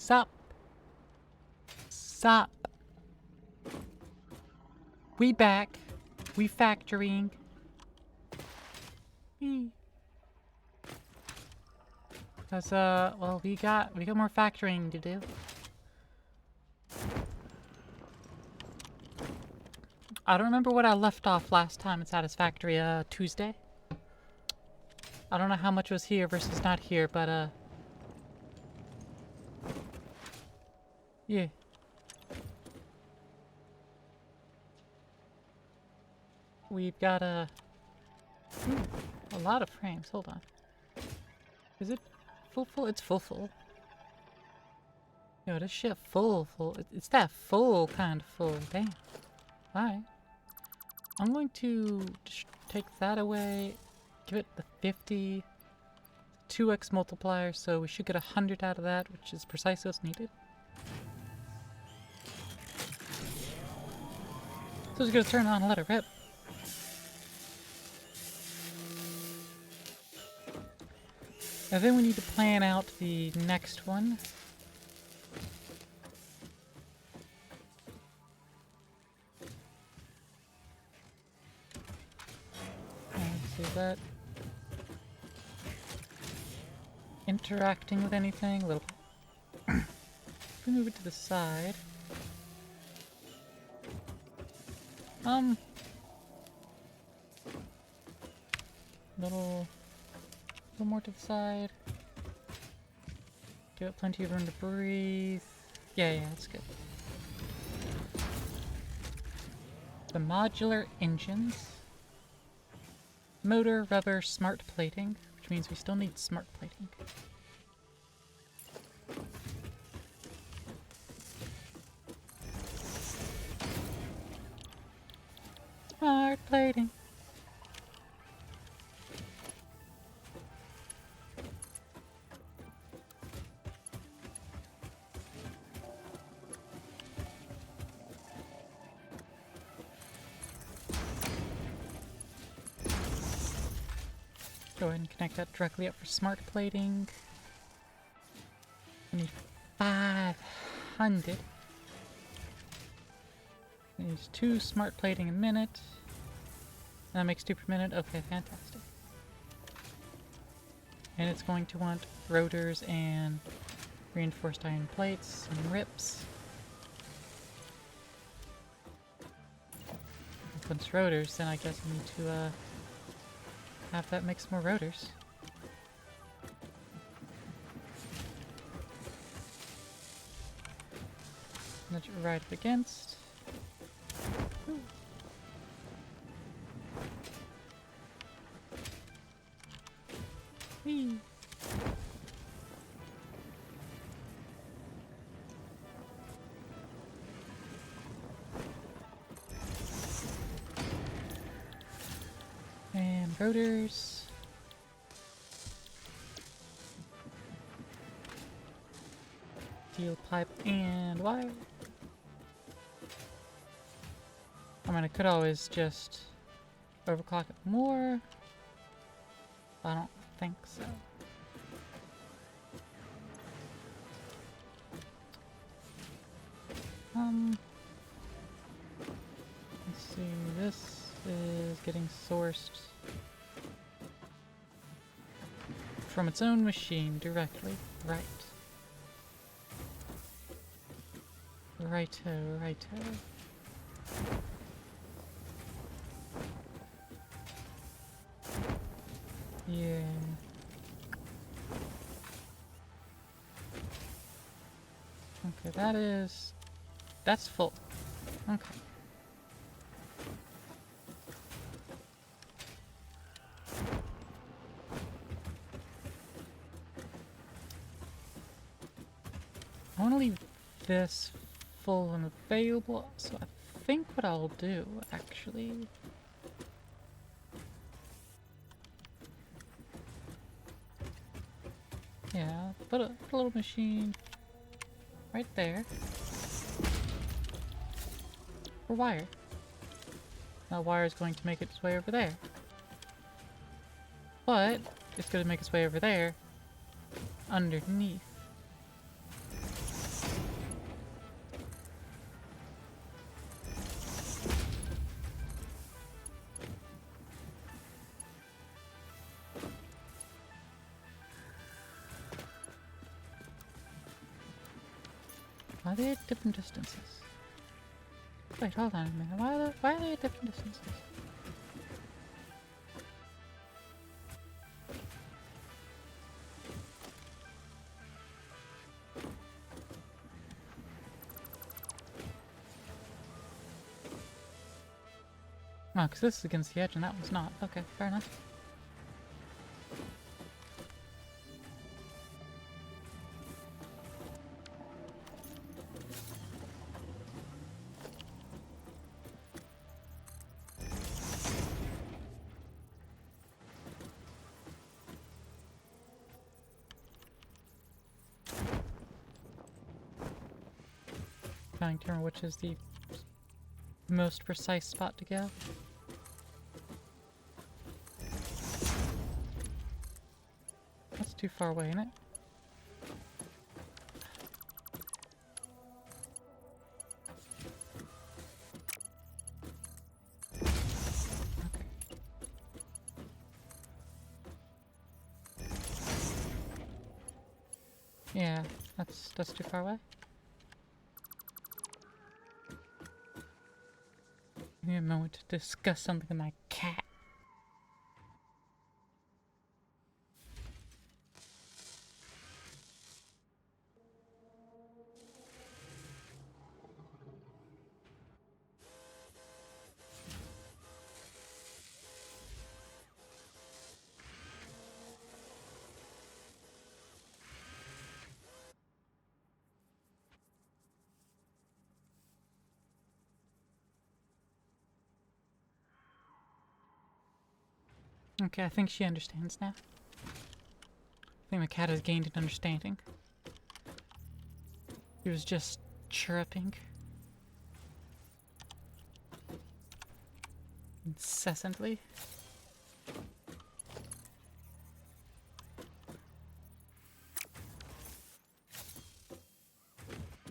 Sup? Sup? We back. We factoring. Cause well, we got more factoring to do. I don't remember what I left off last time at Satisfactory Tuesday. I don't know how much was here versus not here, but yeah. We've got a lot of frames. Hold on. Is it full? It's full. Yo, this shit full. It's that full kind of full. Damn. Alright. I'm going to just take that away. Give it the 50. 2x multiplier, so we should get 100 out of that, which is precisely what's needed. So it's gonna turn on and let it rip. And then we need to plan out the next one. See that? Interacting with anything? A little. If we move it to the side. Little more to the side. Give it plenty of room to breathe. Yeah, that's good. The modular engines. Motor, rubber, smart plating, which means we still need smart plating. Smart plating. Go ahead and connect that directly up for smart plating. We need 500. We need 2 smart plating a minute. That makes 2 per minute. Okay, fantastic. And it's going to want rotors and reinforced iron plates and rips. Once rotors, then I guess I need to have that makes more rotors. Nudge it right up against. Ooh. Whee. And rotors. Steel pipe and wire. I mean, I could always just overclock it more. I don't think so. Let's see, this is getting sourced from its own machine directly. Right. Righto. Yeah. Okay, that's full. Okay. I want to leave this full and available, so I think what I'll do, actually... Yeah, put a little machine right there. For wire. That wire is going to make its way over there. But it's going to make its way over there underneath. Are they at different distances? Wait, hold on a minute. Why are they at different distances? Oh, because this is against the edge and that one's not. Okay, fair enough. Trying to remember which is the most precise spot to go. That's too far away, isn't it? Okay. Yeah, that's too far away. Give me a moment to discuss something with my cat. Okay, I think she understands now. I think my cat has gained an understanding. He was just chirping incessantly.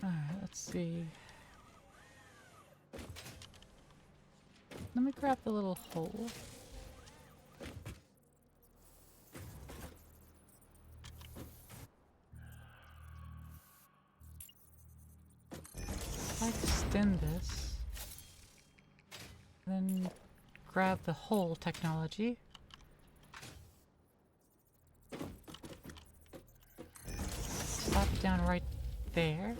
Alright, let's see. Let me grab the little hole. If I extend this, then grab the hole technology. Slap it down right there.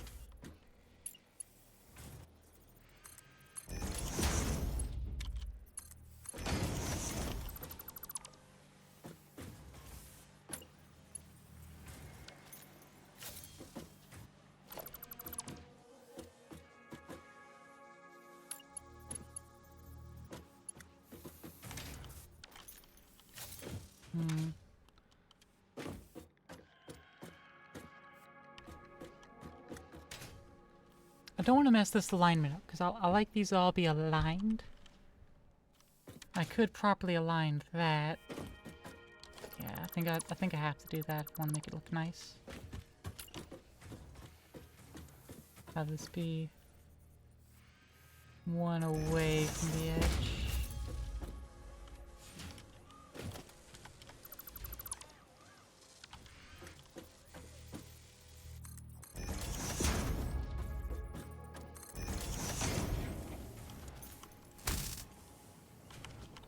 I don't want to mess this alignment up because I like these all be aligned. I could properly align that. Yeah, I think I have to do that if I want to make it look nice. Have this be one away from the edge.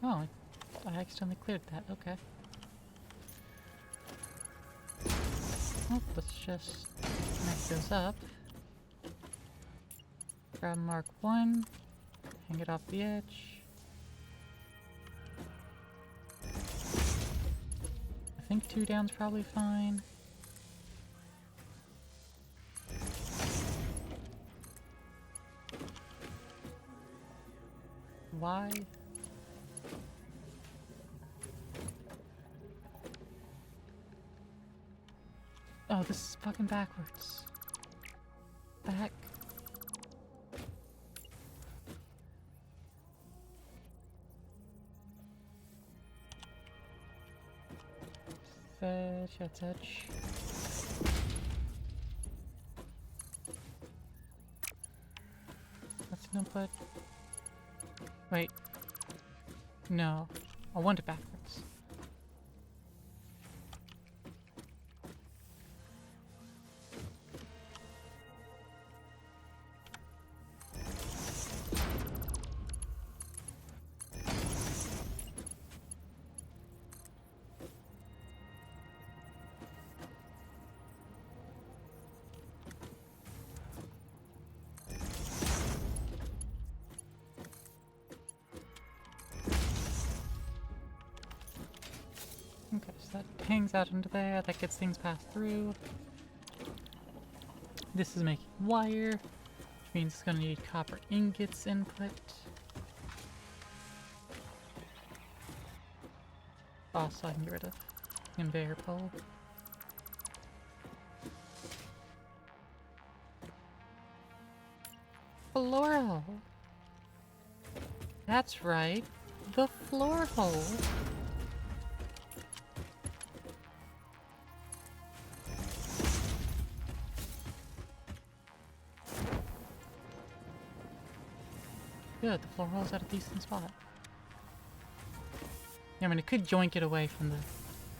Oh, I accidentally cleared that. Okay. Well, let's just connect those up. Grab Mark 1, hang it off the edge. I think 2 down's probably fine. Why? Oh, this is fucking backwards. Back. Fetch, that's edge. That's an input. Wait. No. I want it backwards. that hangs out into there. That gets things passed through. This is making wire, which means it's going to need copper ingots input. Also, I can get rid of conveyor pole. Floral. That's right, the floor hole. Good, the floor hole's at a decent spot. Yeah, I mean, it could joink it away from the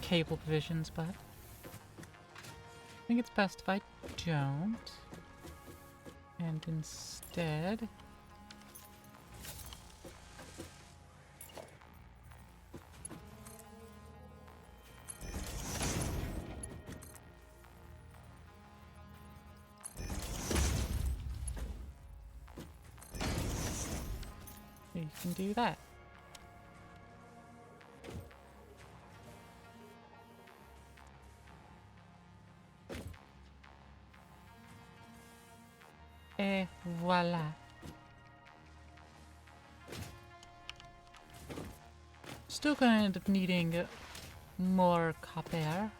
cable divisions, but I think it's best if I don't. And instead, you can do that. Et voila. Still gonna end up needing more copper.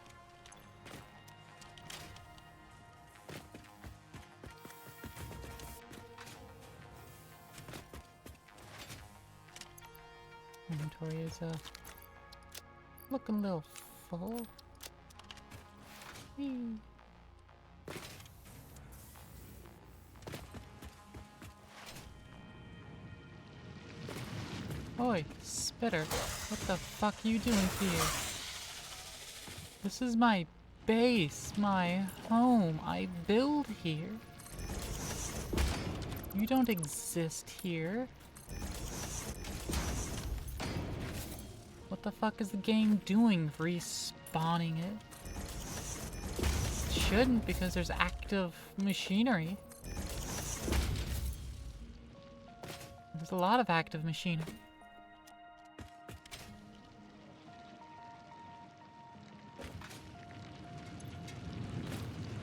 Inventory is looking a little full. Whee. Oi, Spitter, what the fuck are you doing here? This is my base, my home. I build here. You don't exist here. What the fuck is the game doing, respawning it? It shouldn't, because there's active machinery. There's a lot of active machinery.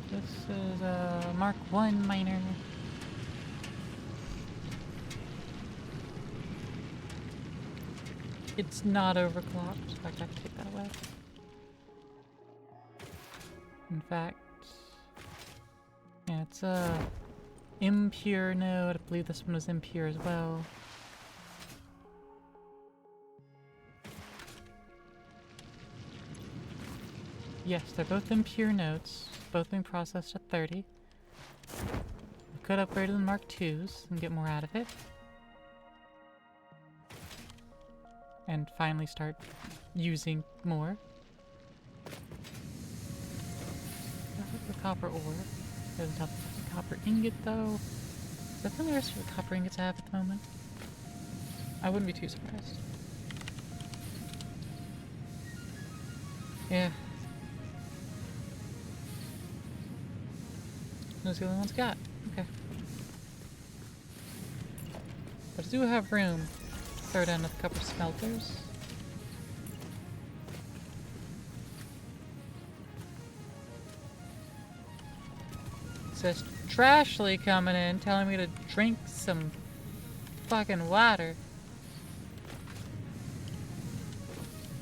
This is a Mark 1 miner. It's not overclocked. In fact, I have to take that away. In fact, yeah, it's a impure node. I believe this one was impure as well. Yes, they're both impure nodes, both being processed at 30. I could upgrade to the Mark IIs and get more out of it. And finally start using more. The copper ore. There's enough copper ingot though. Is that the rest of the copper ingots I have at the moment? I wouldn't be too surprised. Yeah. Those are the only ones I got. Okay. But I do have room to throw down a couple smelters. It says Trashly coming in, telling me to drink some fucking water.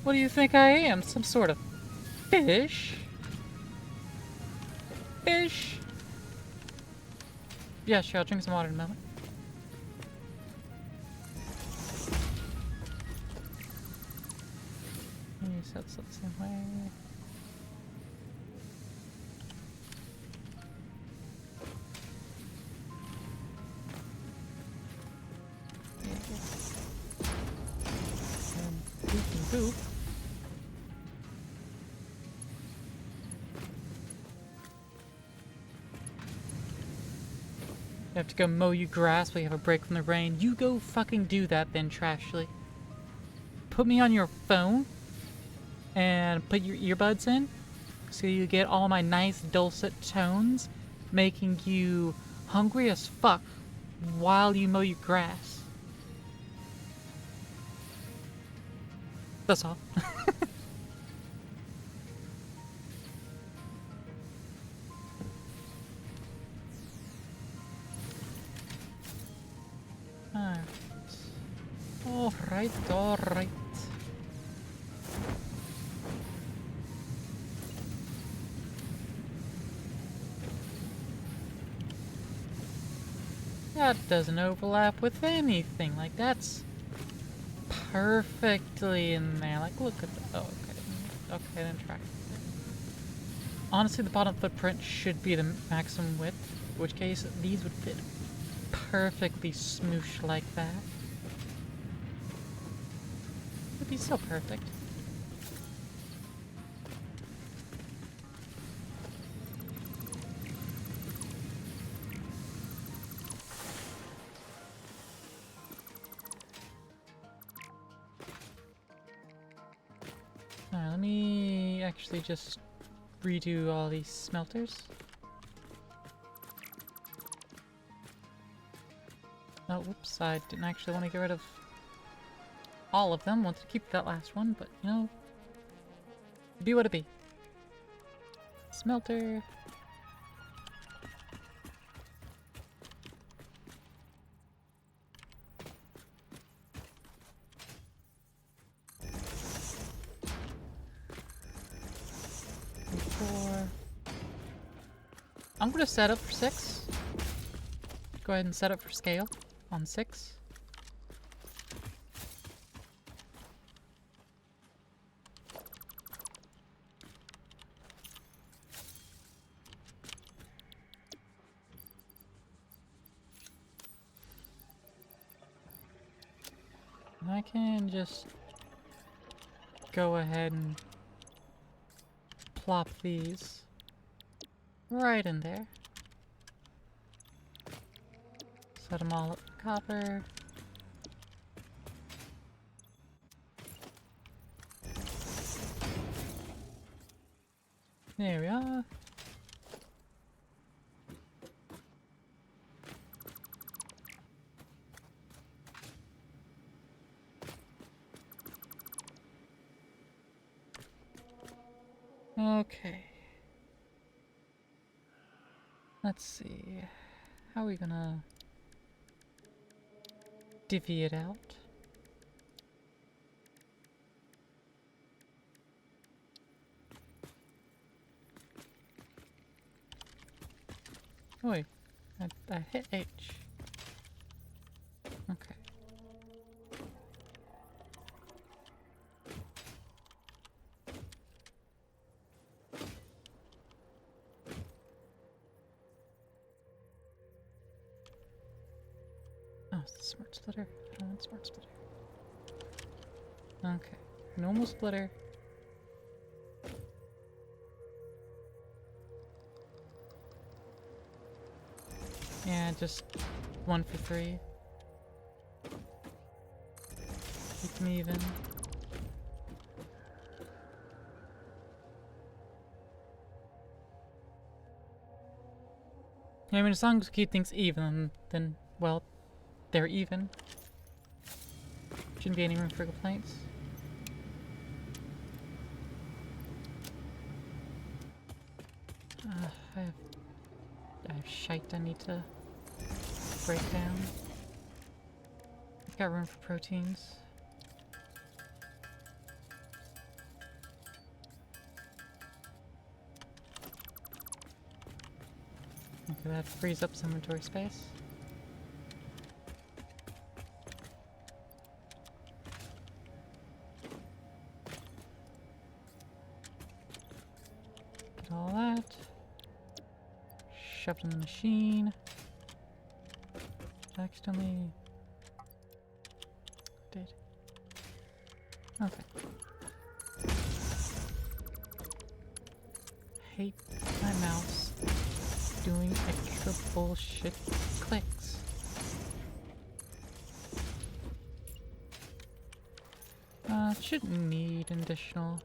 What do you think I am? Some sort of fish? Fish? Yeah, sure, I'll drink some water in a moment. Let me set this up the same way. And poop and poop. You have to go mow your grass while you have a break from the rain. You go fucking do that then, Trashly. Put me on your phone and put your earbuds in so you get all my nice dulcet tones making you hungry as fuck while you mow your grass. That's all. Alright, alright. That doesn't overlap with anything. Like, that's perfectly in there. Like, look at the... Oh, okay. Okay, then track. Honestly, the bottom footprint should be the maximum width, in which case these would fit perfectly smoosh like that. It would be so perfect. Alright, let me actually just redo all these smelters. Oh, whoops, I didn't actually want to get rid of all of them. Wanted to keep that last one, but you know, be what it be. Smelter. Four. I'm gonna set up for 6. Go ahead and set up for scale on 6. And I can just go ahead and plop these right in there. Set them all up for copper. There we are. Okay. Let's see. How are we gonna divvy it out? Oh, wait, I hit H. Okay. Oh, it's the smart splitter. I don't want smart splitter. Okay. Normal splitter. Yeah, just 1 for 3. Keep them even. Yeah, I mean, as long as we keep things even, then, well, they're even. Shouldn't be any room for complaints. I have shite I need to break down. I've got room for proteins. Okay, that frees up some inventory space. Get all that. Shoved in the machine. Accidentally did. Okay. Hate my mouse doing extra bullshit clicks. Shouldn't need additional.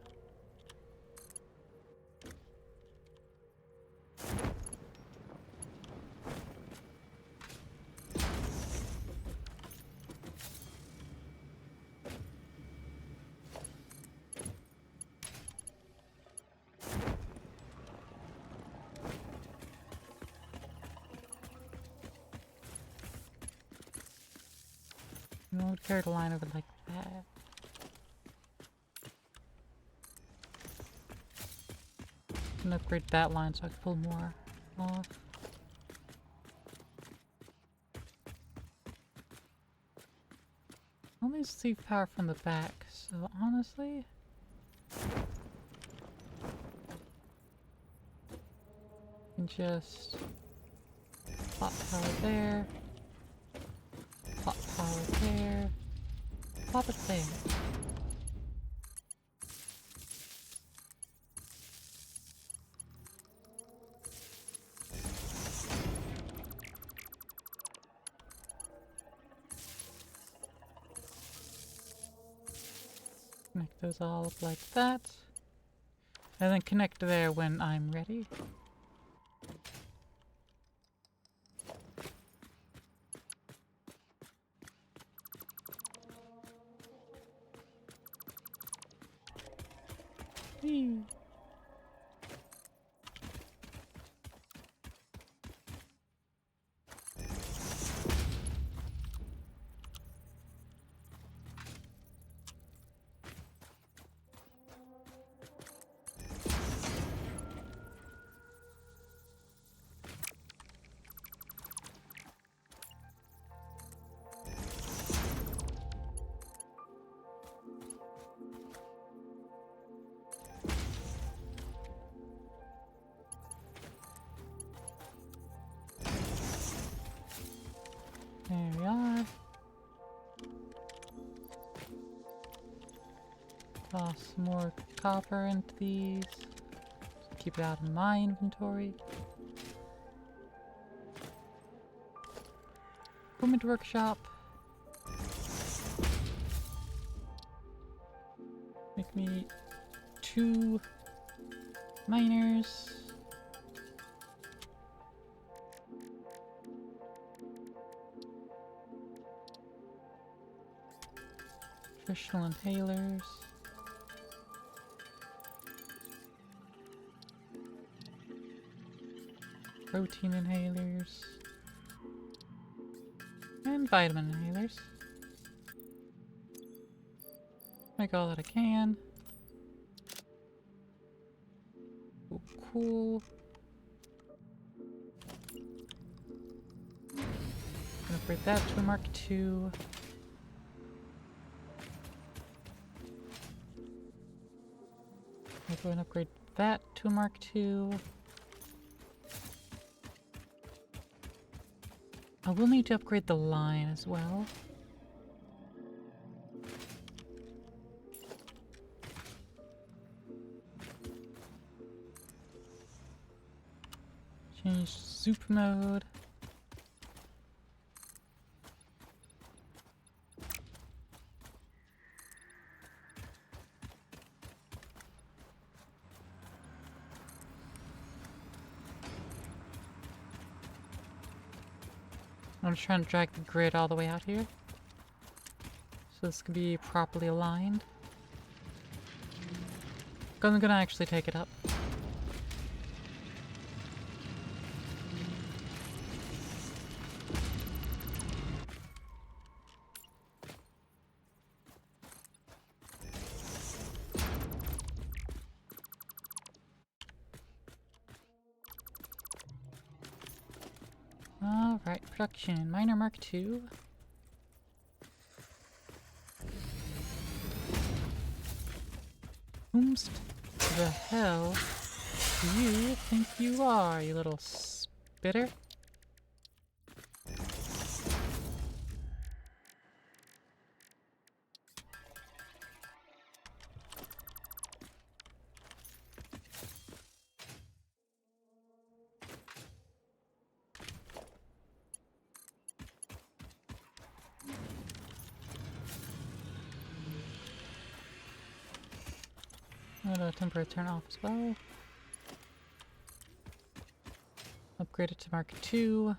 You won't carry the line over like that. I'm gonna upgrade that line so I can pull more off. Only receive power from the back, so honestly... and just... plot power there. Plot power there. Plop it there. Connect those all up like that. And then connect there when I'm ready. Whee! There we are. Toss some more copper into these. Keep it out of my inventory. Equipment workshop. Make me 2 miners. Crystal inhalers. Protein inhalers. And vitamin inhalers. Make all that I can. Oh, cool. Gonna upgrade that to a Mark II. I'll go and upgrade that to a Mark II. I will need to upgrade the line as well. Change super mode. I'm just trying to drag the grid all the way out here, so this can be properly aligned. I'm gonna actually take it up. Alright, production. Miner Mark II. Whomst the hell do you think you are, you little spitter? Temporary turn off as well. Upgrade it to Mark II.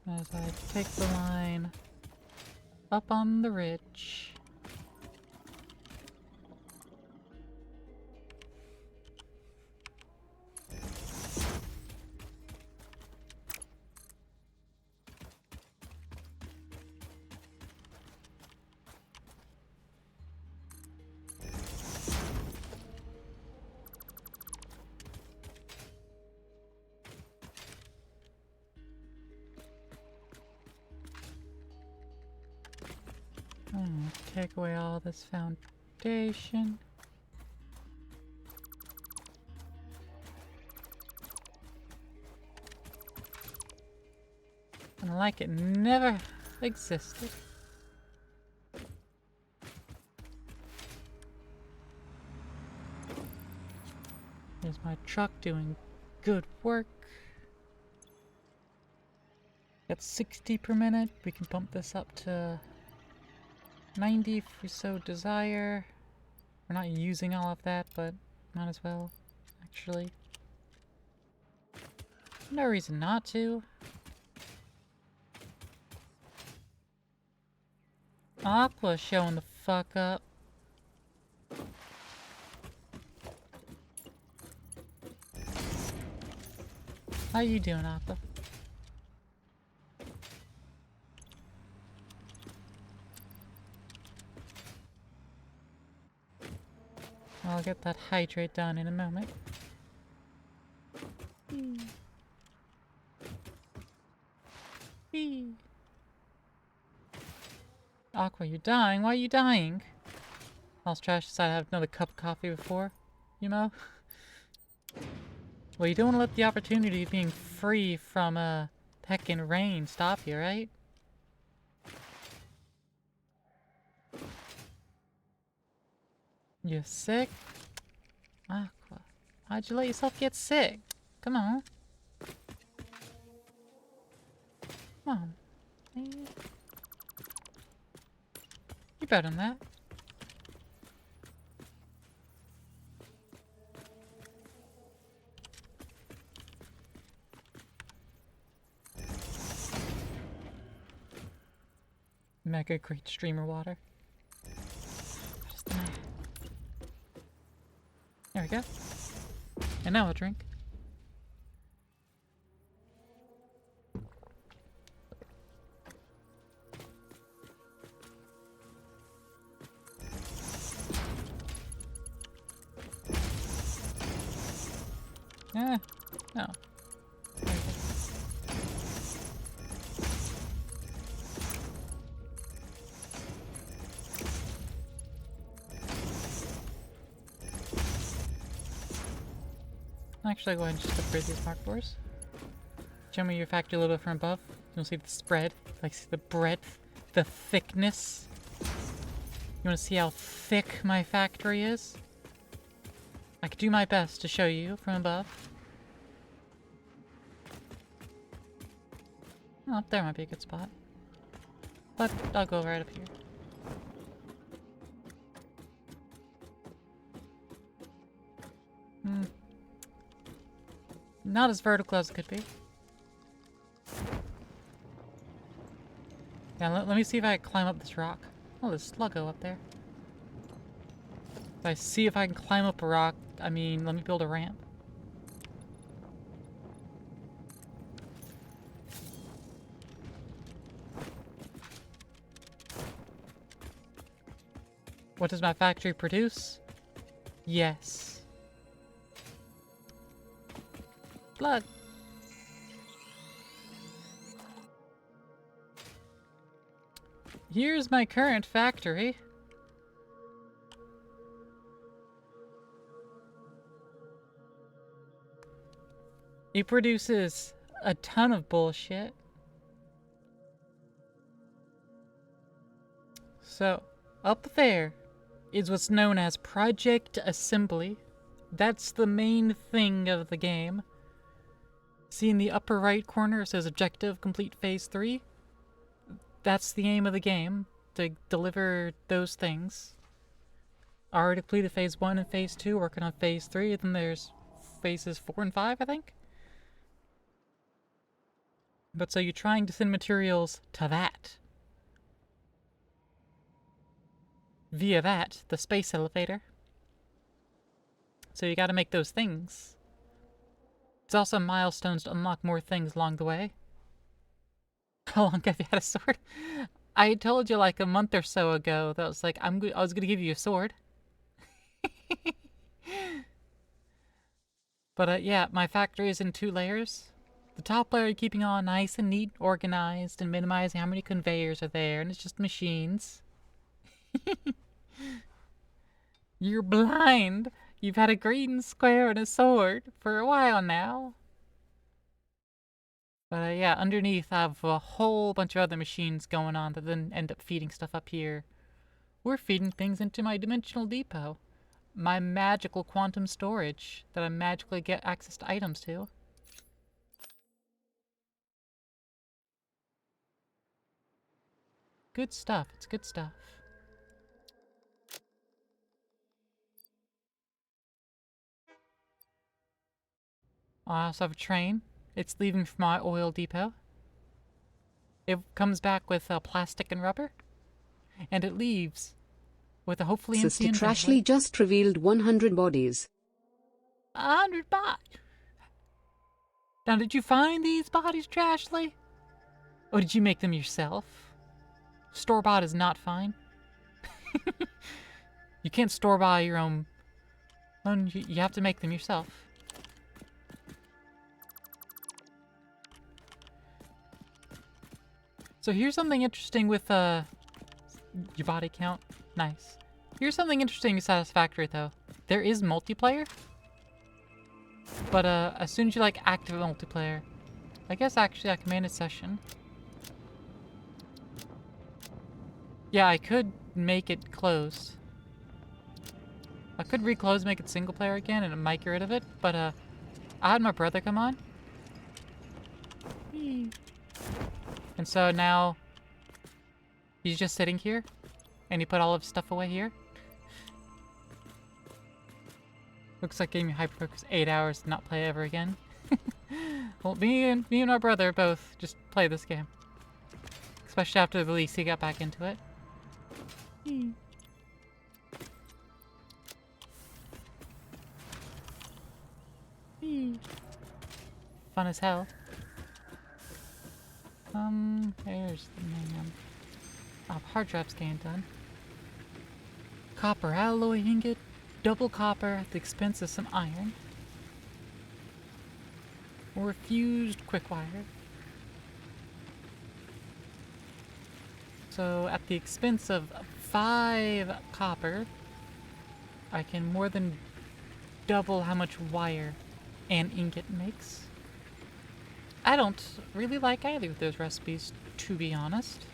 As I take the line up on the ridge. take away all this foundation. And like it never existed. There's my truck doing good work. Got 60 per minute. We can pump this up to 90 if we so desire. We're not using all of that, but might as well, actually. No reason not to. Aqua showing the fuck up. How you doing, Aqua? I'll get that hydrate done in a moment. Whee. Aqua, you're dying. Why are you dying? Lost Trash decided to have another cup of coffee before, you know? Well, you don't want to let the opportunity of being free from heckin' rain stop you, right? You're sick? Aqua, why'd you let yourself get sick? Come on. Come on. Man. You're better than that. Mega great streamer water. There we go. And now I'll drink. No. Actually, go ahead and just upgrade these mark boards. Show me your factory a little bit from above. You'll see the spread, like see the breadth, the thickness. You want to see how thick my factory is? I could do my best to show you from above. Oh, up there might be a good spot. But I'll go right up here. Not as vertical as it could be. Yeah, let me see if I can climb up this rock. Oh, there's Sluggo up there. If I see if I can climb up a rock, I mean, let me build a ramp. What does my factory produce? Yes. Plug. Here's my current factory. It produces a ton of bullshit. So, up there is what's known as Project Assembly. That's the main thing of the game. See in the upper right corner it says Objective Complete Phase 3? That's the aim of the game, to deliver those things. Already completed Phase 1 and Phase 2, working on Phase 3, then there's Phases 4 and 5, I think? But so you're trying to send materials to that. Via that, the space elevator. So you gotta make those things. It's also milestones to unlock more things along the way. How long have you had a sword? I told you like a month or so ago that I was like, I was gonna give you a sword. But yeah, my factory is in 2 layers. The top layer keeping all nice and neat, organized, and minimizing how many conveyors are there, and it's just machines. You're blind. You've had a green square and a sword for a while now. But yeah, underneath I have a whole bunch of other machines going on that then end up feeding stuff up here. We're feeding things into my dimensional depot. My magical quantum storage that I magically get access to items to. Good stuff. It's good stuff. I also have a train. It's leaving from my oil depot. It comes back with plastic and rubber. And it leaves with a hopefully empty Sister inventory. Trashley just revealed 100 bodies. 100 bodies. Now, did you find these bodies, Trashley? Or did you make them yourself? Store-bought is not fine. You can't store-buy your own. You have to make them yourself. So here's something interesting with your body count. Nice. Here's something interesting and satisfactory though. There is multiplayer, but as soon as you like active multiplayer, I guess actually I can manage session. Yeah, I could make it closed. I could reclose, make it single player again, and it might get rid of it. But I had my brother come on. And so now he's just sitting here, and he put all of his stuff away here. Looks like gave me Hyperfocus 8 hours to not play ever again. Well, me and my brother both just play this game. Especially after the release, he got back into it. Fun as hell. There's the man. Oh, hard drive scan done. Copper alloy ingot, double copper at the expense of some iron. Or fused quick wire. So at the expense of 5 copper, I can more than double how much wire an ingot makes. I don't really like either of those recipes, to be honest.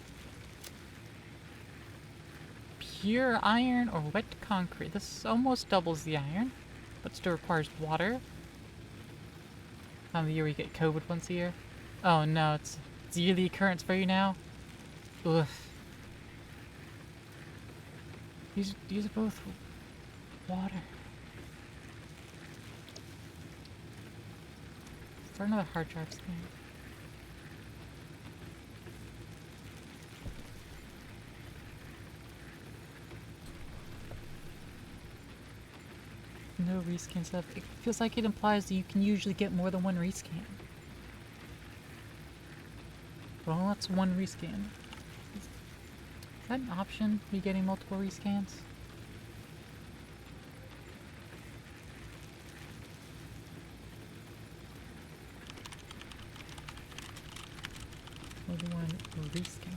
Pure iron or wet concrete. This almost doubles the iron, but still requires water. Time of the year we get COVID once a year. Oh no, it's yearly occurrence for you now? Ugh. These are both water. Start another hard drive scan. No rescan stuff. It feels like it implies that you can usually get more than one rescan. Well, that's one rescan. Is that an option? You getting multiple rescans? More than one rescan.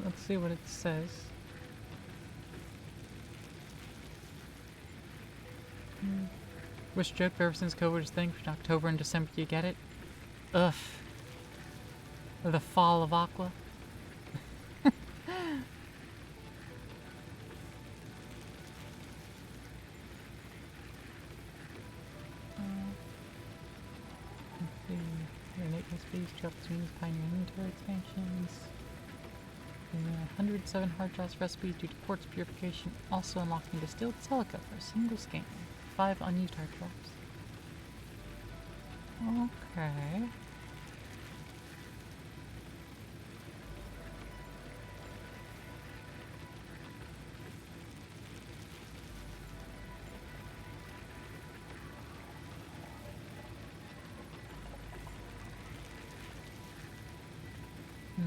Let's see what it says. Wish joke ever since COVID was a thing. From October and December, you get it? Ugh. The fall of Aqua. Innate recipes, travel teams, pioneer inventory expansions. 107 hard drive recipes due to quartz purification, also unlocking distilled silica for a single scan. 5 unused heart drops. Okay. Hmm.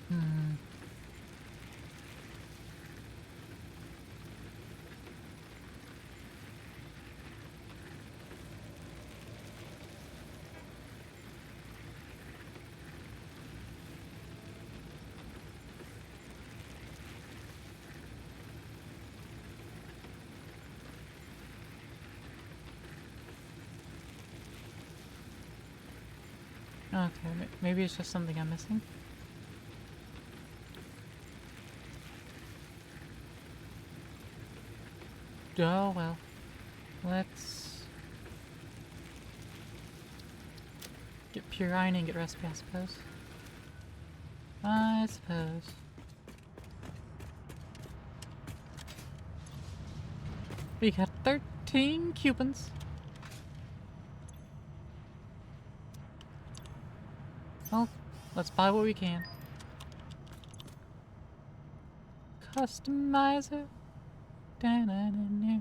Hmm. Okay, maybe it's just something I'm missing. Oh well. Let's get pure iron and get recipe, I suppose. I suppose. We got 13 coupons. Well, let's buy what we can. Customizer. Da-na-na-na.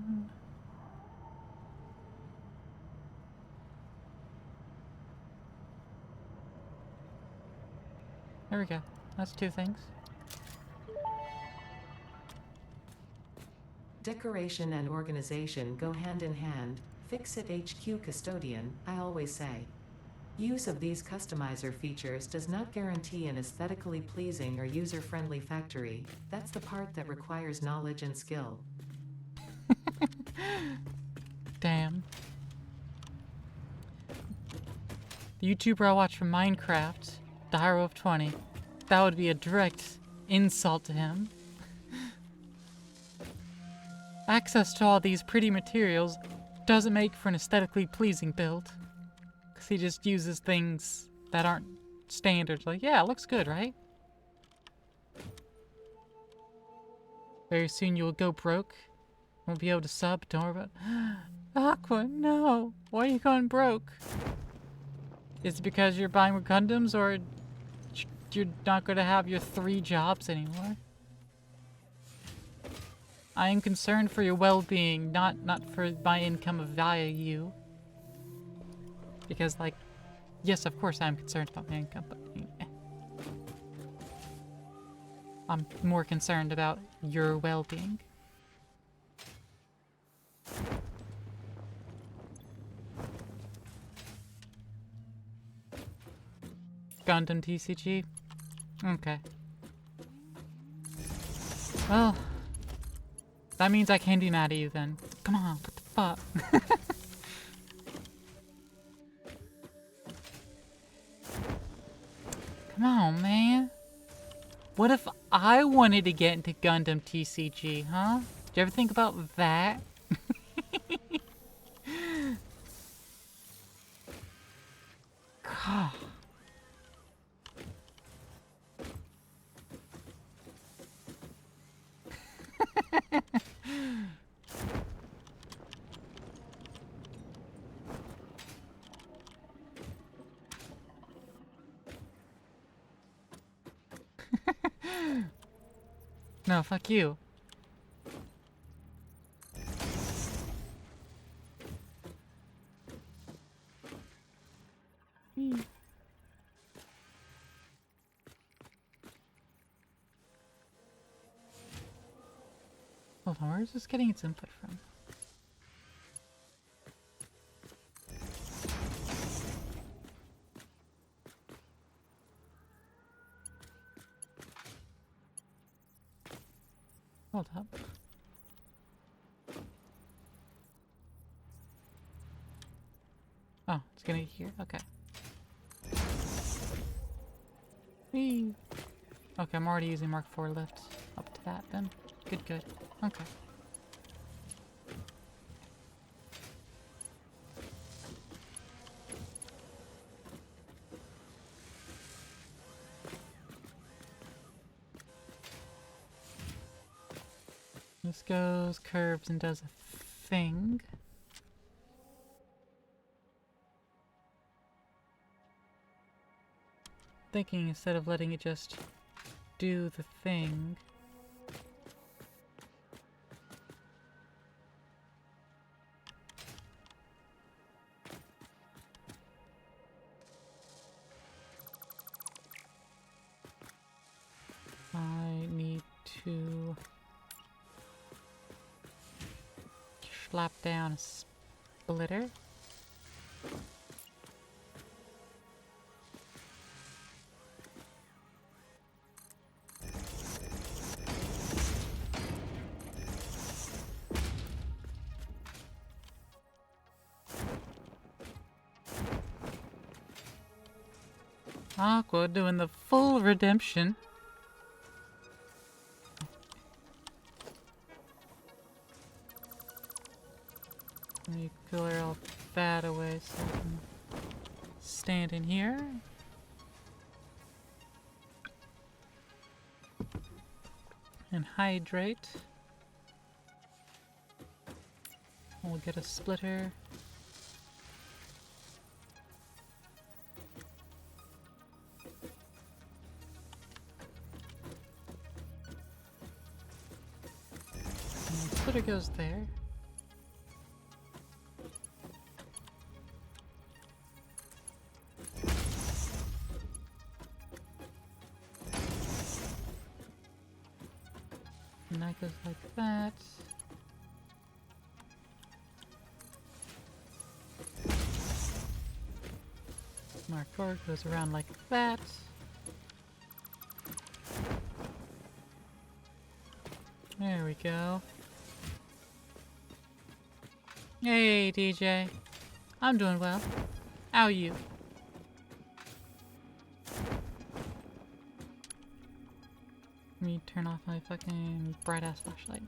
There we go. That's 2 things. Decoration and organization go hand in hand. Fix-It HQ Custodian, I always say. Use of these customizer features does not guarantee an aesthetically pleasing or user-friendly factory. That's the part that requires knowledge and skill. Damn. The YouTuber I watch from Minecraft, Direwolf20, that would be a direct insult to him. Access to all these pretty materials doesn't make for an aesthetically pleasing build. Because he just uses things that aren't standard. Like, yeah, it looks good, right? Very soon you will go broke. Won't be able to sub, don't worry about Aqua, no! Why are you going broke? Is it because you're buying more Gundams, or you're not going to have your 3 jobs anymore? I am concerned for your well-being, not for my income via you. Because, like, yes, of course I'm concerned about my income, but I'm more concerned about your well-being. Gundam TCG? Okay. Well, that means I can't be mad at you then. Come on, what the fuck? Come on, man. What if I wanted to get into Gundam TCG, huh? Did you ever think about that? God. No, fuck you. Hold on, where is this getting its input from? Hold up. Oh, it's gonna be here? Okay. Okay, I'm already using Mark IV lift up to that then. Good, good. Okay. This goes, curves, and does a thing. Thinking instead of letting it just do the thing. I need to slap down a splitter. Aqua doing the full redemption. Let me clear all that away so I can stand in here. And hydrate. We'll get a splitter. And the splitter goes there. And that goes like that. Mark IV goes around like that. There we go. Hey, DJ. I'm doing well. How are you? Let me turn off my fucking bright ass flashlight.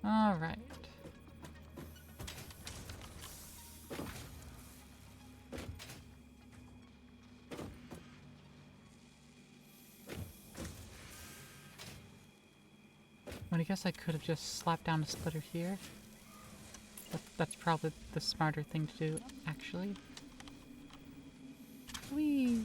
Alright. I guess I could have just slapped down a splitter here. But that's probably the smarter thing to do, actually. Whee!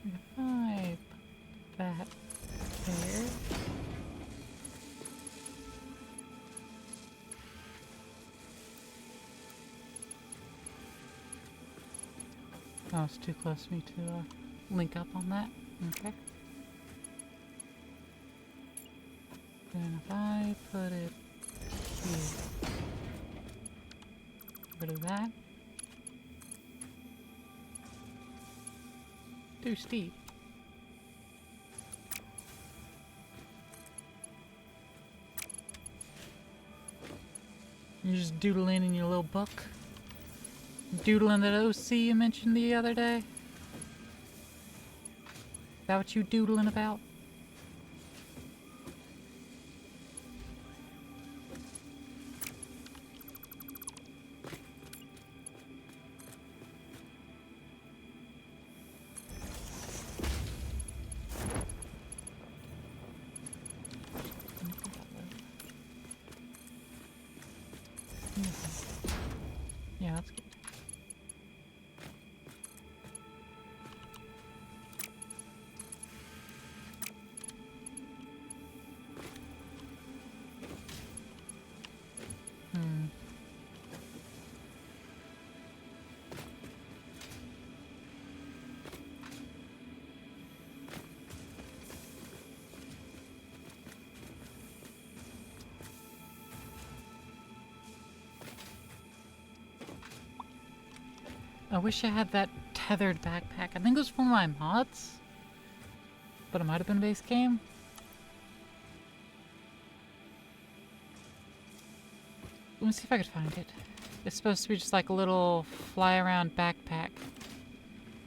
If I put that there. Oh, it's too close for me to link up on that. Okay. Then if I put it here, get rid of that. Too steep. You're just doodling in your little book. Doodling that OC you mentioned the other day. Is that what you doodling about? Yeah, that's good. Hmm. I wish I had that tethered backpack. I think it was from my mods, but it might have been base game. Let me see if I could find it. It's supposed to be just like a little fly around backpack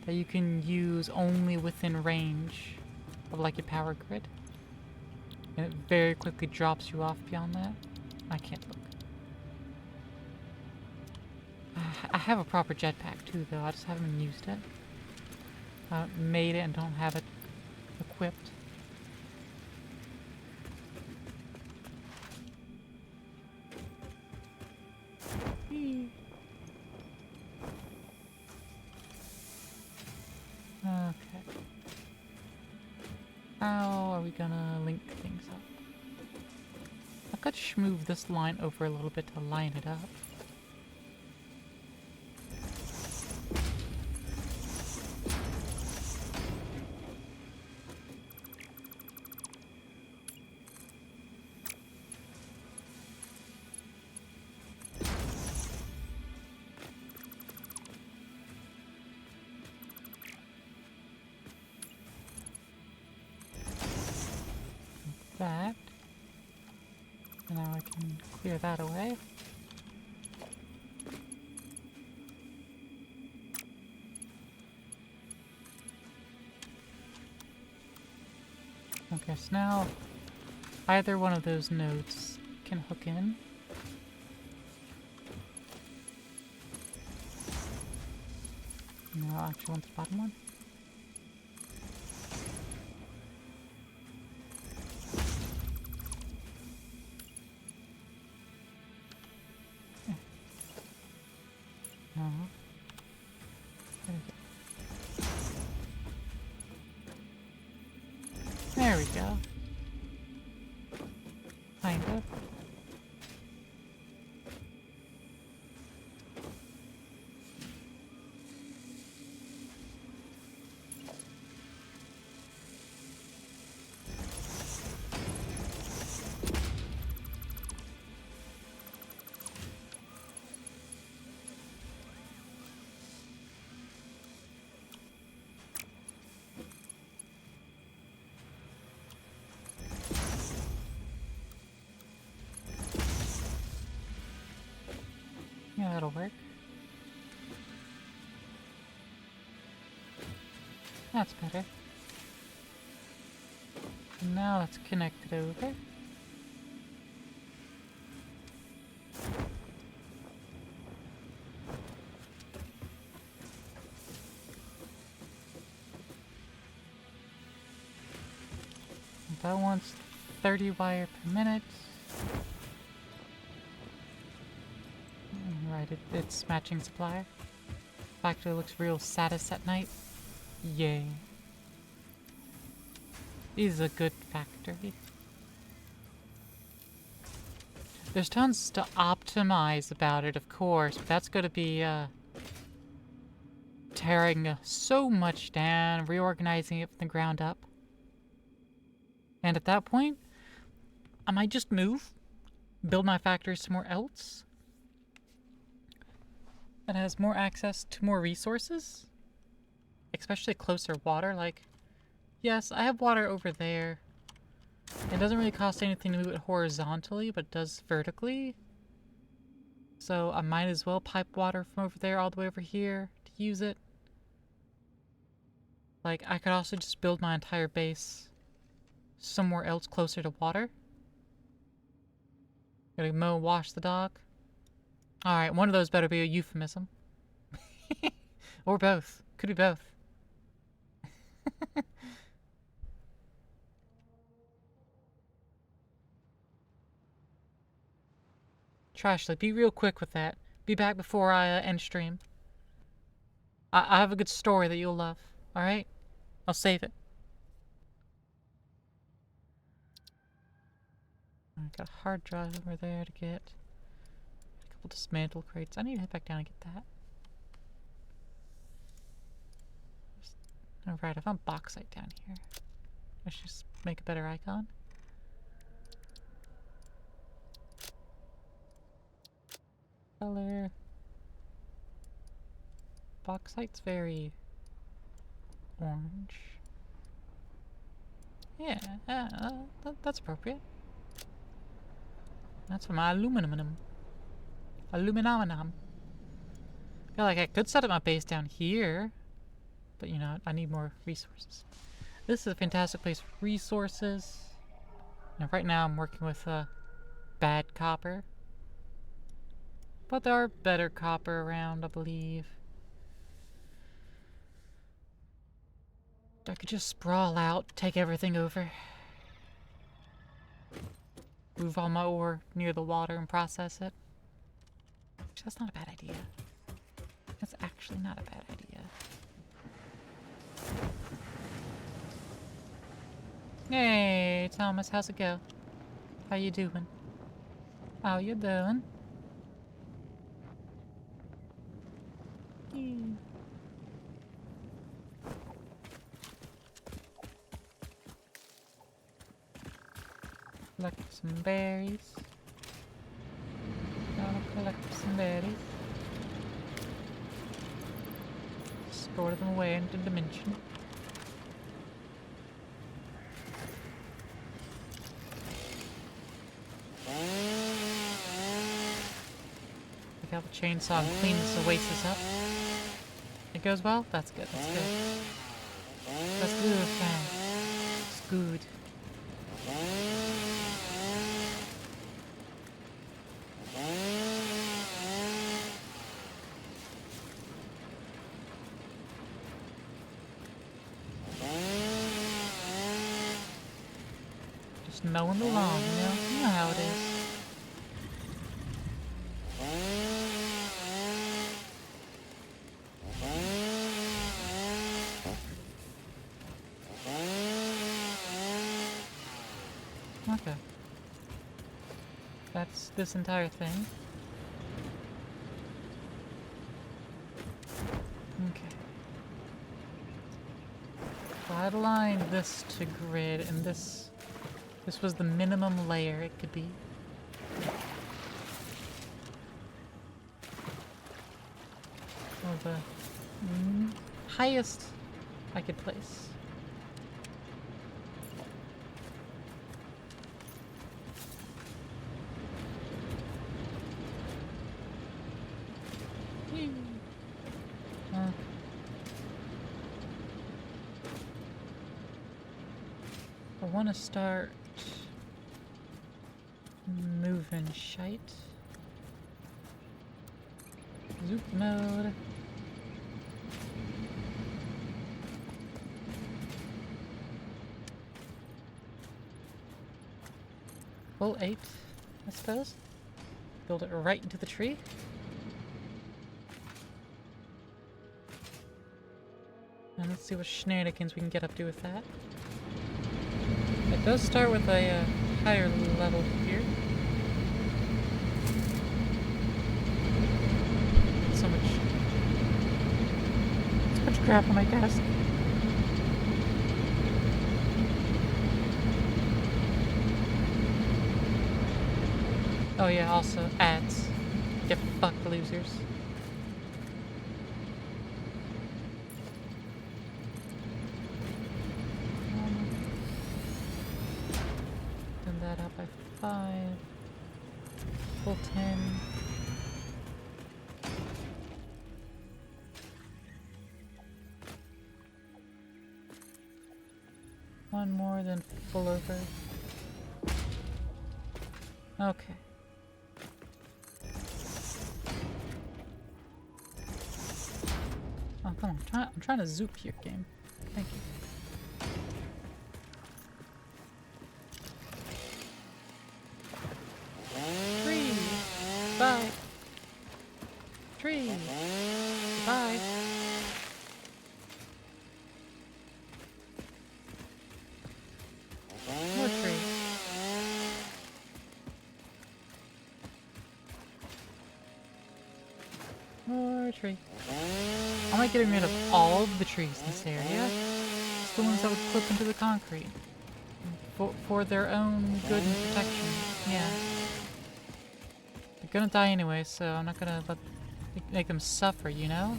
that you can use only within range of like your power grid. And it very quickly drops you off beyond that. I can't look. I have a proper jetpack too though, I just haven't used it. I haven't made it and don't have it equipped. Whee. Okay. How are we gonna link things up? I could just move this line over a little bit to line it up. That. And now I can clear that away. Okay, so now either one of those nodes can hook in. No, I actually want the bottom one. No. There we go. Kind of. Yeah, that'll work. That's better. Now that's connected over. That one's 30 wire per minute. Right, it's matching supply. Factory looks real satis at night. Yay. This is a good factory. There's tons to optimize about it, of course, but that's going to be tearing so much down, reorganizing it from the ground up. And at that point, I might just move, build my factory somewhere else that has more access to more resources, especially closer water. Like, yes, I have water over there. It doesn't really cost anything to move it horizontally, but it does vertically. So I might as well pipe water from over there all the way over here to use it. Like, I could also just build my entire base somewhere else closer to water. Gotta mow, wash the dog. Alright, one of those better be a euphemism. Or both. Could be both. Trashly, be real quick with that. be back before I end stream. I have a good story that you'll love. Alright? I'll save it. I got a hard drive over there to get. A couple dismantle crates. I need to head back down and get that. Alright, I found bauxite down here. I should just make a better icon. Color. Bauxite's very orange. Yeah, that's appropriate. That's for my aluminum. Aluminum. I feel like I could set up my base down here, but you know, I need more resources. This is a fantastic place for resources. Now, right now I'm working with bad copper, but there are better copper around, I believe. I could just sprawl out, take everything over. Move all my ore near the water and process it. Actually, that's not a bad idea. That's actually not a bad idea. Hey, Thomas, how's it go? How you doing? How you doing? Collect some berries. Gotta collect some berries. Store them away into dimension. Take out the chainsaw and clean this oasis up. It goes well? That's good, that's good. That's good, fam. It's good. Just mowing the lawn, you know how it is. Okay. That's this entire thing. Okay. So I'd aligned this to grid, and this was the minimum layer it could be. Or the highest I could place. I want to start moving shite. Zoop mode. Full 8, I suppose. Build it right into the tree. And let's see what shenanigans we can get up to with that. It does start with a higher level here. So much crap on my desk. Oh yeah, also ads. Get fucked, losers. Turn that out by 5. Full 10. One more, then full over. Okay. Oh, come on. I'm trying to zoop here, game. Thank you. Free! Bye! Tree! Goodbye! More tree. More tree. I'm like getting rid of all of the trees in this area. Just the ones that would clip into the concrete. For their own good and protection. Yeah. They're gonna die anyway, so I'm not gonna make them suffer, you know?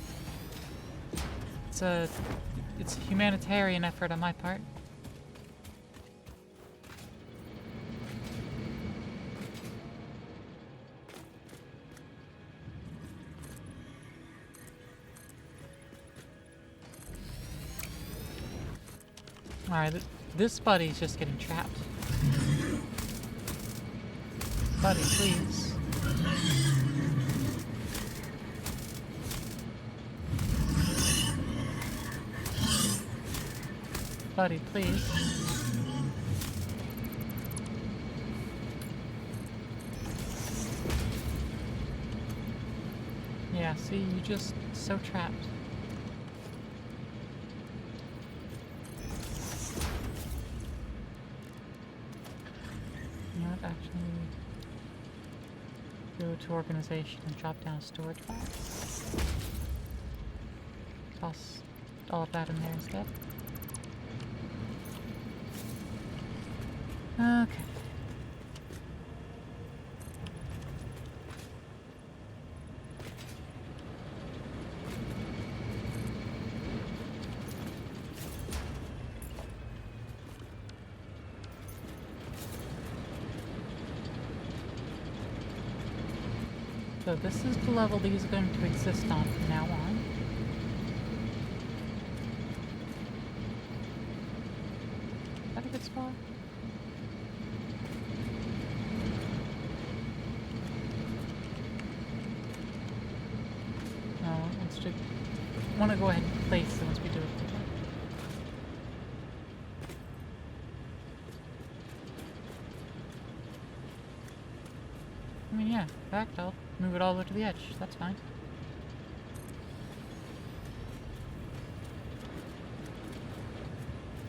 It's a humanitarian effort on my part. Alright, this buddy's just getting trapped. Buddy, please. Buddy, please. Yeah, see, you just so trapped. Actually go to organization and drop down a storage box. Toss all of that in there instead. Okay. So this is the level these are going to exist on from now on. Is that a good spot? No, let's just... I want to go ahead and place it once we do it. I mean, yeah, in fact, I'll move it all the way to the edge. That's fine.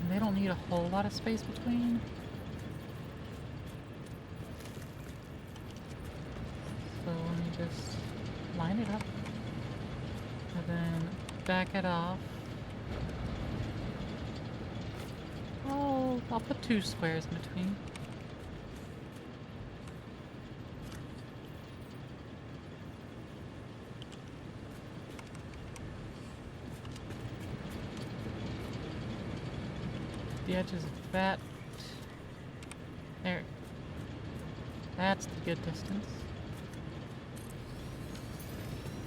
And they don't need a whole lot of space between. So let me just line it up. And then back it off. Oh, I'll put 2 squares in between. The edges of that. There. That's the good distance.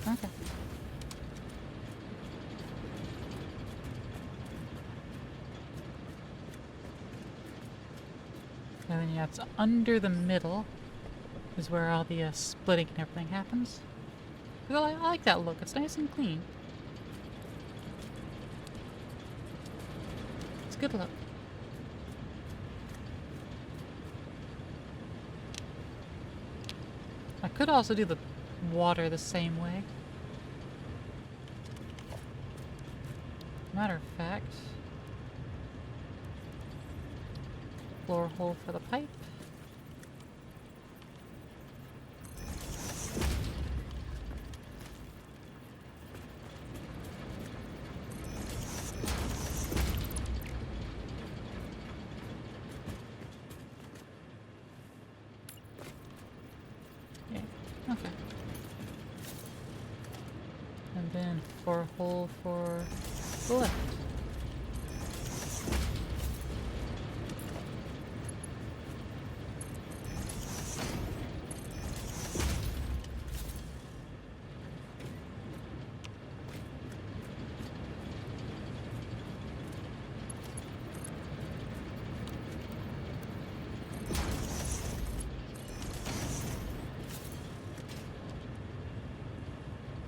Okay. And then yeah, it's under the middle is where all the splitting and everything happens. Well, I like that look. It's nice and clean. It's a good look. I could also do the water the same way. Matter of fact, floor hole for the pipe. Okay. And then for a hole for the left.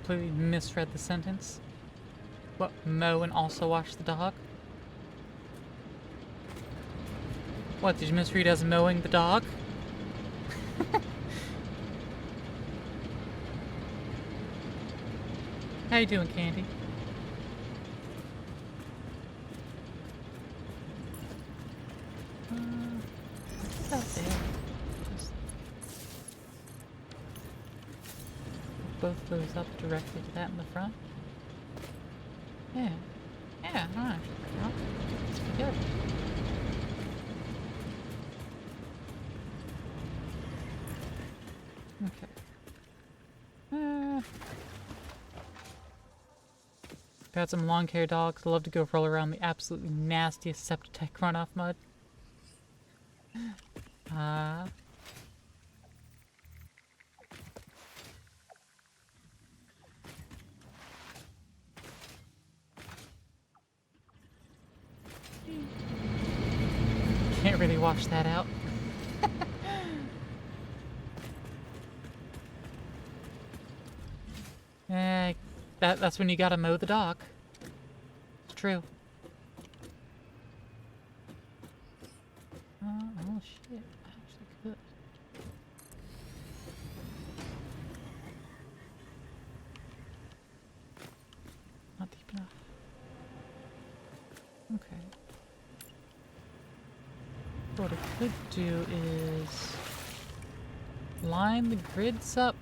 Completely misread the sentence. What, mow and also wash the dog? What, did you misread as mowing the dog? How you doing, Candy? What's out there? Just put both those up directly to that in the front. Yeah. Yeah, alright. Well, that's pretty good. Okay. Got some long hair dogs. I love to go roll around the absolutely nastiest Septitech runoff mud. Can't really wash that out. That's when you gotta mow the dock. It's true. Oh shit, I actually could. Not deep enough. Okay. What I could do is line the grids up.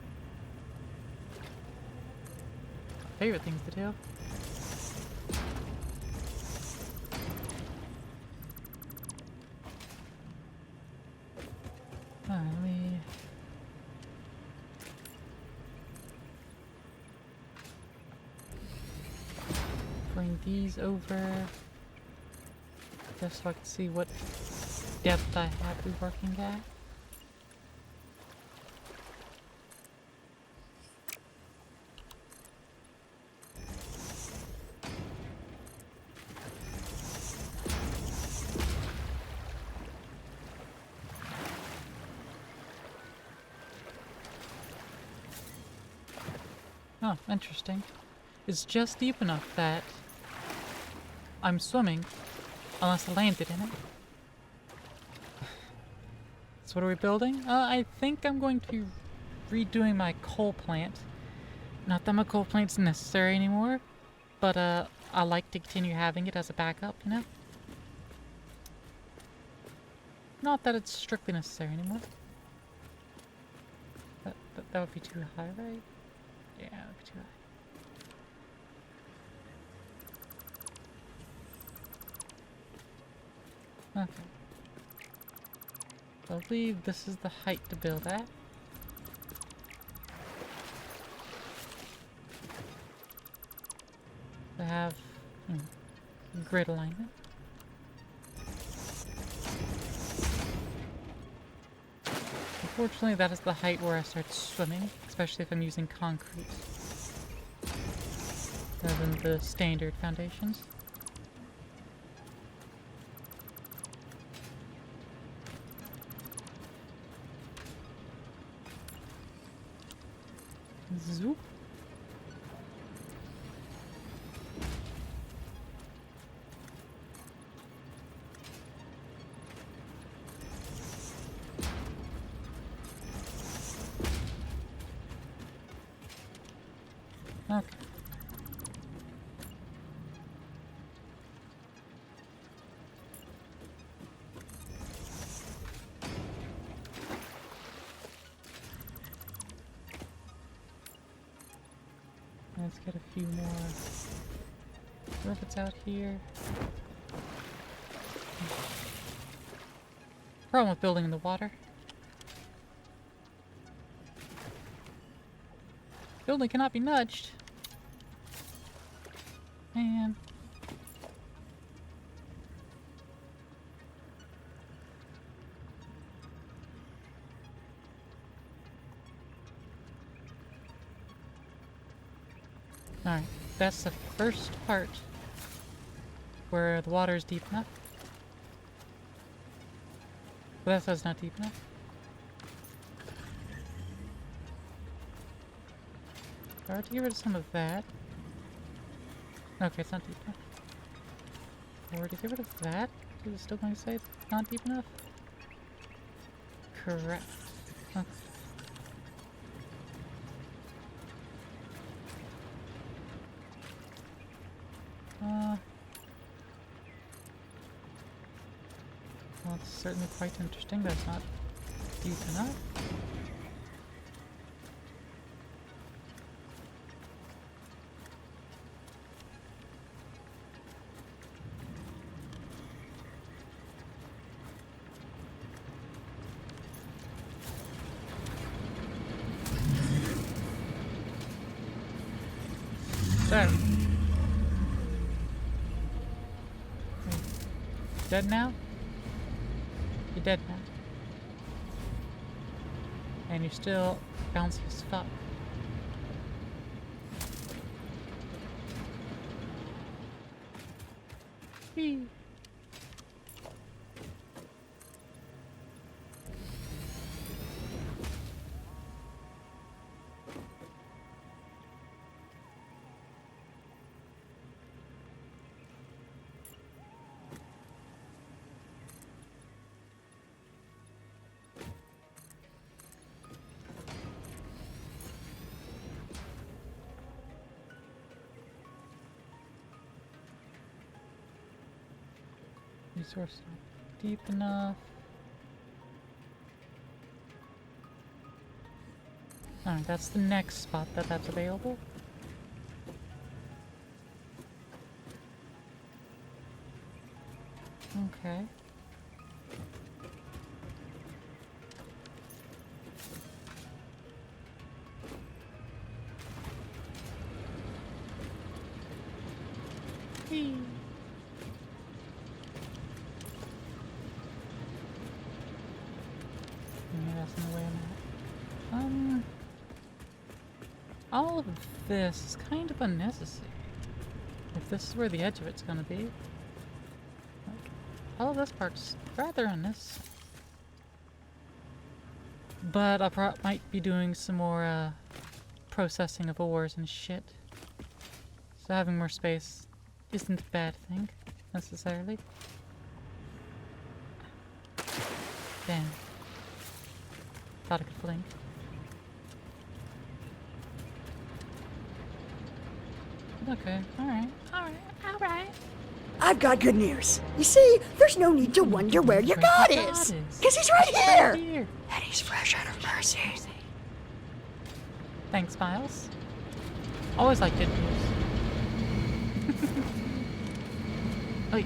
My favorite things to do. Alright, let me... bring these over. Just so I can see what depth I have to be working at. Oh, interesting. It's just deep enough that I'm swimming, unless I landed in it. So what are we building? I think I'm going to be redoing my coal plant. Not that my coal plant's necessary anymore, but I like to continue having it as a backup, you know? Not that it's strictly necessary anymore. That would be too high, right? Yeah, that would be too high. Okay. I believe this is the height to build at. I have grid alignment. Unfortunately, that is the height where I start swimming, especially if I'm using concrete rather than the standard foundations. Zoop. Okay. Let's get a few more rivets out here. Problem with building in the water. Building cannot be nudged. Man. Alright, that's the first part where the water is deep enough. But that's not deep enough. Hard to get rid of some of that. Okay, it's not deep enough. Or to get rid of that? Is it still going to say it's not deep enough? Correct. Okay. Well, it's certainly quite interesting, but it's not deep enough. So. Dead now? You're dead now. And you're still bouncy as fuck. Whee. Resource not deep enough. Alright, that's the next spot that's available. Okay. Whee. Yeah, that's in the way I'm at. All of this is kind of unnecessary. If this is where the edge of it's gonna be. Like, all of this part's rather unnecessary. But I might be doing some more processing of ores and shit. So having more space isn't a bad thing, necessarily. Damn. Thought I could blink. Okay, alright. I've got good news. You see, there's no need to wonder where your god is. Because he's right here. And he's fresh out of Mercy. Thanks, Miles. Always like good news. Oi.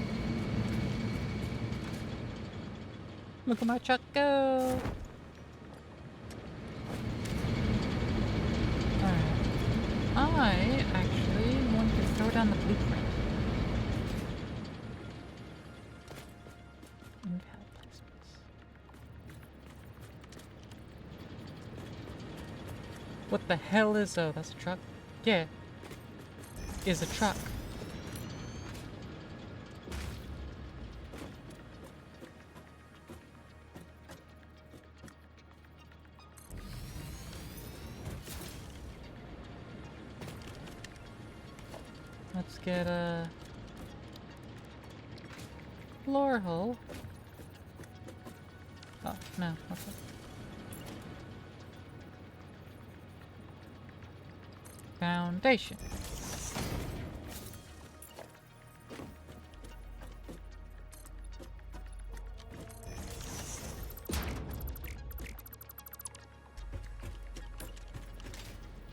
Look at my truck go. I actually want to throw down the blueprint. Invalid placements. What the hell is... Oh, that's a truck? Yeah. Is a truck. Let's get a floor hole. Oh, no. Okay. Foundation.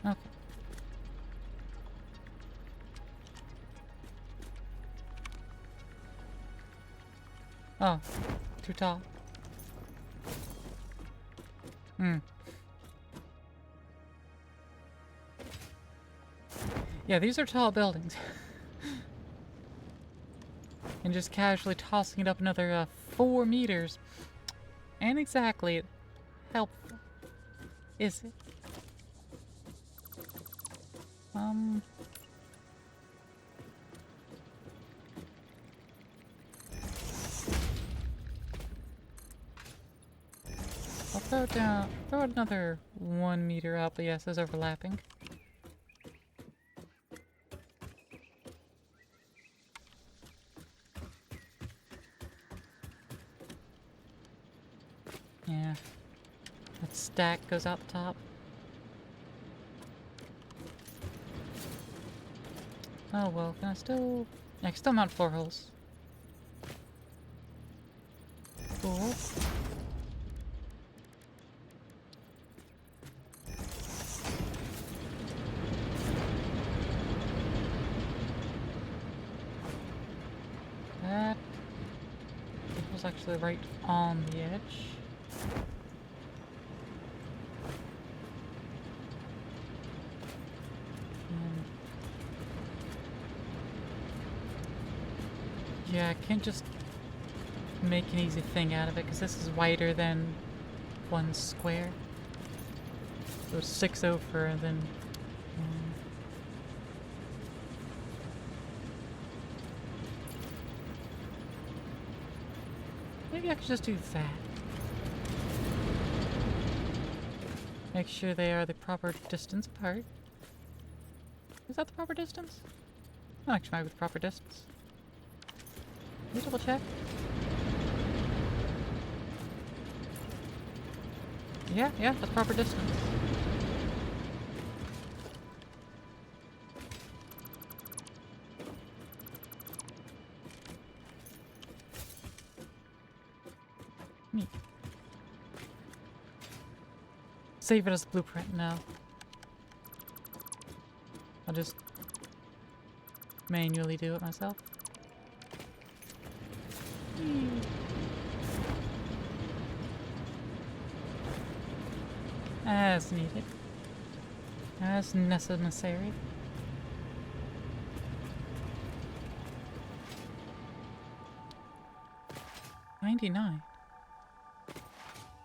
Okay. Oh, too tall. Yeah, these are tall buildings. And just casually tossing it up another 4 meters. Ain't exactly helpful, is it? I'll throw it another 1 meter up, but yes, it's overlapping. Yeah. That stack goes out the top. Oh well, can I still... I can still mount floor holes. Cool. is actually right on the edge. And yeah, I can't just make an easy thing out of it because this is wider than 1 square. So 6 over and then maybe I could just do that. Make sure they are the proper distance apart. Is that the proper distance? No, actually might be the proper distance. Let me double check. Yeah, that's proper distance. Neat. Save it as a blueprint now. I'll just manually do it myself. As needed. As necessary. $99.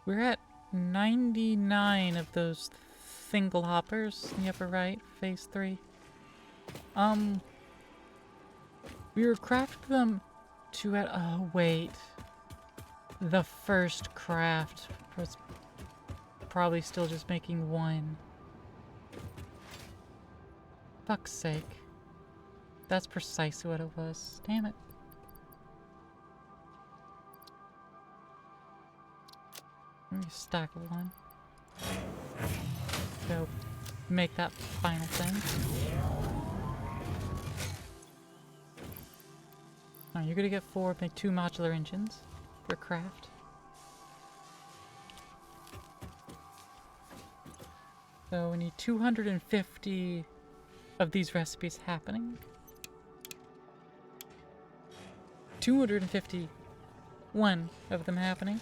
We're at 99 of those single hoppers in the upper right, phase 3. We were crafting them to at oh wait. The first craft was probably still just making 1. Fuck's sake. That's precisely what it was. Damn it. Let me stack 1. Go make that final thing. Alright, you're gonna get 4, make 2 modular engines for craft. So we need 250 of these recipes happening. 251 of them happening.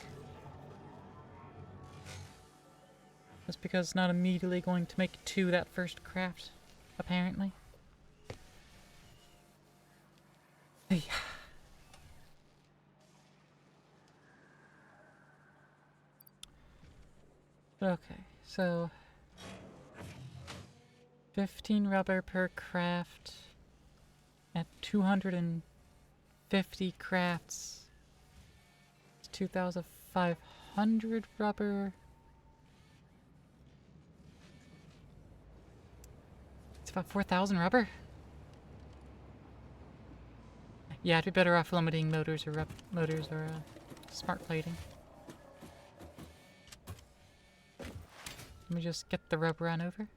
That's because it's not immediately going to make 2 that first craft, apparently. Hey. Okay, so 15 rubber per craft at 250 crafts. It's 2,500 rubber. It's about 4,000 rubber. Yeah, I'd be better off limiting motors or smart plating. Let me just get the rubber on over.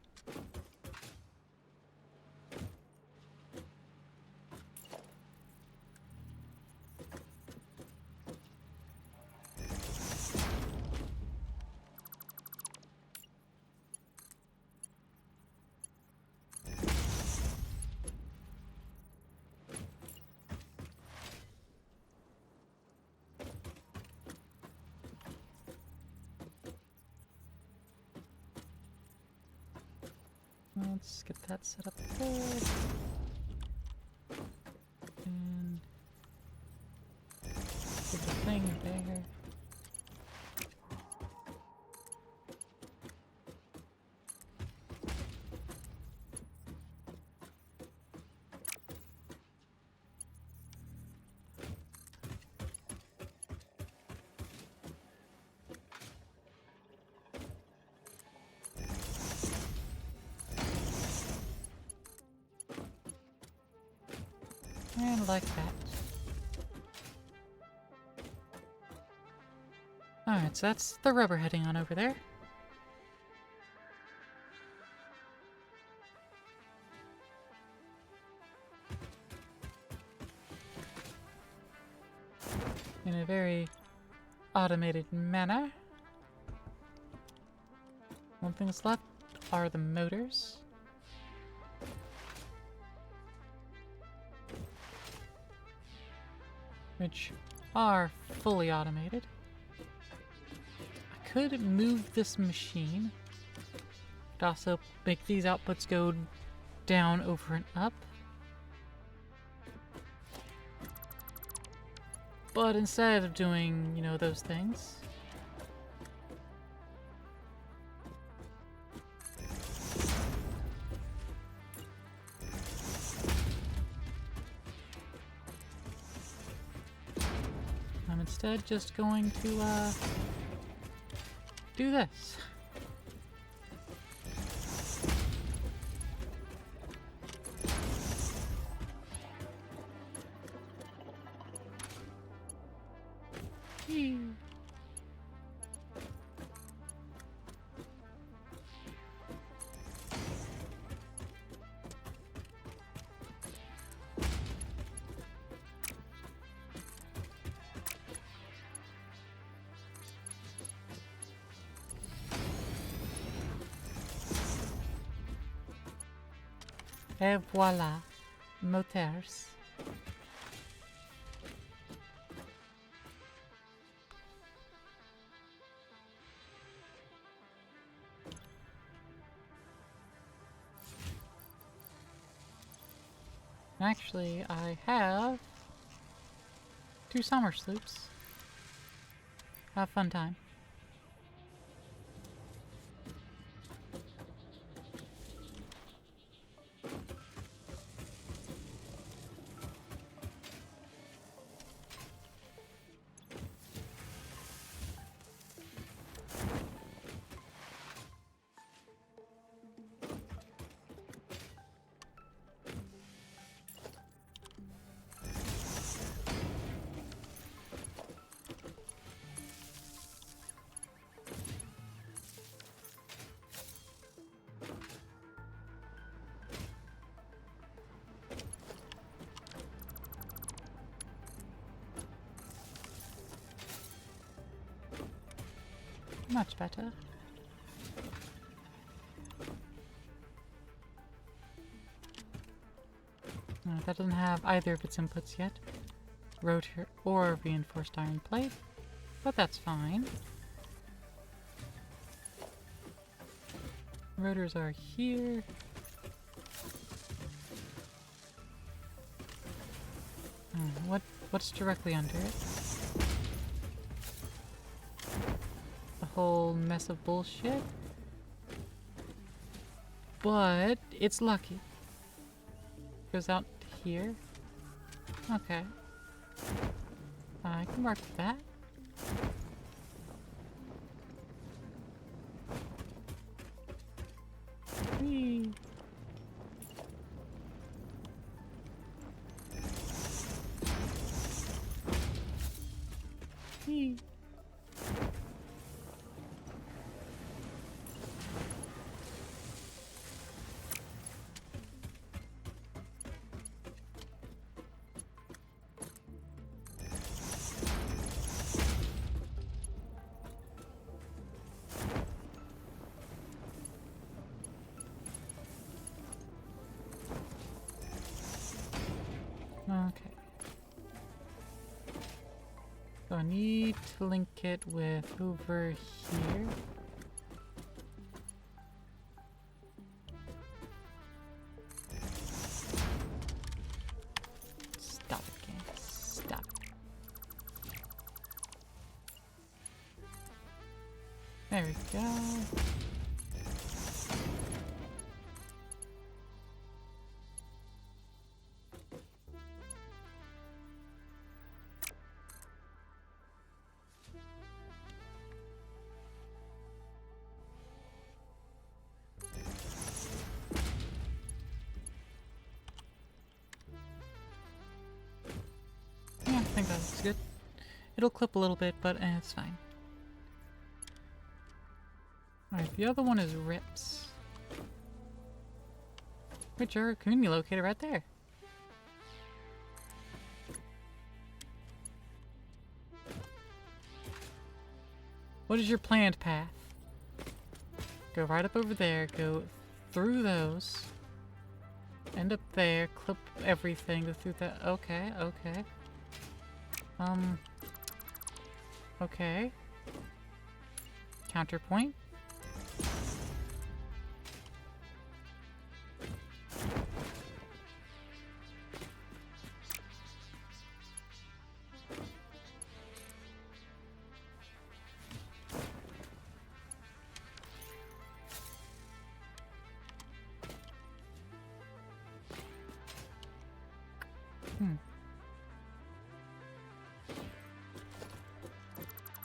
Let's get that set up there. And put the thing there. And like that. Alright, so that's the rubber heading on over there. In a very automated manner. One thing that's left are the motors. Which are fully automated. I could move this machine. Could also make these outputs go down, over, and up. But instead of doing, you know, those things, I'm instead just going to do this. Eee. Et voilà, motors. Actually, I have 2 summer sloops. Have fun time. Much better. That doesn't have either of its inputs yet. Rotor or reinforced iron plate. But that's fine. Rotors are here. What's directly under it? Whole mess of bullshit, but it's lucky. Goes out here. Okay, I can work with that. Whee. Whee. Okay. So I need to link it with over here. Stop it, game. Stop it. There we go. Yeah, I think that looks good. It'll clip a little bit, but it's fine. Alright, the other one is rips. Which are community located right there. What is your planned path? Go right up over there, go through those, end up there, clip everything, go through that. Okay, okay. Okay. Counterpoint.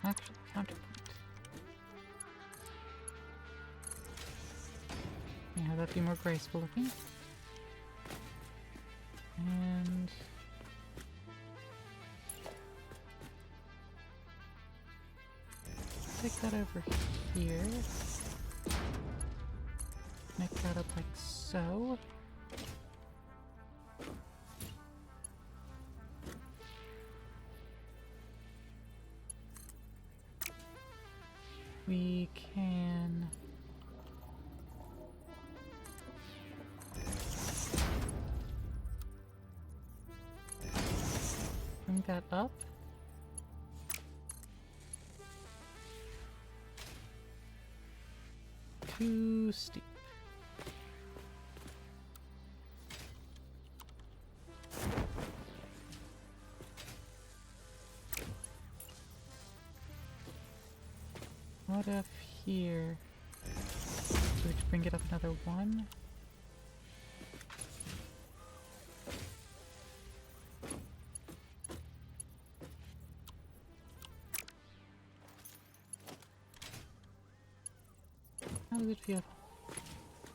Actually, counterpoint. Yeah, that'd be more graceful looking. And take that over here. Make that up like so. We can bring that up. Too steep. What if here? So we just bring it up another one. How does it feel?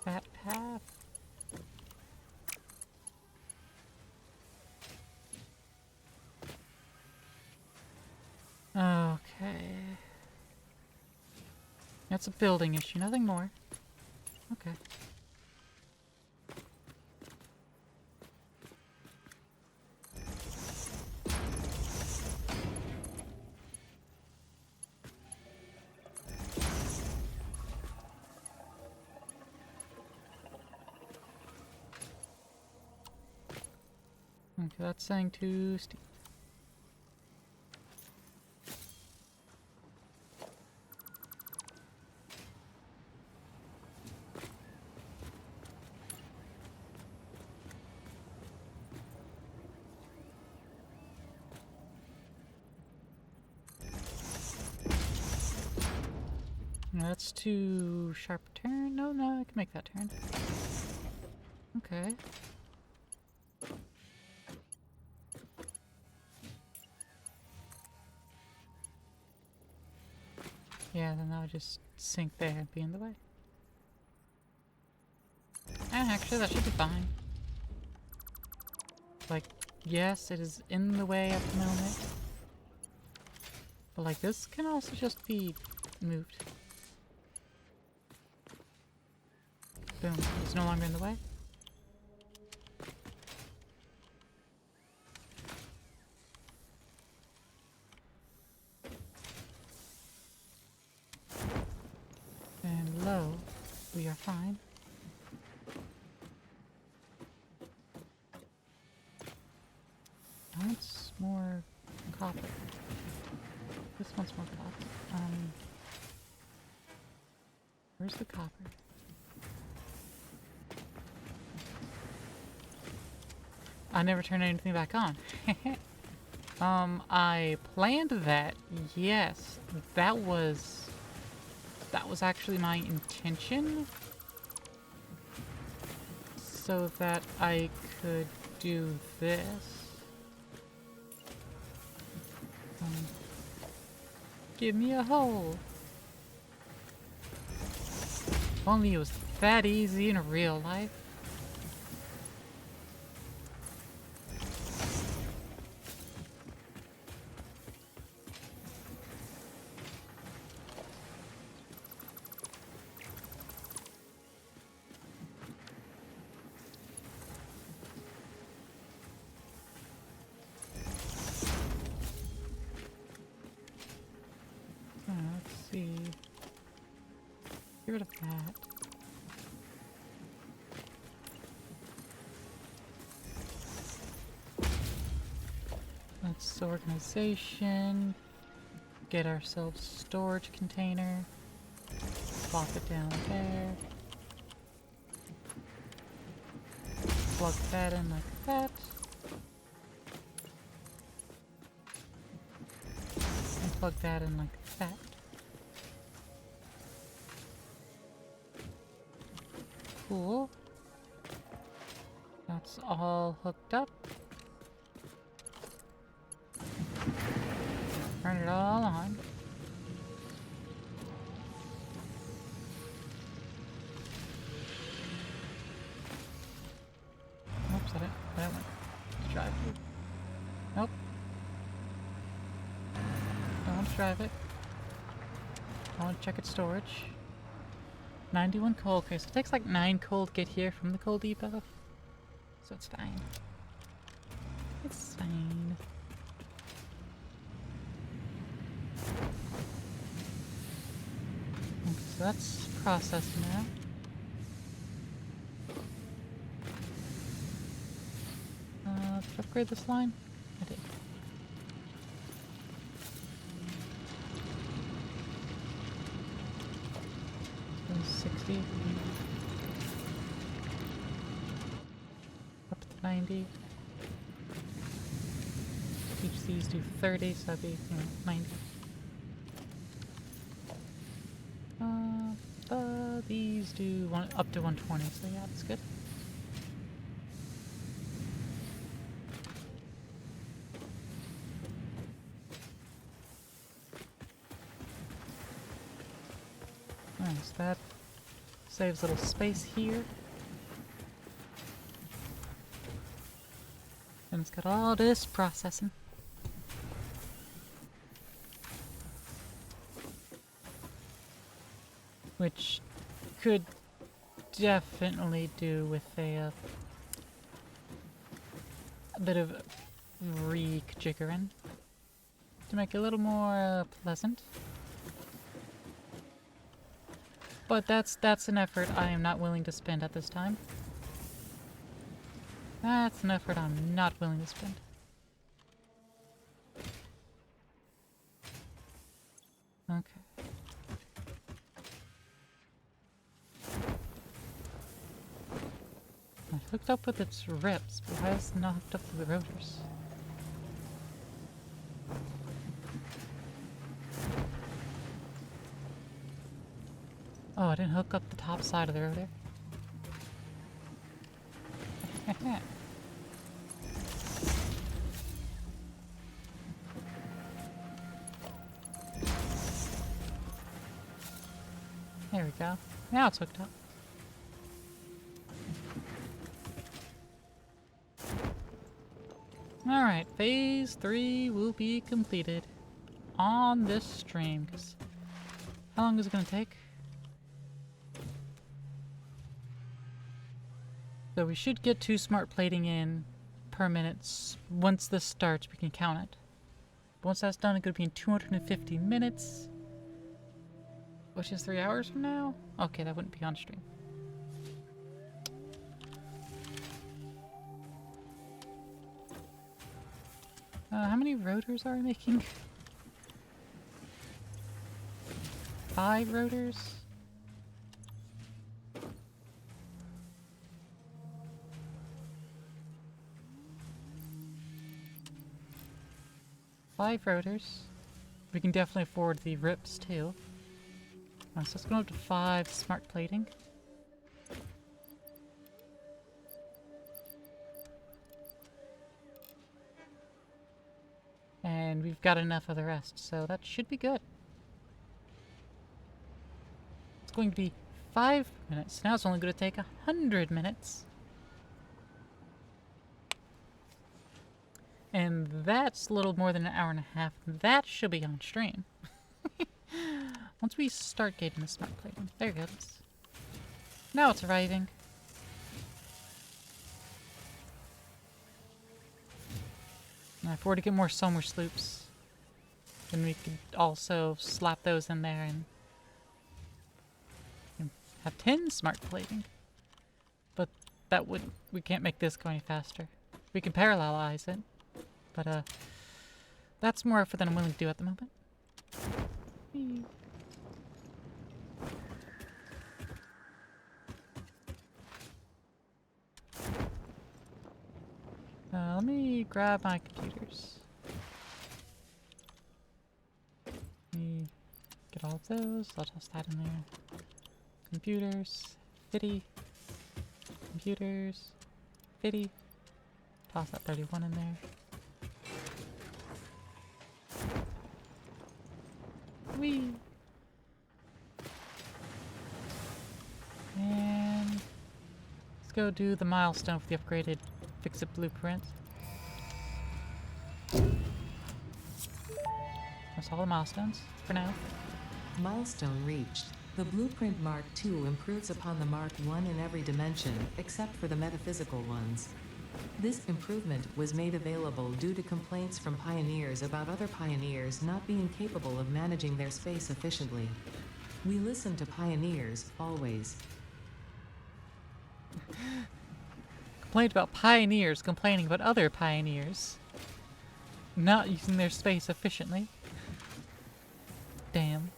That path? Okay. That's a building issue, nothing more. Okay. Okay, that's saying too steep. That's too sharp turn. No, I can make that turn. Okay. Yeah, then that would just sink there and be in the way. And actually, that should be fine. Like, yes, it is in the way at the moment. But like, this can also just be moved. Boom, it's no longer in the way. And low, we are fine. Wants more copper. This wants more copper. Where's the copper? I never turned anything back on. I planned that. Yes, that was actually my intention, so that I could do this. Give me a hole. If only it was that easy in real life. Let's see. Get rid of that. That's organization. get ourselves storage container. Plop it down there. Plug that in like that. And plug that in like that. Cool. That's all hooked up. Turn it all on. Oops, I didn't want to drive it. Nope. I want to drive it. I want to check its storage. 91 coal. Okay, so it takes like 9 coal to get here from the coal depot. So it's fine. It's fine. Okay, so that's processing now. Did I upgrade this line? I did. It was 60. Up to 90. Each these do 30, so that'd be 90. These do up to 120, so yeah, that's good. Alright, so that saves a little space here. And it's got all this processing. Which could definitely do with a bit of rejiggering to make it a little more pleasant. But that's an effort I am not willing to spend at this time. That's an effort I'm not willing to spend. Okay. I hooked up with its rips, but why is it not hooked up to the rotors? Oh, I didn't hook up the top side of the rotor. There we go. Now it's hooked up. Alright, phase 3 will be completed on this stream. 'Cause how long is it going to take? So we should get 2 smart plating in per minute. Once this starts, we can count it. But once that's done, it's going to be in 250 minutes. Which is 3 hours from now? Okay, that wouldn't be on stream. How many rotors are we making? 5 rotors? Five rotors. We can definitely afford the rips too. So let's go up to 5 smart plating. And we've got enough of the rest, so that should be good. It's going to be 5 minutes. Now it's only going to take 100 minutes. And that's a little more than an hour and a half. That should be on stream. Once we start getting the smart plating. There it goes. Now it's arriving. And if we were to get more Somer sloops, then we could also slap those in there and have 10 smart plating. But that would, we can't make this go any faster. We can parallelize it, but that's more effort than I'm willing to do at the moment. Whee. Let me grab my computers. Let me get all of those. I'll toss that in there. Computers. Fitty. Computers. Fitty. Toss that 31 in there. Whee! And let's go do the milestone for the upgraded Fix-It blueprint. That's all the milestones for now. Milestone reached. The Blueprint Mark II improves upon the Mark I in every dimension, except for the metaphysical ones. This improvement was made available due to complaints from pioneers about other pioneers not being capable of managing their space efficiently. We listen to pioneers, always. Complained about pioneers complaining about other pioneers not using their space efficiently. Damn.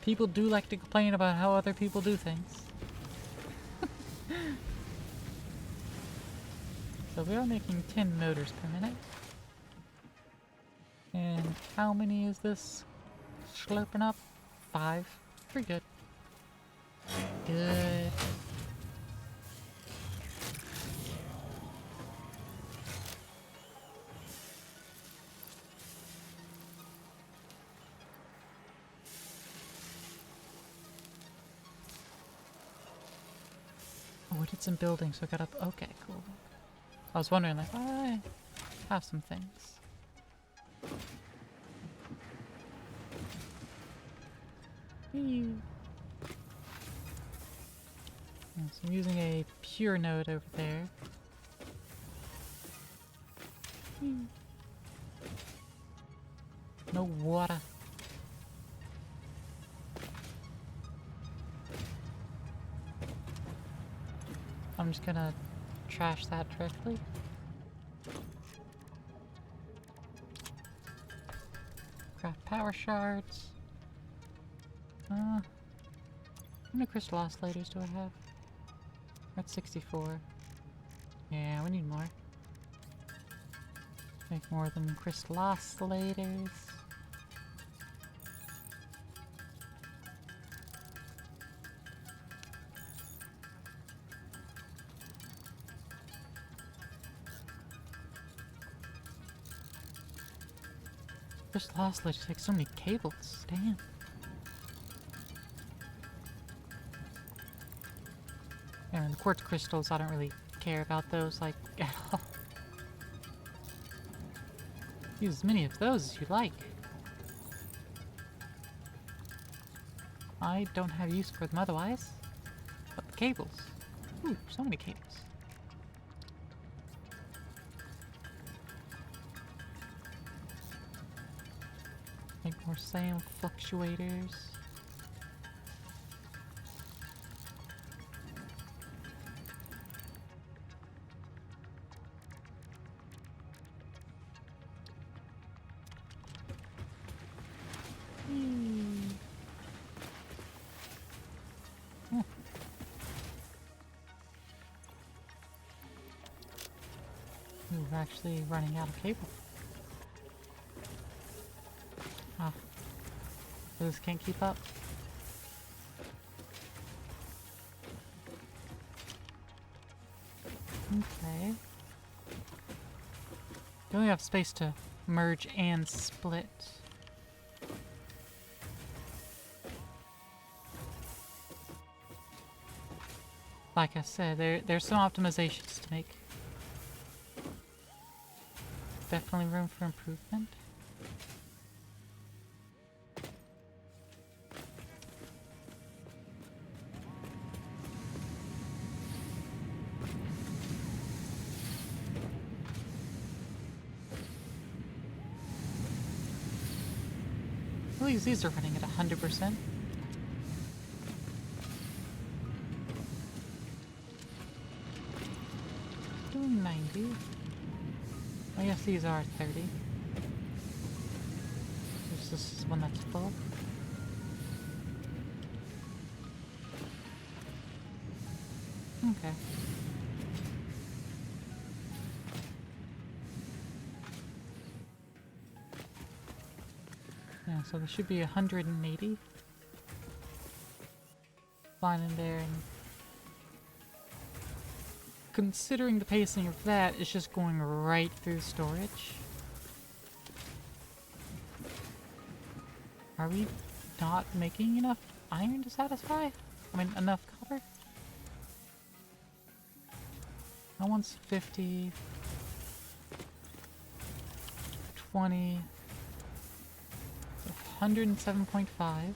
People do like to complain about how other people do things. So we are making 10 motors per minute. And how many is this slurping up? 5. Pretty good. Good. Oh, we did some building, so I got up. Okay, cool. I was wondering, like, I have some things. Whee. So I'm using a pure node over there. Whee. No water. I'm just gonna trash that directly. Craft power shards. How many crystal oscillators do I have? That's 64. Yeah, we need more. Make more than crystal oscillators. Crystal oscillators take so many cables. Damn. And the quartz crystals, I don't really care about those, like, at all. Use as many of those as you like. I don't have use for them otherwise. But the cables. Ooh, so many cables. Make more sound fluctuators. We're actually running out of cable. Ah, this can't keep up. Okay. We only have space to merge and split. Like I said, there's some optimizations to make. Definitely room for improvement. At least these are running at 100%. Doing 90. I guess these are 30. this is one that's full. Okay. Yeah, so there should be 180. Fine in there, and considering the pacing of that, it's just going right through storage. Are we not making enough iron to satisfy? I mean, enough copper? That one's 50, 20, 107.5.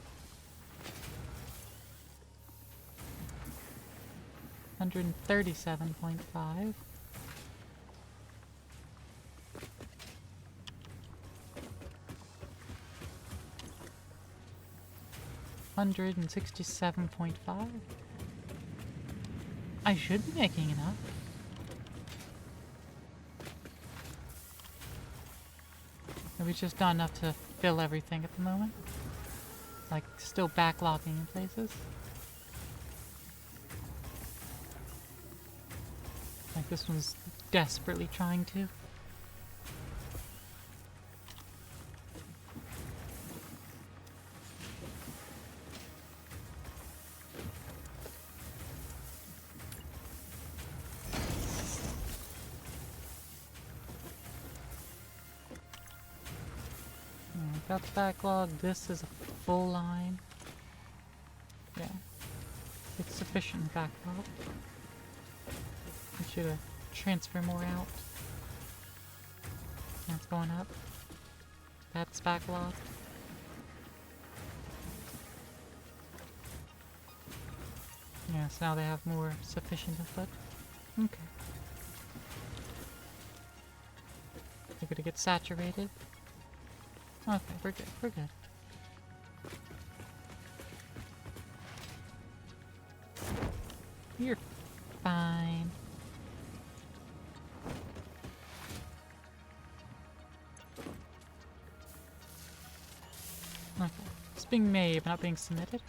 137.5. $167.5. I should be making enough. Maybe it's just not enough to fill everything at the moment. Like, still backlogging in places. Like, this one's desperately trying to. That's backlog. This is a full line. Yeah. It's sufficient backlog. I should transfer more out. That's going up. That's backlog. Yeah, so now they have more sufficient input. Okay. They're gonna get saturated. Okay, we're good, we're good. You're fine. Okay, it's being made, but not being submitted.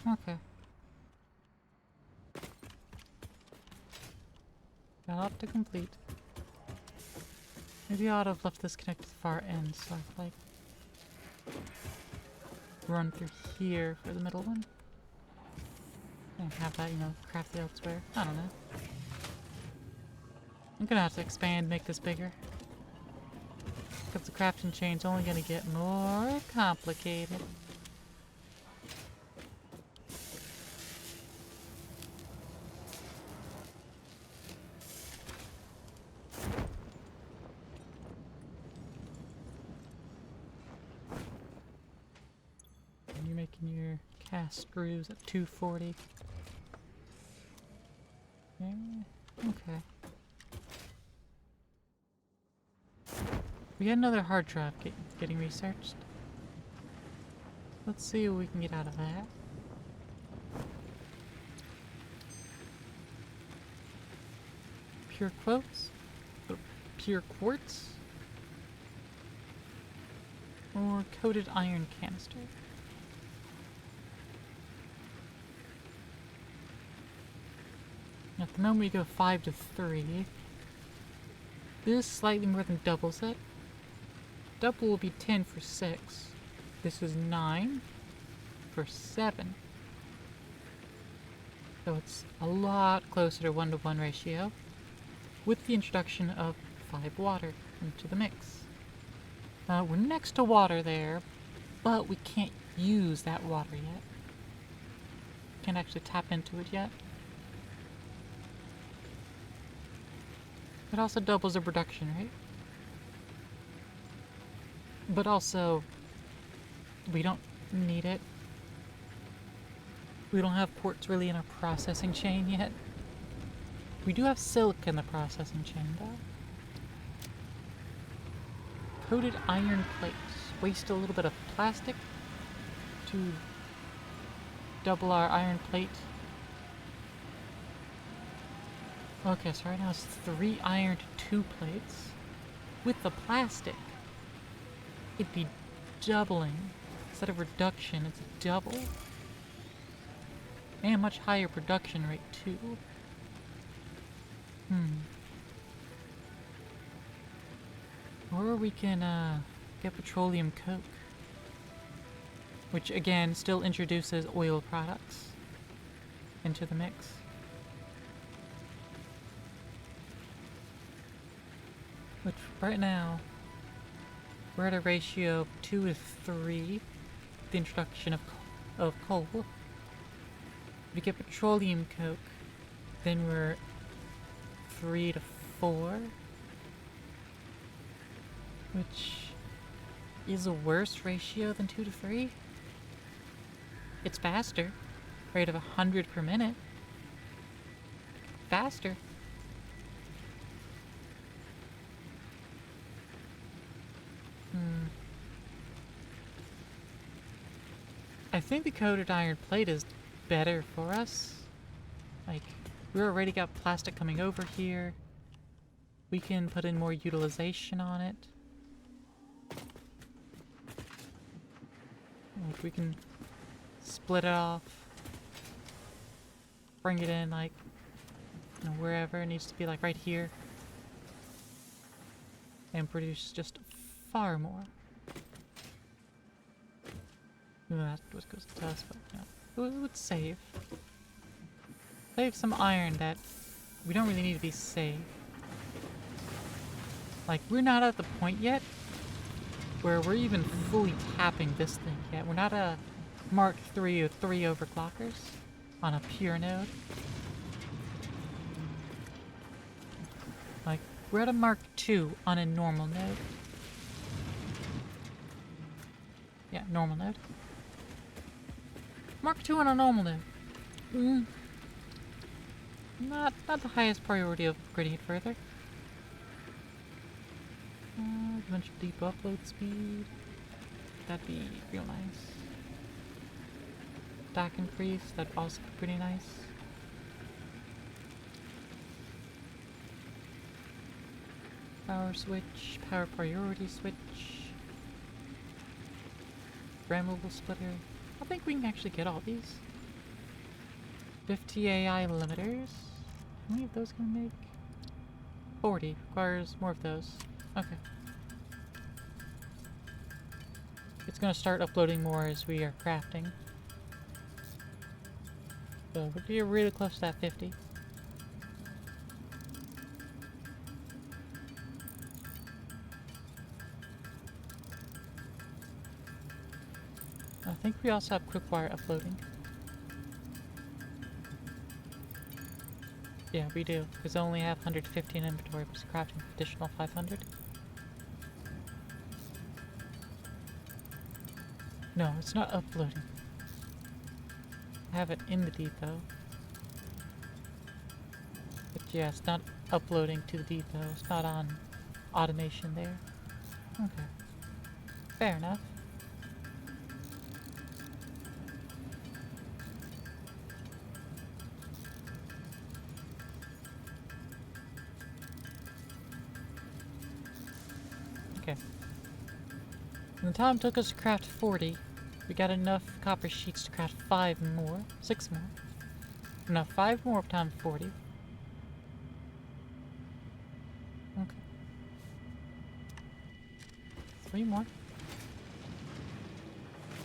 Okay. Got a lot to complete. Maybe I ought to have left this connected to the far end, so I could, like, run through here for the middle one. And have that, you know, crafted elsewhere. I don't know. I'm gonna have to expand, make this bigger. Because the crafting chain's only gonna get more complicated. And you're making your cast screws at 240. Yeah, okay. We got another hard drive getting researched. Let's see what we can get out of that. Pure quotes? Pure quartz? Or coated iron canister? At the moment we go 5 to 3. This slightly more than doubles it. Double will be 10 for 6. This is 9 for 7. So it's a lot closer to 1-to-1 ratio, with the introduction of 5 water into the mix. We're next to water there, but we can't use that water yet. Can't actually tap into it yet. It also doubles the production rate. But also, we don't need it. We don't have quartz really in our processing chain yet. We do have silk in the processing chain though. Coated iron plates. Waste a little bit of plastic to double our iron plate. Okay, so right now it's 3 iron to 2 plates. With the plastic, it'd be doubling. Instead of reduction, it's double. And much higher production rate too. Or we can get petroleum coke. Which again still introduces oil products into the mix. Which right now we're at a ratio of 2 to 3. The introduction of coal. If we get petroleum coke, then we're 3 to 4, which is a worse ratio than 2 to 3. It's faster. Rate of 100 per minute. Faster. I think the coated iron plate is better for us. Like, we already got plastic coming over here. We can put in more utilization on it. Like, we can split it off. Bring it in, like, you know, wherever it needs to be, like right here. And produce just far more. That's what goes to us, but you know, it would save. Save some iron that we don't really need to be saved. Like, we're not at the point yet where we're even fully tapping this thing yet. We're not a Mark III or 3 overclockers on a pure node. Like, we're at a Mark II on a normal node. Yeah, normal node. Mark II on a normal node. Not the highest priority of upgrading it further. Eventual deep upload speed. That'd be real nice. Stack increase, that'd also be pretty nice. Power switch, power priority switch. Programmable splitter. I think we can actually get all these. 50 AI limiters. How many of those can we make? 40. Requires more of those. Okay. It's gonna start uploading more as we are crafting. So we'll be really close to that 50. I think we also have quick-wire uploading. Yeah, we do, because I only have 150 in inventory, but crafting additional 500. No, it's not uploading. I have it in the depot. But yeah, it's not uploading to the depot. It's not on automation there. Okay. Fair enough. Okay. And the time it took us to craft 40. We got enough copper sheets to craft 5 more. 6 more. No, 5 more times 40. Okay. 3 more.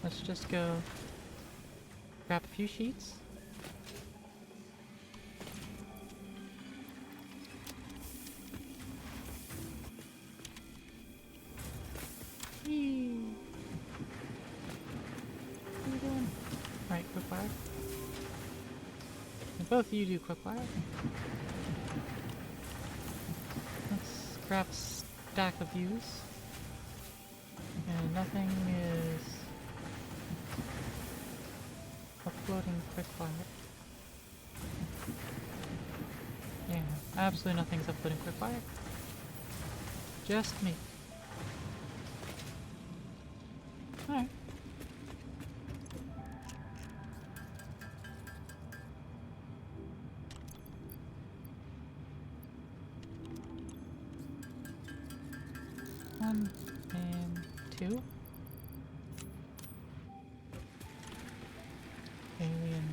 Let's just go grab a few sheets. Whee! What are you doing? Alright, quick wire. And both of you do quick wire. grab a stack of views. And nothing is uploading quickfire. Yeah, absolutely nothing's uploading quickfire. Just me. Alright. One and two. Alien,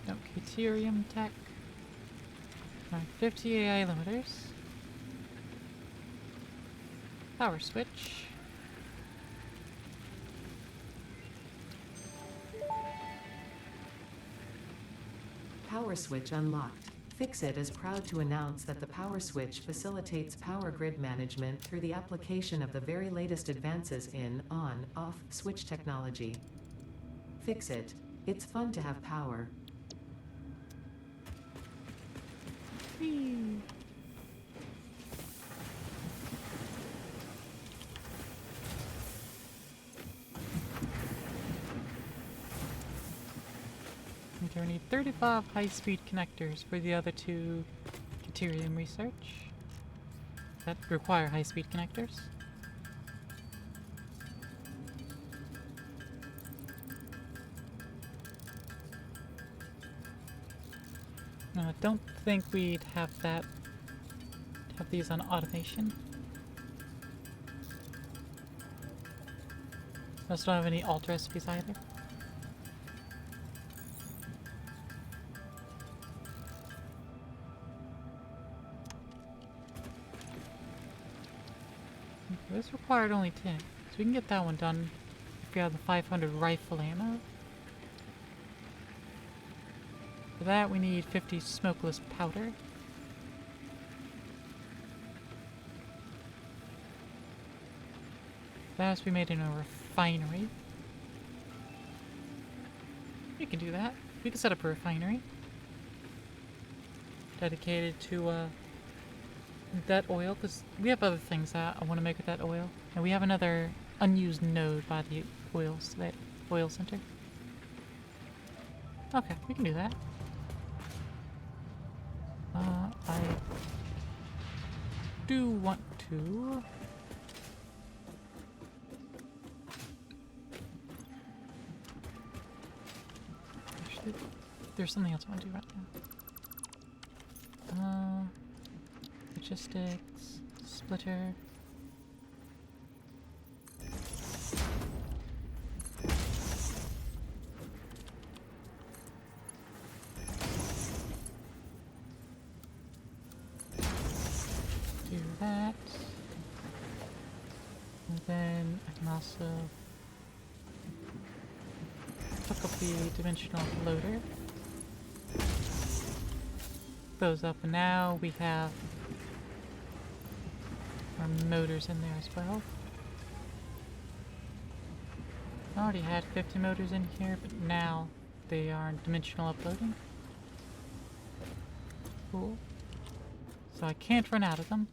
no, Caterium tech. Alright, 50 AI limiters. Power switch. Power switch unlocked. Fixit is proud to announce that the power switch facilitates power grid management through the application of the very latest advances in on-off switch technology. Fixit. It's fun to have power. Whee! Okay, we need 35 high-speed connectors for the other two Caterium research that require high-speed connectors. No, I don't think we'd have these on automation. I also don't have any alt recipes either. This required only 10, so we can get that one done if we have the 500 rifle ammo. For that we need 50 smokeless powder. That has to be made in a refinery. We can do that. We can set up a refinery dedicated to that oil, because we have other things that I want to make with that oil, and we have another unused node by the oil center. Okay, we can do that. I do want to actually, there's something else I want to do right now. Logistics, splitter. Do that. And then I can also hook up the dimensional loader. Those up, and now we have our motors in there as well. I already had 50 motors in here, but now they are dimensional uploading. Cool. So I can't run out of them.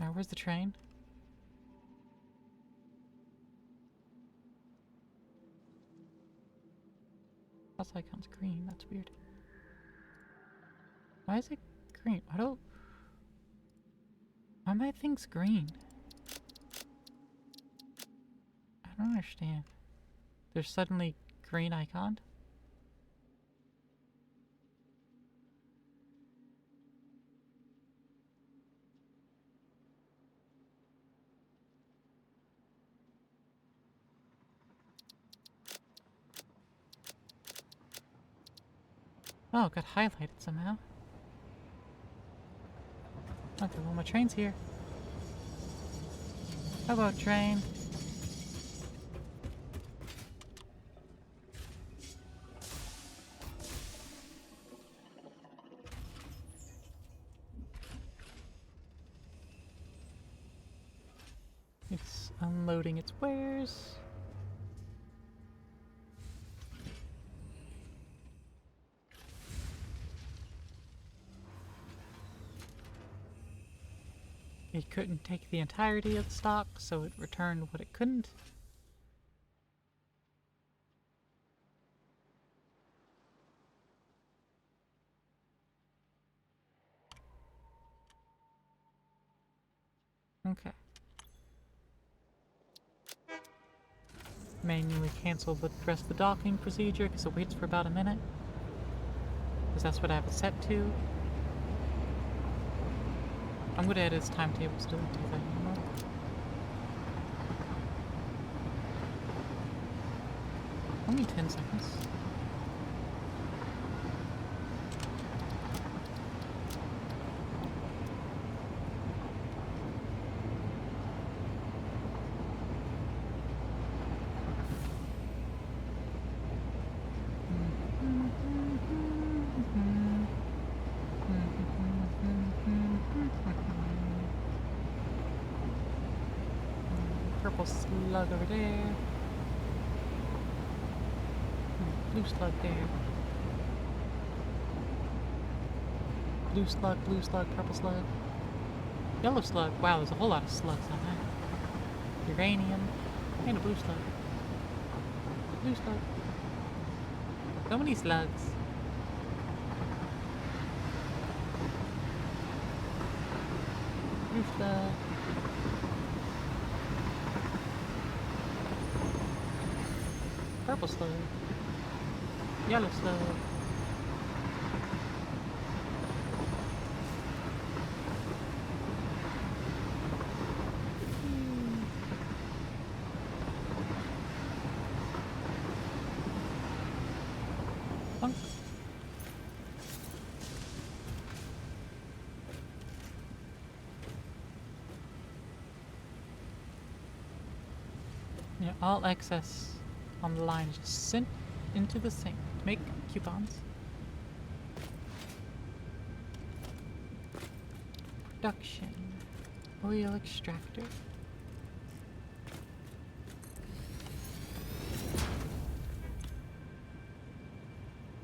Alright, where's the train? Plus icon's green, that's weird. Why is it green? Why are my things green? I don't understand. They're suddenly green iconed. Oh, it got highlighted somehow. Okay, well my train's here. How about train? It's unloading its wares. It couldn't take the entirety of the stock, so it returned what it couldn't. Okay. Manually cancel the rest of the docking procedure because it waits for about a minute. Because that's what I have it set to. I'm going to edit its timetable still do that anymore. Only 10 seconds. Purple slug over there. Blue slug there. Blue slug, purple slug. Yellow slug. Wow, there's a whole lot of slugs on that. Uranium. And a blue slug. Blue slug. So many slugs. Blue slug. Purple slug. Yellow slug. Punk. Yeah, all excess on the line is just sent into the sink to make coupons. Production. Oil extractor.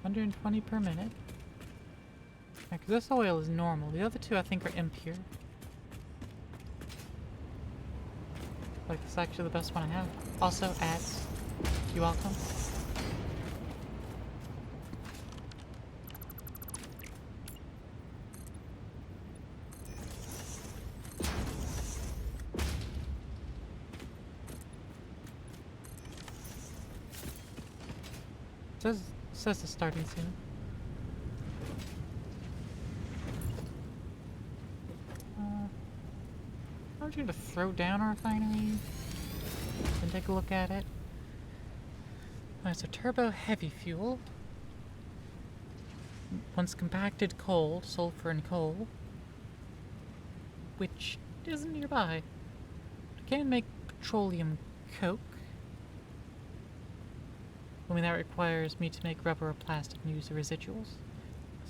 $120 per minute. Yeah, 'cause this oil is normal. The other two I think are impure. Like, this is actually the best one I have. Also, ads. You're welcome. Says it's starting soon. I'm just gonna throw down our refinery and take a look at it. Alright, so turbo heavy fuel. Once compacted coal, sulfur and coal, which isn't nearby. I can make petroleum coke. I mean, that requires me to make rubber or plastic and use the residuals.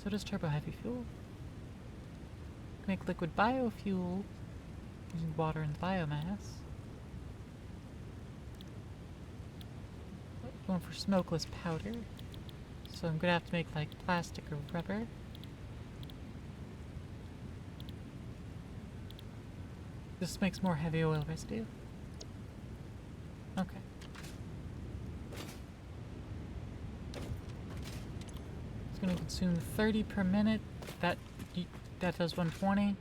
So does turbo heavy fuel. Make liquid biofuel using water and biomass. Going for smokeless powder. So I'm gonna have to make like plastic or rubber. This makes more heavy oil residue. Okay. It's gonna consume 30 per minute. That does 120.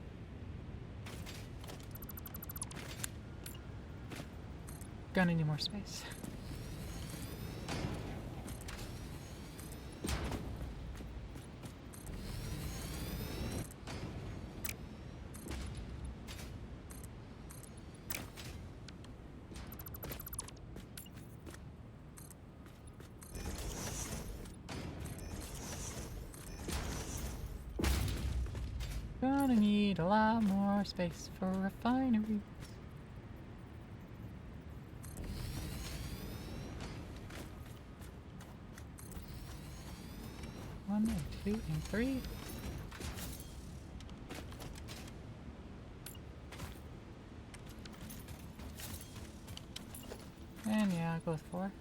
Gonna need more space. Gonna need a lot more space for refineries. One and two and three. And yeah, I'll go with 4.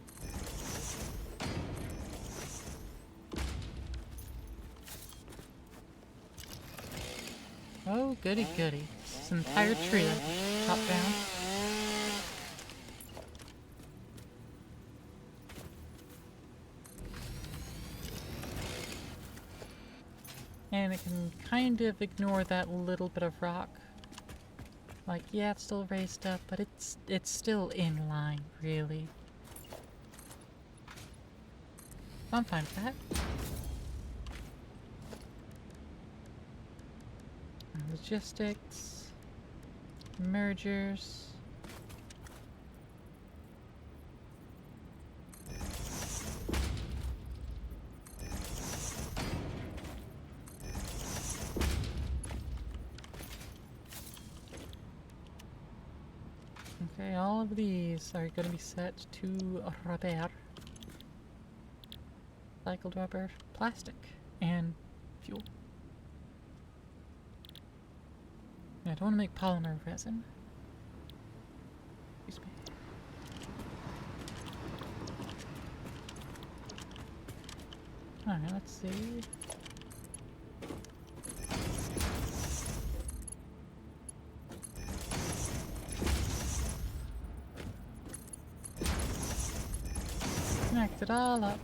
Oh, goody goody. This entire tree chop down. And it can kind of ignore that little bit of rock. Like, yeah, it's still raised up, but it's still in line, really. So I'm fine with that. Logistics, mergers. Okay, all of these are going to be set to rubber, cycled rubber, plastic, and fuel. I don't want to make polymer resin. Excuse me. Alright, let's see. Connect it all up.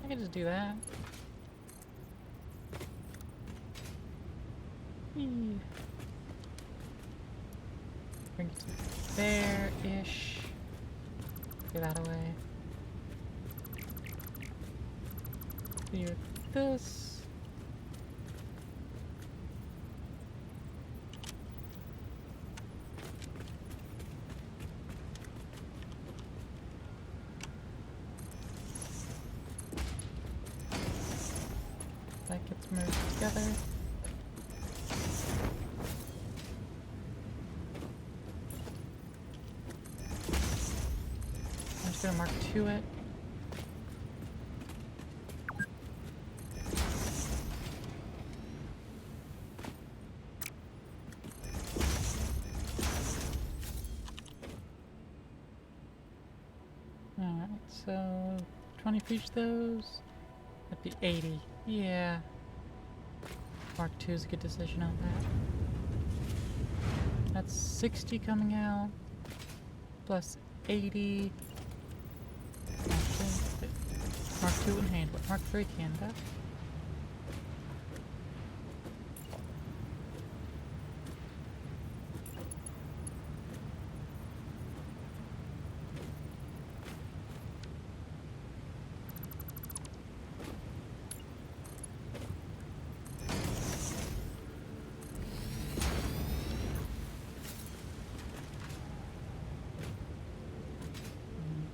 I can just do that. Bring it to there-ish. Get that away. Do this. That gets merged together. I'm just gonna mark to it. Alright, so 20 for each of those. That'd be 80. Yeah. Mark 2 is a good decision on that. That's 60 coming out. Plus 80. Actually, Mark 2 and handle it. Mark 3 Canada.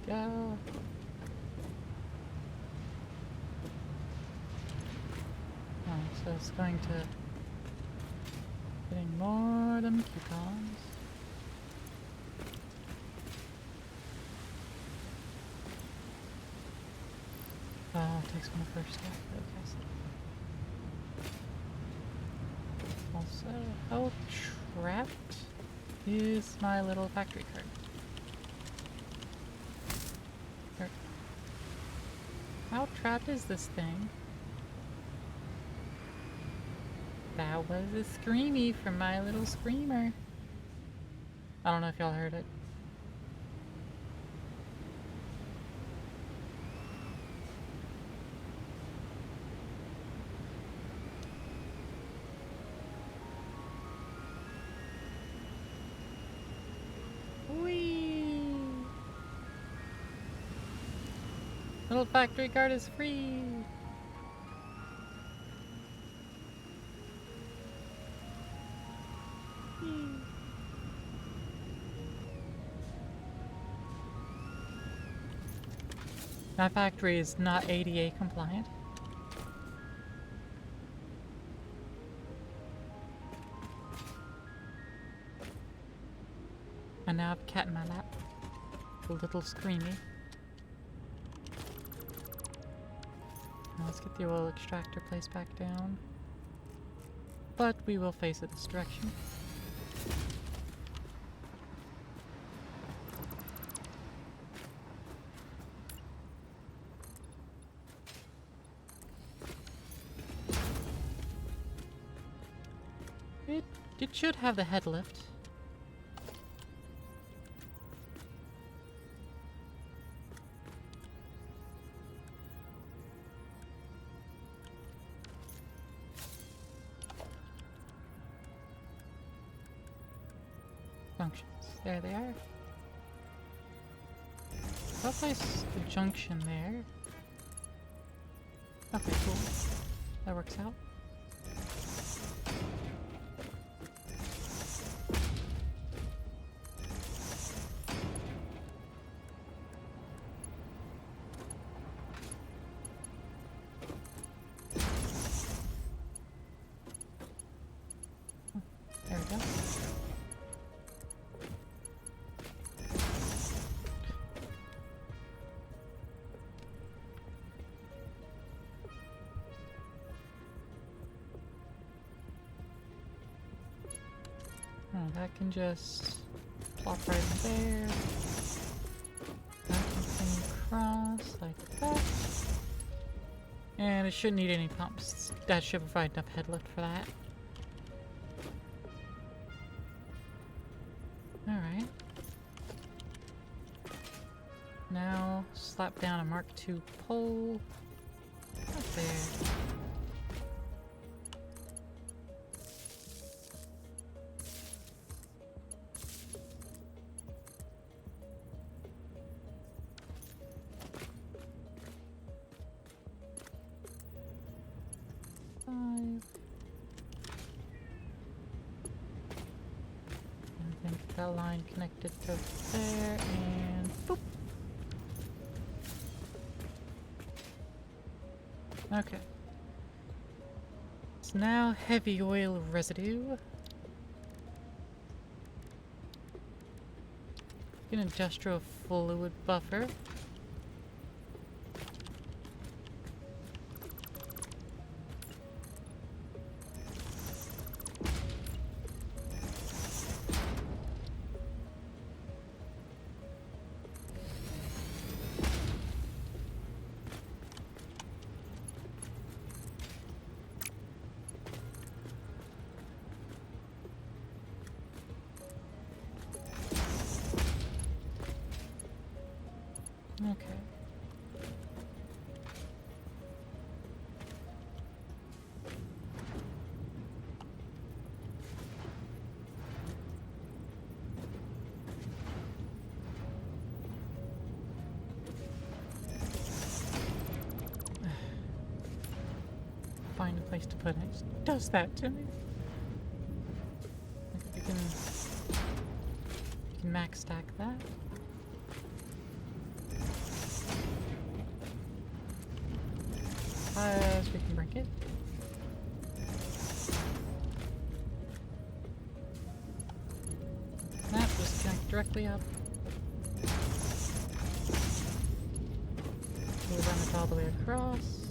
Go. Oh, so it's going to getting more of them coupons. Oh, it takes one first step. Okay. Also, how trapped is my little factory card? How trapped is this thing? That was a screamy from my little screamer. I don't know if y'all heard it. Little factory card is free. My factory is not ADA compliant. I now have a cat in my lap. A little screamy. Now let's get the oil extractor placed back down. But we will face it this direction. It should have the head lift. Functions. There they are. I'll place the junction there. Okay, cool. That works out. There we go. Oh, that can just plop right in there. That can swing across like that. And it shouldn't need any pumps. That should provide enough head lift for that. Alright. Now slap down a Mark II pole. Up there. That line connected to there, and boop. Okay. It's now heavy oil residue. An industrial fluid buffer. Okay. Find a place to put it. It does that to me. Like you can max stack that. As we can break it. That just connect directly up. We'll run it all the way across.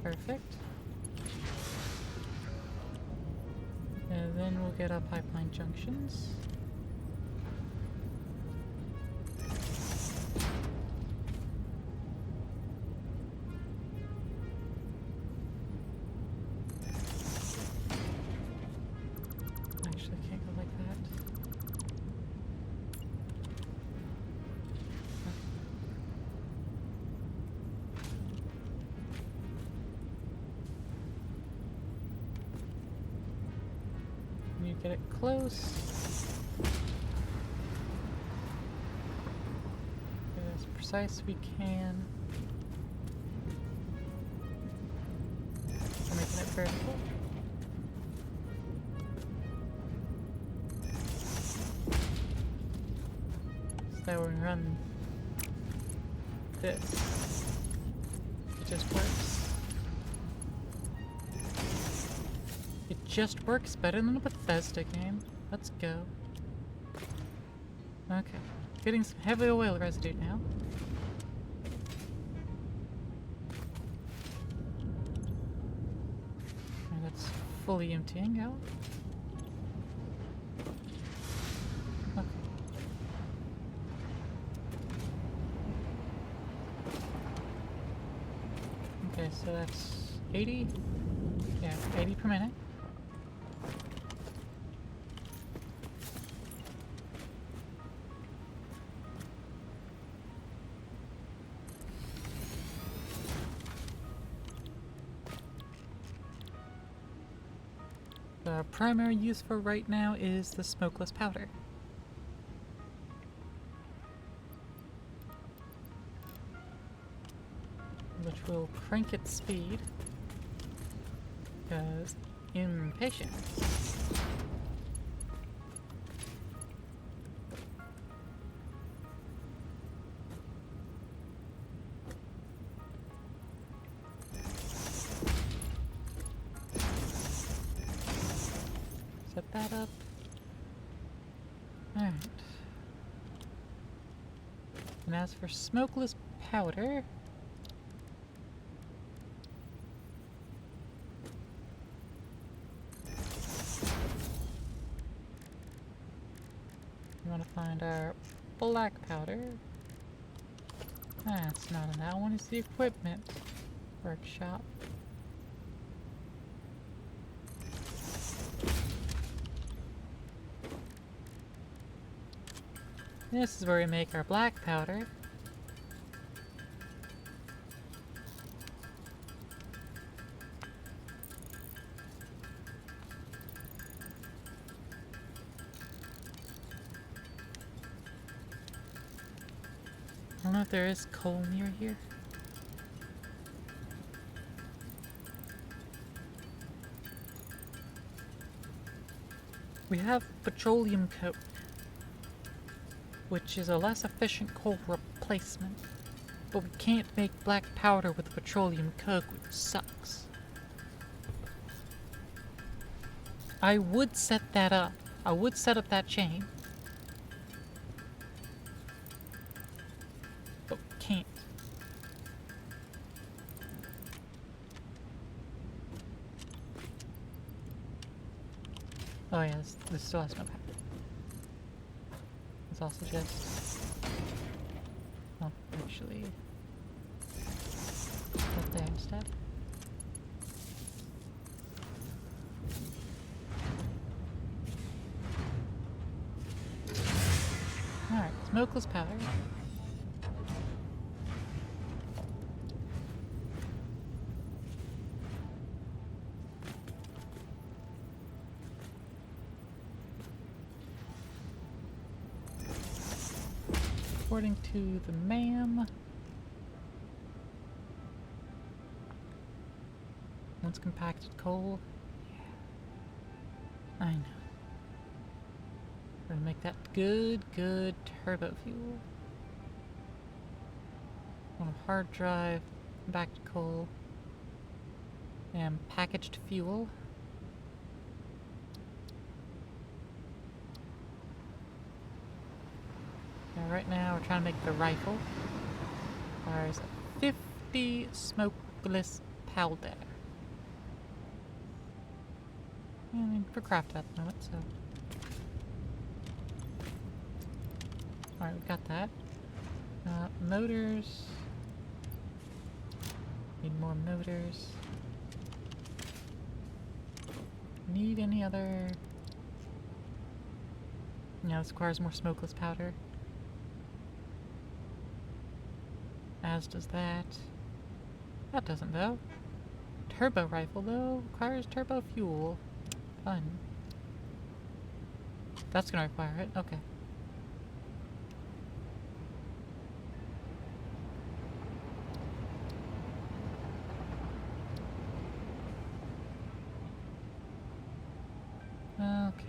Perfect. And then we'll get our pipeline junctions. Get it close. Get it as precise as we can. We're making it vertical. So that when we run this, it just works. It just works better than a Bethesda game. let's go. Okay, getting some heavy oil residue now. And that's fully emptying out. Okay. Okay, so that's 80. Yeah, 80 per minute. The primary use for right now is the smokeless powder. Which will crank its speed because impatience. Set that up. Alright. And as for smokeless powder, we want to find our black powder. That's not in that one, it's the equipment workshop. This is where we make our black powder. I don't know if there is coal near here. We have petroleum coke, which is a less efficient coal replacement, but we can't make black powder with petroleum coke, which sucks. I would set that up. I would set up that chain, but we can't. Oh yeah, this still has no power. It's also just... oh, actually... put there instead. Alright, smokeless powder. According to the MAM, once compacted coal. Yeah. I know. We're gonna make that good turbo fuel. On a hard drive, compacted coal, and packaged fuel. Now, right now, we're trying to make the rifle. Requires 50 smokeless powder. And for craft at the moment, so. Alright, we've got that. Motors. Need more motors. Need any other... no, this requires more smokeless powder. As does that. That doesn't though. Turbo rifle though requires turbo fuel. Fun. That's gonna require it. Okay. Okay.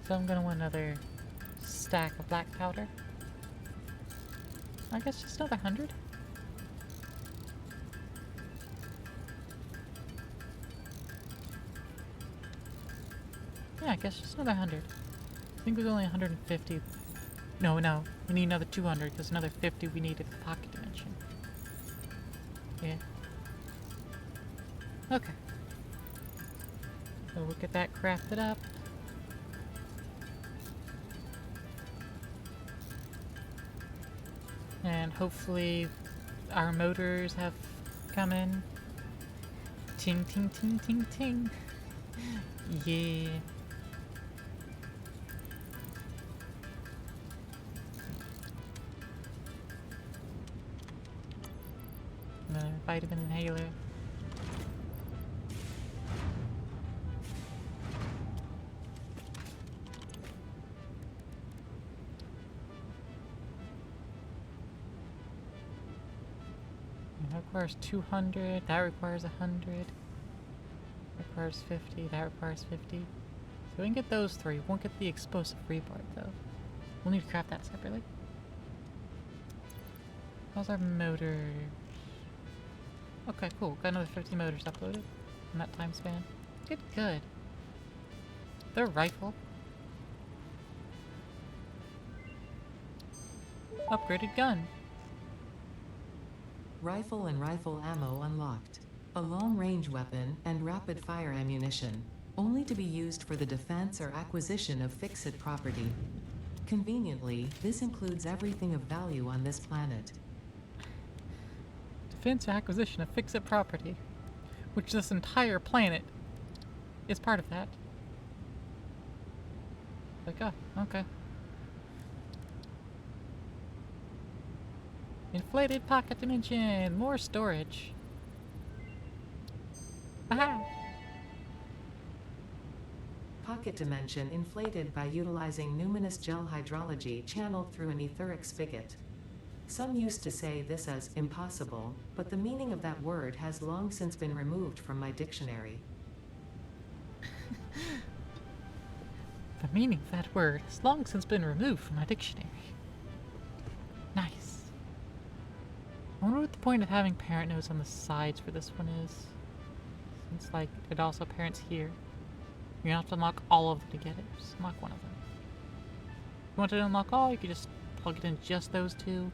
So I'm gonna want another stack of black powder. I guess just another 100. Yeah, I guess just another 100. I think it was only 150. No, we need another 200 because another 50 we need at the pocket dimension. Yeah. Okay. So we'll get that crafted up. And hopefully our motors have come in. Ting, ting, ting, ting, ting. Yeah. The vitamin inhaler. That requires 200. That requires 100. Requires 50. That requires 50. So we can get those three. Won't get the explosive rebar though. We'll need to craft that separately. How's our motor? Okay, cool. Got another 50 motors uploaded in that time span. Good, good. Their rifle. Upgraded gun. Rifle and rifle ammo unlocked. A long-range weapon and rapid-fire ammunition, only to be used for the defense or acquisition of fixed property. Conveniently, this includes everything of value on this planet. Defense or acquisition of fixed property, which this entire planet is part of that. Like, oh, okay. Inflated pocket dimension, more storage. Aha! Pocket dimension inflated by utilizing numinous gel hydrology channeled through an etheric spigot. Some used to say this as impossible, but the meaning of that word has long since been removed from my dictionary. The meaning of that word has long since been removed from my dictionary. Nice. I wonder what the point of having parent nodes on the sides for this one is. Since, like, it also parents here. You don't have to unlock all of them to get it. Just unlock one of them. If you want to unlock all, you could just plug it in just those two.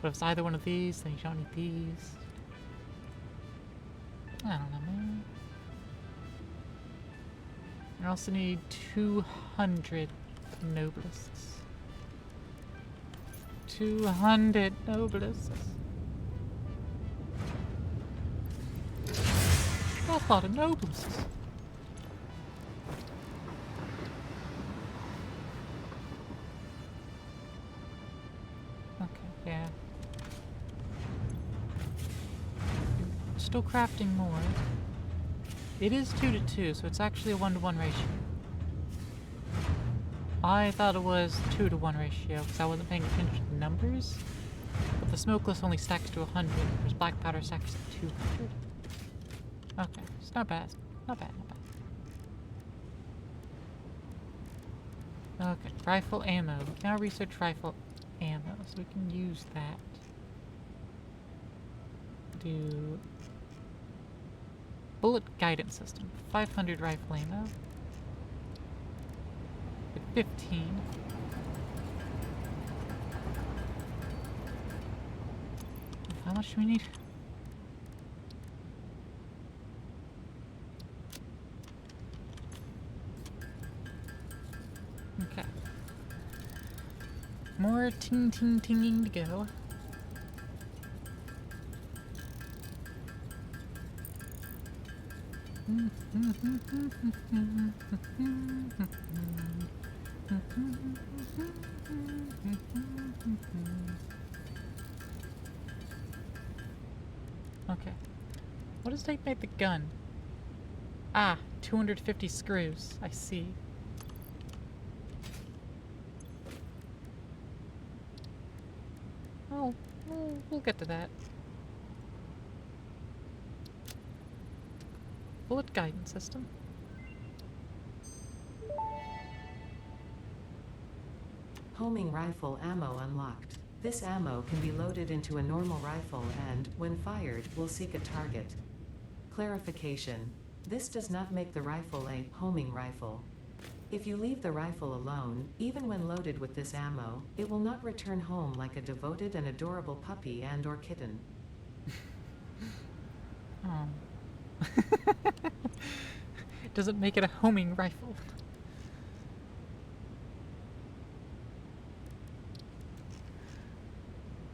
But if it's either one of these, then you don't need these. I don't know, man. I also need 200 noblists. 200 noblists. That's a lot of noblists. Okay, yeah. Still crafting more. It is 2 to 2, so it's actually a 1 to 1 ratio. I thought it was 2 to 1 ratio because I wasn't paying attention to the numbers. But the smokeless only stacks to 100, whereas black powder stacks to 200. Okay, it's not bad. Not bad, not bad. Okay, rifle ammo. We can now research rifle ammo, so we can use that. Do bullet guidance system. 500 rifle ammo. 15. How much do we need? Okay. More ting-ting-tinging to go. Okay. What does it make the gun? Ah, 250 screws. I see. Oh, we'll get to that. Bullet guidance system. Homing rifle ammo unlocked. This ammo can be loaded into a normal rifle and, when fired, will seek a target. Clarification. This does not make the rifle a homing rifle. If you leave the rifle alone, even when loaded with this ammo, it will not return home like a devoted and adorable puppy and/or kitten. Oh. Doesn't make it a homing rifle.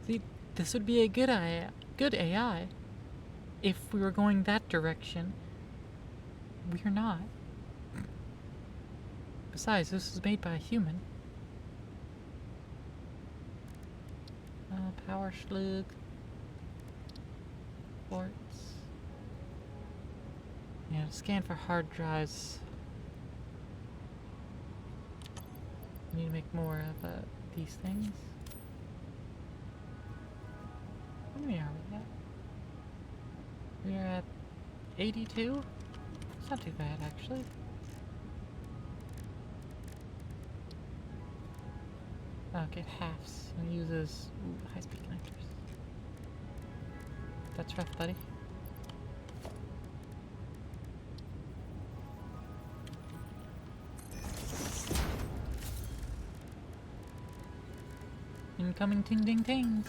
See, this would be a good AI if we were going that direction. We're not. Besides, this is made by a human. Power slug. Quartz. Yeah, scan for hard drives. We need to make more of these things. How many are we at? We're at 82? It's not too bad, actually. Okay, it halves. And it uses high-speed connectors. That's rough, buddy. Incoming ting-ding-tings.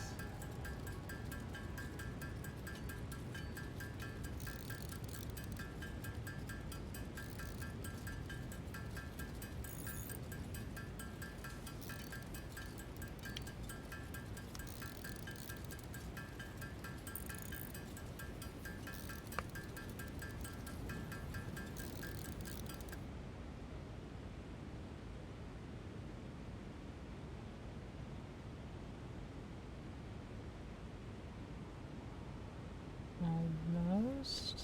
Almost.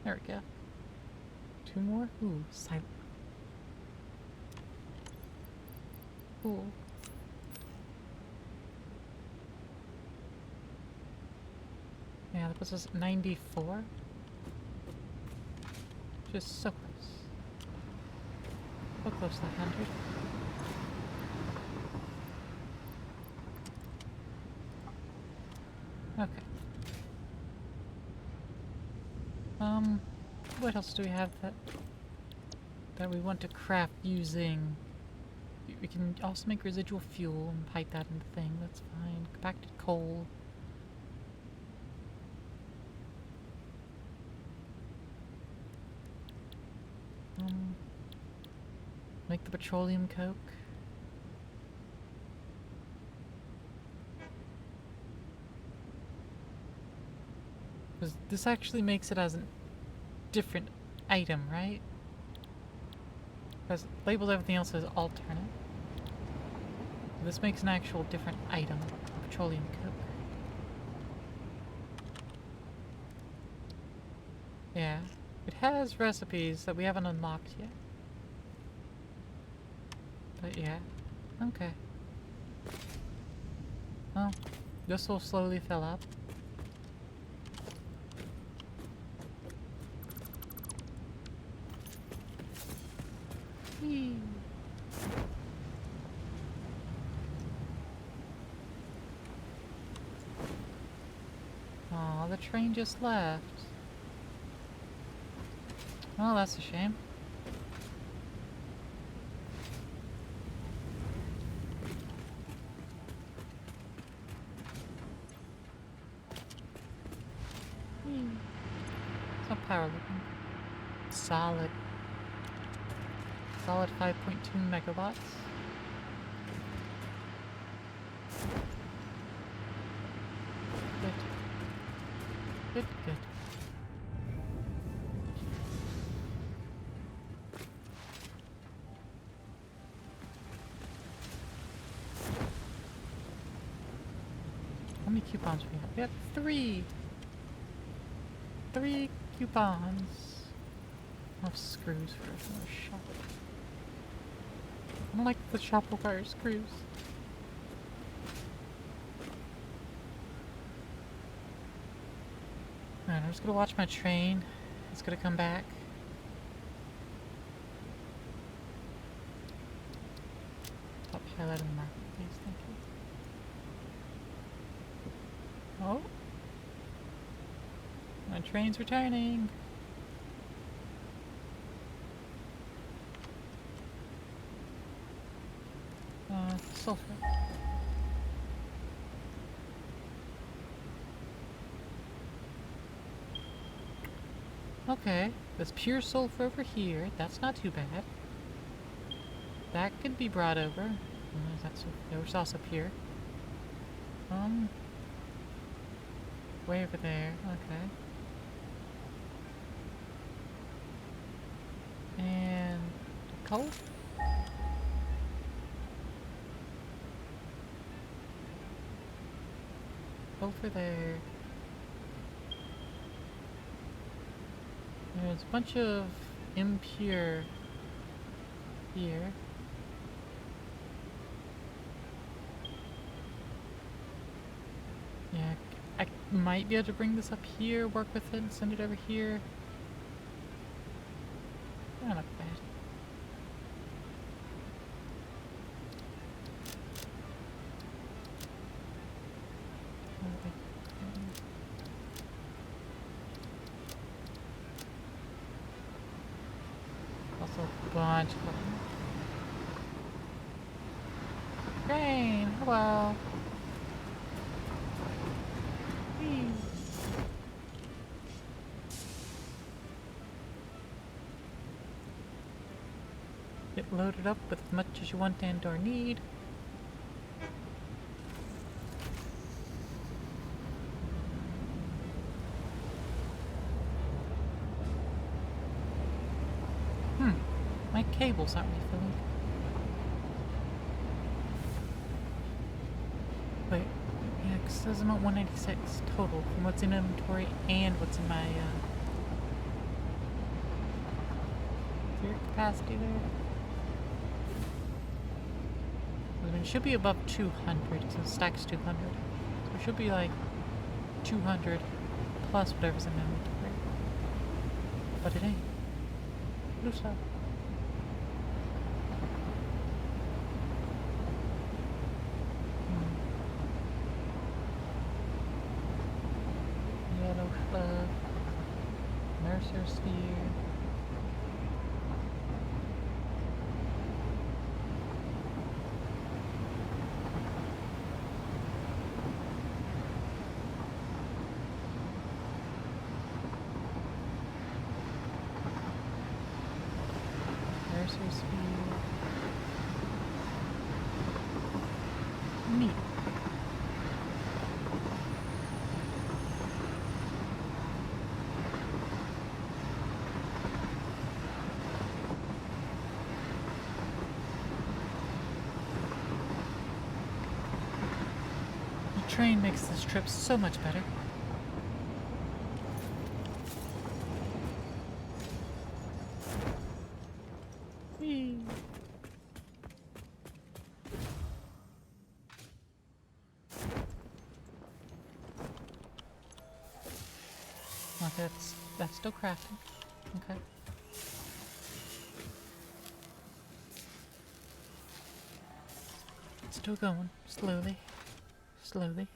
There we go. Two more. Ooh, silent. Cool. Yeah, that puts us at 94. Just so close. So close to 100. Okay. What else do we have that we want to craft using? We can also make residual fuel and pipe that in the thing. That's fine. Compacted coal. Make the petroleum coke. Because this actually makes it as a different item, right? Because labeled everything else as alternate. This makes an actual different item, petroleum coke. Yeah, it has recipes that we haven't unlocked yet. But yeah, okay. Well, this will slowly fill up. Whee! Aw, the train just left. Well, that's a shame. It's not power looking. Solid. Solid 5.2 megawatts. Good. Good, good. How many coupons we have? We have 3! 3 coupons. Enough screws for another shop. I don't like the shop requires screws. Alright, I'm just gonna watch my train. It's gonna come back. Stop highlighting the market, please. Thank you. Oh. My train's returning. sulfur. Okay, there's pure sulfur over here. That's not too bad. That could be brought over. That's there's also pure. Way over there. Okay. And coal. Over there. There's a bunch of impure here. Yeah, I might be able to bring this up here, work with it, and send it over here. Not bad. Also a bunch of grain. Hello. Whee. Get loaded up with as much as you want and or need. My cables aren't refilling. Wait, yeah, because it says I'm at 196 total from what's in inventory and what's in my gear capacity there. I mean, it should be above 200 because the stack's 200. So it should be like 200 plus whatever's in inventory. But it ain't. Looks like. Yellow club, Mercer sphere. Mercer sphere. Neat. The train makes this trip so much better. Whee! Oh, that's still crafting. Okay. It's still going, slowly. Slowly.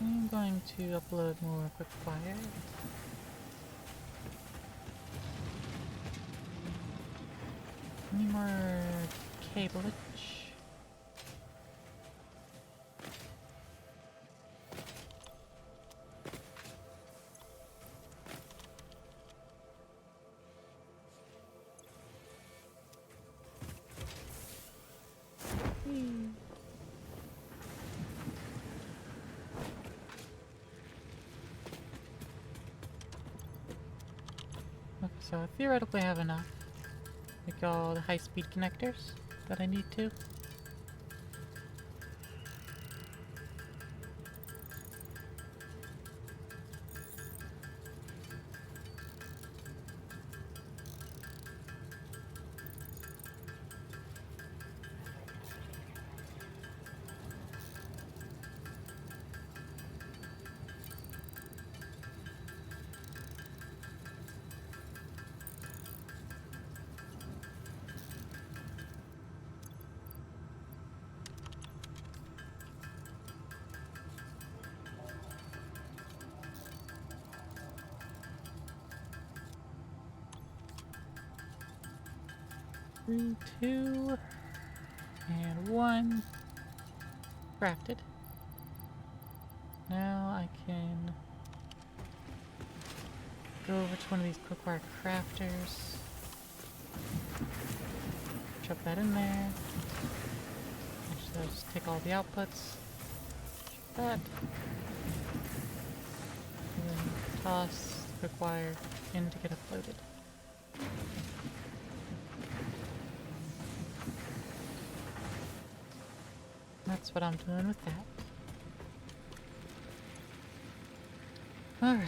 I'm going to upload more quick fire. Any more cableage? Okay, so I theoretically have enough. Make all the high-speed connectors that I need to. 3, 2, and 1. Crafted. Now I can go over to one of these quickwire crafters. Chuck that in there. Actually, I'll just take all the outputs. Chuck that. And then toss the quickwire in to get uploaded. That's what I'm doing with that. Alright.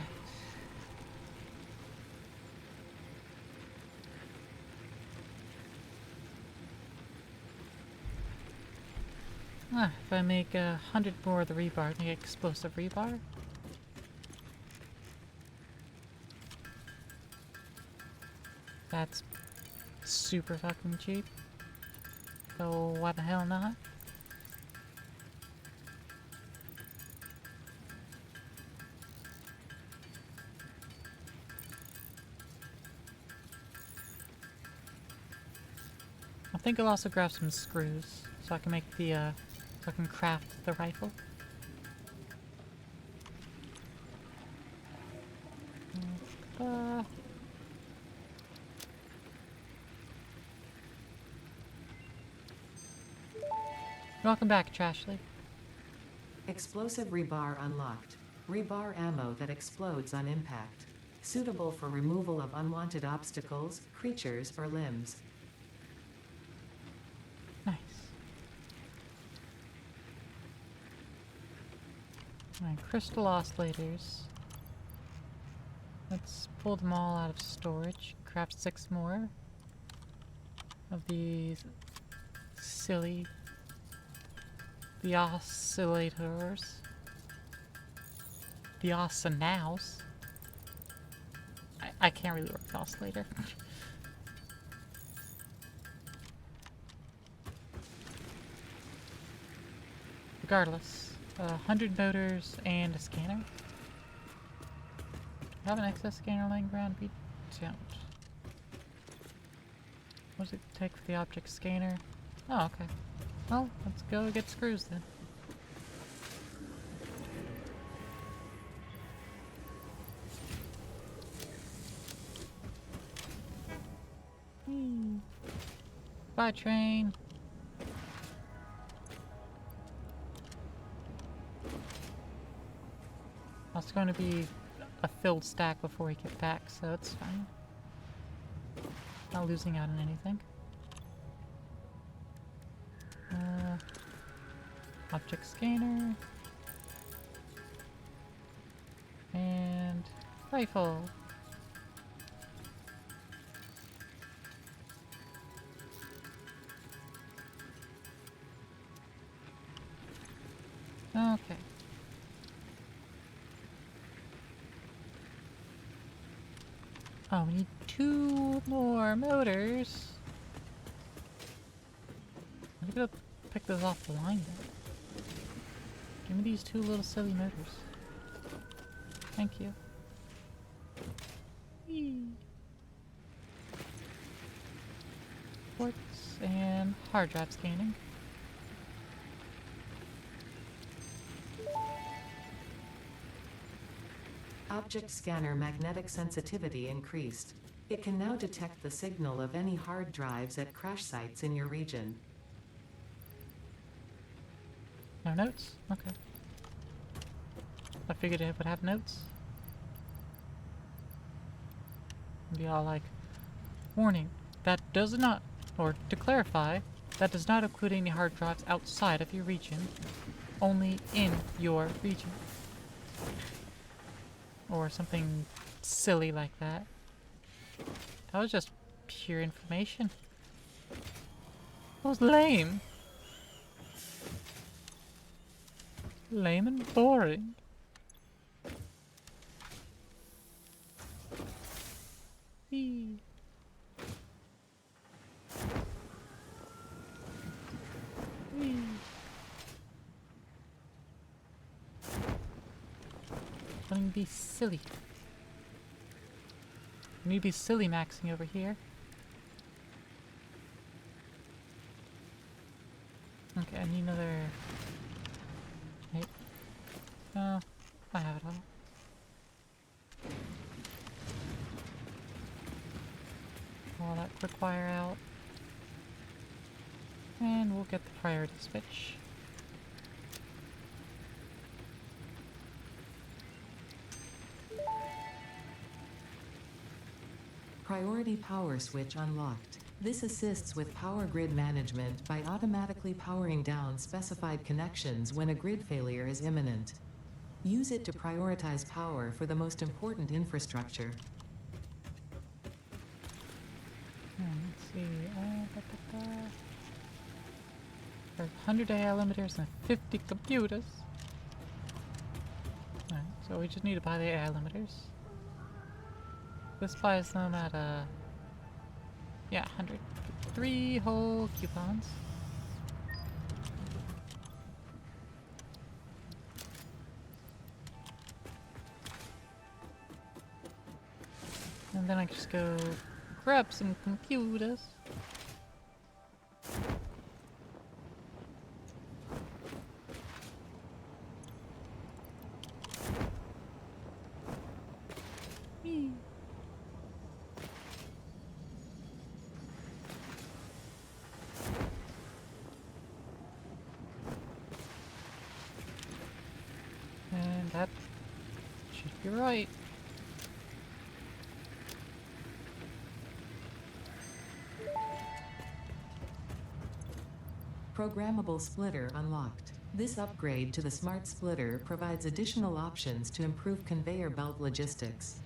If I make 100 more of the rebar, make explosive rebar. That's super fucking cheap. So why the hell not? I think I'll also grab some screws so I can make the so I can craft the rifle. Welcome back, Trashly. Explosive rebar unlocked. Rebar ammo that explodes on impact. Suitable for removal of unwanted obstacles, creatures, or limbs. Nice. Alright, crystal oscillators. Let's pull them all out of storage. Craft 6 more of these silly the oscillators. The oscillators. I can't really work with oscillator. Regardless, 100 motors and a scanner. Do I have an excess scanner laying around? We don't. What does it take for the object scanner? Oh, okay. Well, let's go get screws then. Bye, train. It's going to be a filled stack before we get back, so it's fine. Not losing out on anything. Object scanner. And rifle. Okay. Oh, we need 2 more motors. I'm gonna pick those off the line then. Give me these 2 little silly motors. Thank you. Whee. Ports and hard drive scanning. Object scanner magnetic sensitivity increased. It can now detect the signal of any hard drives at crash sites in your region. No notes? Okay. I figured it would have notes. Be all like, warning, that does not, or to clarify, that does not include any hard drives outside of your region, only in your region. Or something silly like that. That was just pure information. That was lame. Lame and boring. Whee. Whee. Let me be silly. Let me be silly maxing over here. Okay, I need another... Wait. No, I have it all. All that quick wire out. And we'll get the priority switch. Priority power switch unlocked. This assists with power grid management by automatically powering down specified connections when a grid failure is imminent. Use it to prioritize power for the most important infrastructure. Let's see. There's 100 AI limiters and 50 computers. Alright, so we just need to buy the AI limiters. This buys them at yeah, 100. 3 whole coupons. And then I can just go grab some computers. Whee. And that should be right. Programmable splitter unlocked. This upgrade to the smart splitter provides additional options to improve conveyor belt logistics.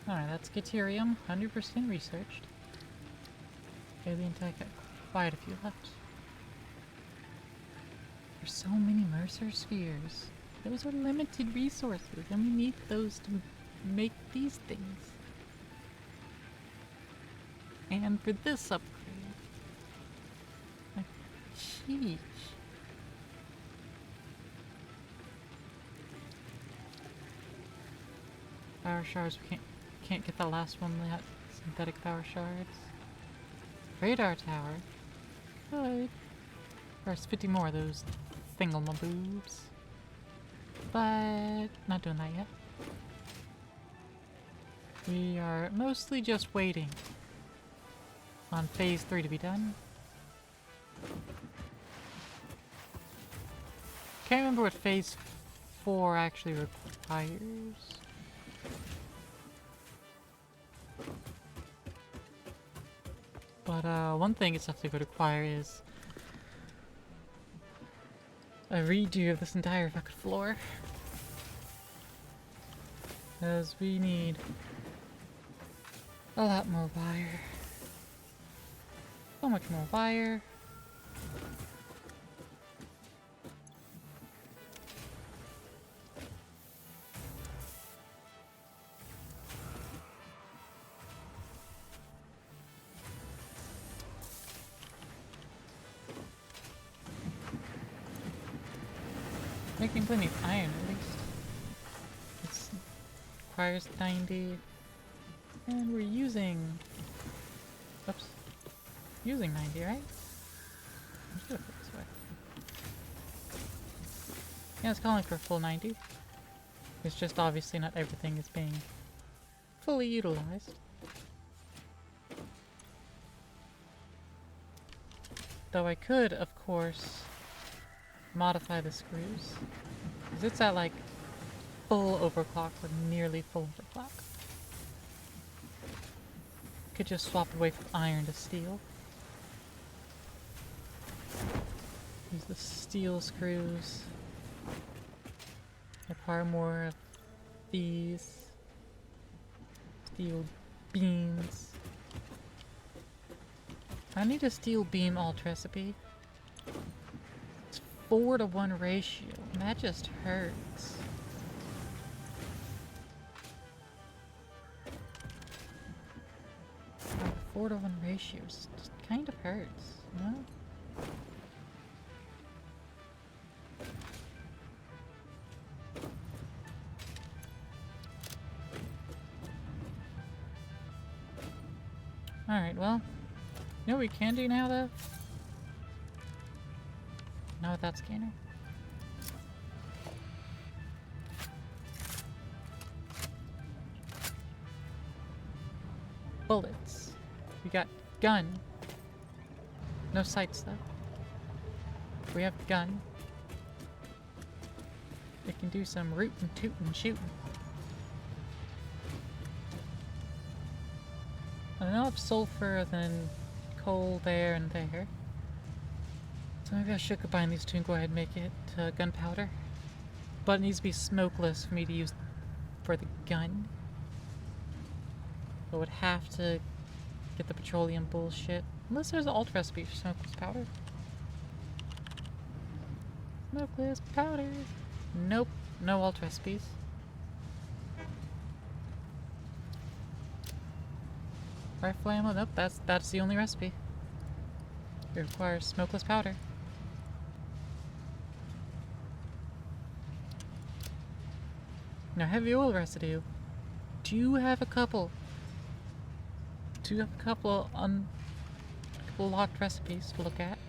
Alright, that's Deuterium, 100% researched. Alien tech, quite a few left. There's so many Mercer spheres. Those are limited resources, and we need those to make these things. And for this upgrade. Like, sheesh. Power shards, we can't get the last one yet. Synthetic power shards. Radar tower. Good. There's 50 more of those thingamaboobs. But not doing that yet. We are mostly just waiting on phase 3 to be done. Can't remember what phase 4 actually requires. But one thing it's definitely going to require is a redo of this entire fucking floor. Because we need a lot more wire. So much more wire. Making plenty of iron at least. It requires 90. And we're using... Oops. Using 90, right? I'm just gonna put it this way. Yeah, it's calling for a full 90. It's just obviously not everything is being fully utilized. Though I could, of course, modify the screws. Because it's at like full overclock or nearly full overclock. Could just swap away from iron to steel. Use the steel screws. Require more of these steel beams. I need a steel beam alt recipe. 4-to-1 ratio, and that just hurts. 4-to-1 ratios just kind of hurts, you know? Alright, well, you know what we can do now, though? Now with that scanner. Bullets. We got gun. No sights, though. We have gun. We can do some rootin', tootin', shootin'. I know I've sulfur, then coal there and there. So maybe I should combine these two and go ahead and make it gunpowder. But it needs to be smokeless for me to use for the gun. I would have to get the petroleum bullshit. Unless there's an alt recipe for smokeless powder. Smokeless powder. Nope, no alt recipes. Rifle ammo, nope, that's the only recipe. It requires smokeless powder. Now heavy oil residue. Do you have a couple? Do you have a couple locked recipes to look at?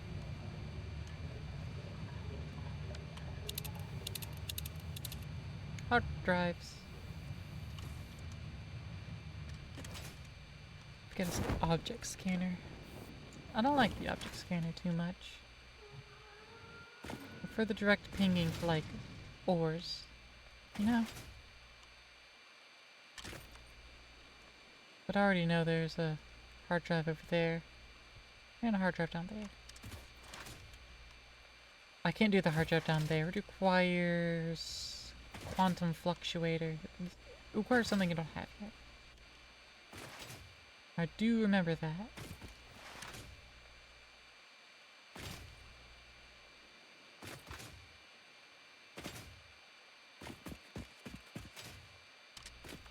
Hard drives. Get us an object scanner. I don't like the object scanner too much. I prefer the direct pinging for like ores, you know? But I already know there's a hard drive over there and a hard drive down there. I can't do the hard drive down there. It requires quantum fluctuator. It requires something I don't have yet. I do remember that.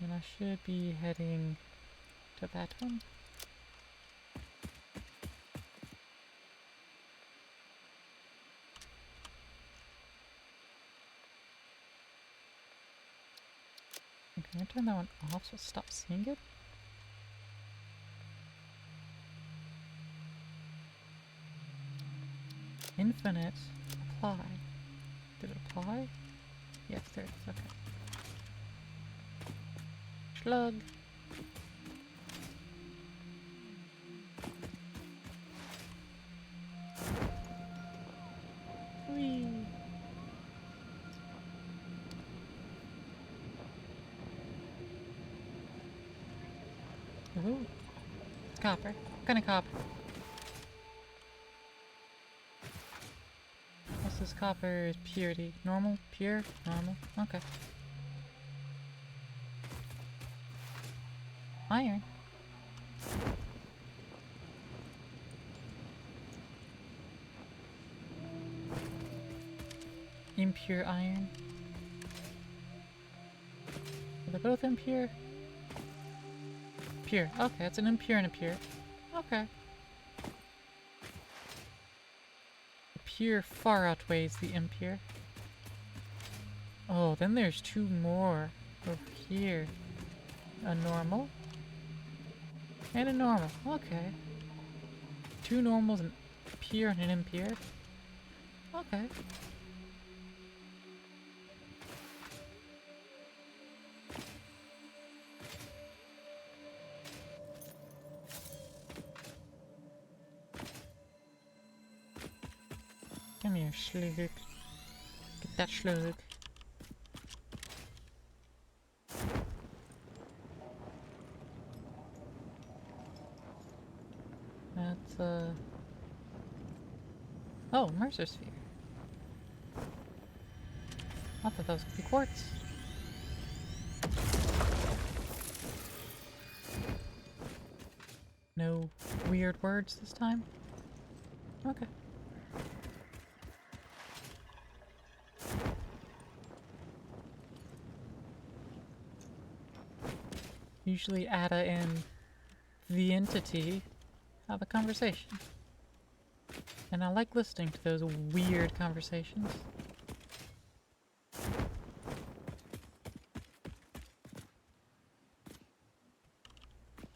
And I should be heading to that one. Okay, I'm gonna turn that one off so stop seeing it. Infinite apply. Did it apply? Yes, there it is. Okay. Slug. Whee. Ooh. It's copper. What kind of copper? What's this copper is purity? Normal? Pure? Normal? Okay. Iron. Impure iron. Are they both impure? Pure. Okay, it's an impure and a pure. Okay. The pure far outweighs the impure. Oh, then there's two more over here. A normal. And a normal. Okay. Two normals, an pure and an impure. Okay. Come here, slug. Get that slug. That's, oh, Mercer Sphere. I thought that was gonna be quartz. No weird words this time? Okay. Usually Ada and the entity have a conversation. And I like listening to those weird conversations.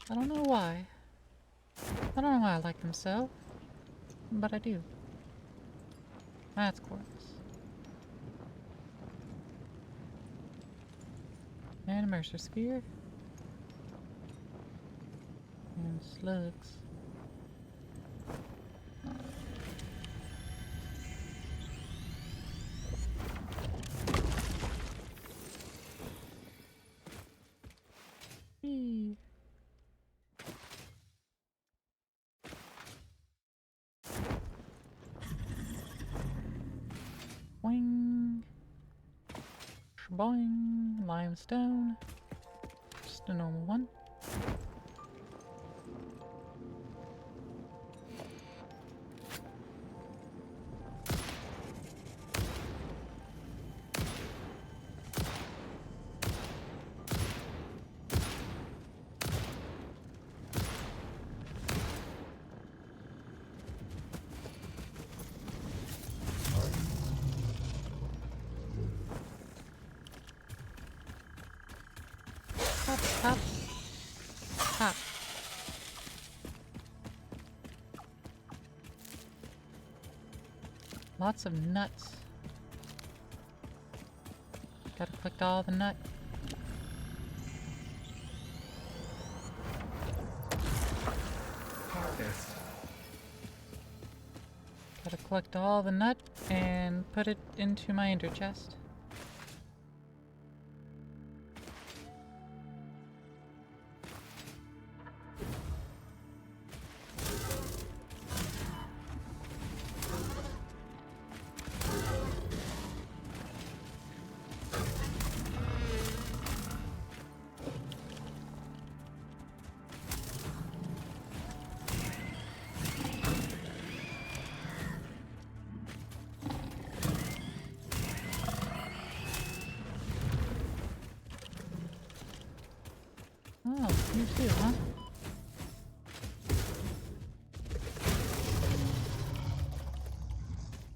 I don't know why. I don't know why I like them so, but I do. That's gorgeous. And a Mercer Sphere. And slugs. Eee. Boing. Boing. Limestone. Just a normal one. Hop, hop, hop. Lots of nuts. Gotta collect all the nut. Gotta collect all the nut and put it into my ender chest. Oh, you too, huh?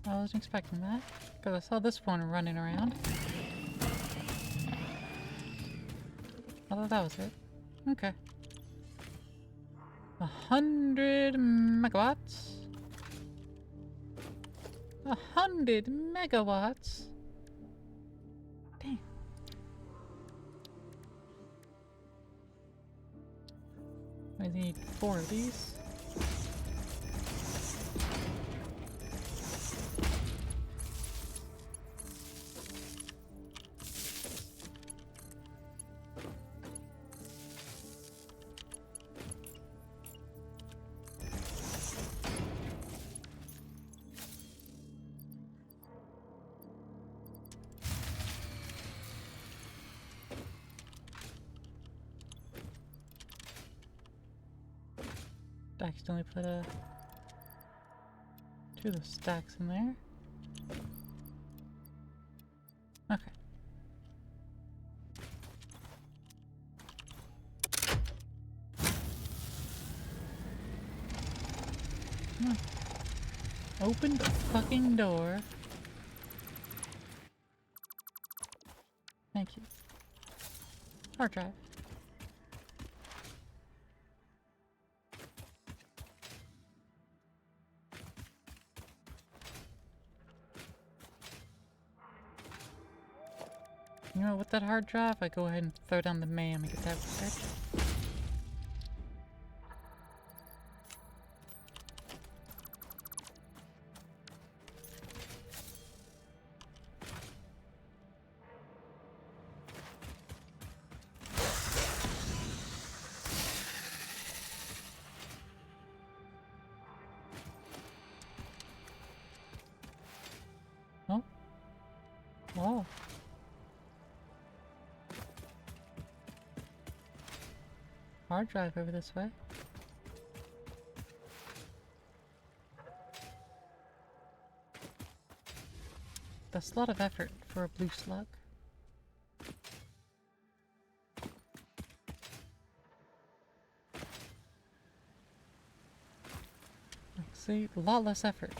I wasn't expecting that, because I saw this one running around. I thought that was it. Okay. 100 megawatts. 100 megawatts. Damn. I need 4 of these. I accidentally put 2 of the stacks in there. Okay. Come on. Open the fucking door. Thank you. Hard drive. You know, with that hard drive, I go ahead and throw down the MAM and get that research. Oh. Oh. Hard drive over this way. That's a lot of effort for a blue slug. See? A lot less effort.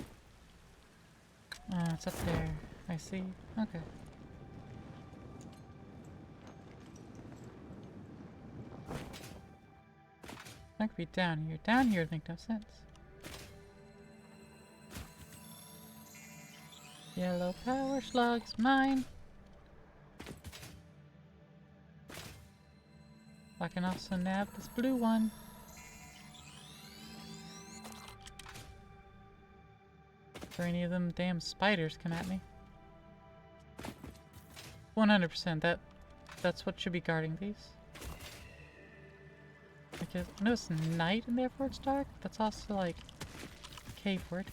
It's up there. I see. Okay. That could be down here. Down here would make no sense. Yellow power slugs, mine! I can also nab this blue one. Before any of them damn spiders come at me. 100%, that's what should be guarding these. Because I know it's night and therefore it's dark, but that's also like cave word.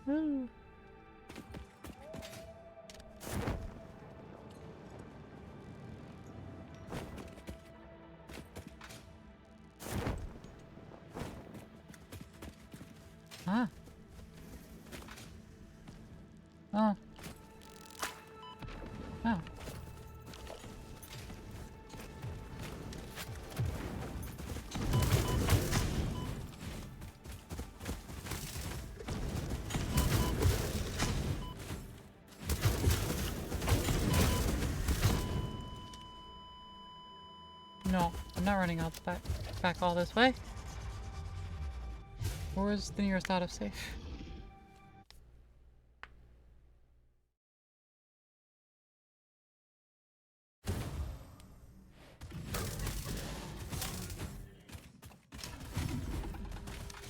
Woo. Ah. Oh. Oh. No, I'm not running out back all this way. Where's the nearest autosave?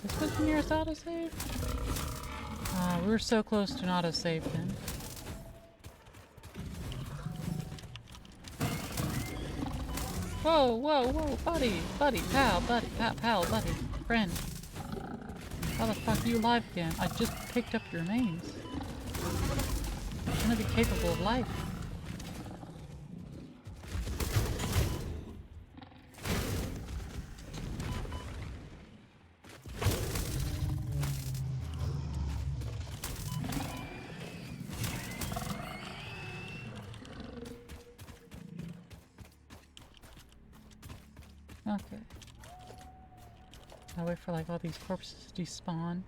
This was the nearest autosave? We were so close to an autosave then. Whoa, whoa, whoa, buddy, pal, buddy, friend. How the fuck are you alive again? I just picked up your remains. I'm gonna be capable of life. Okay. I'll wait for like all these corpses to despawn.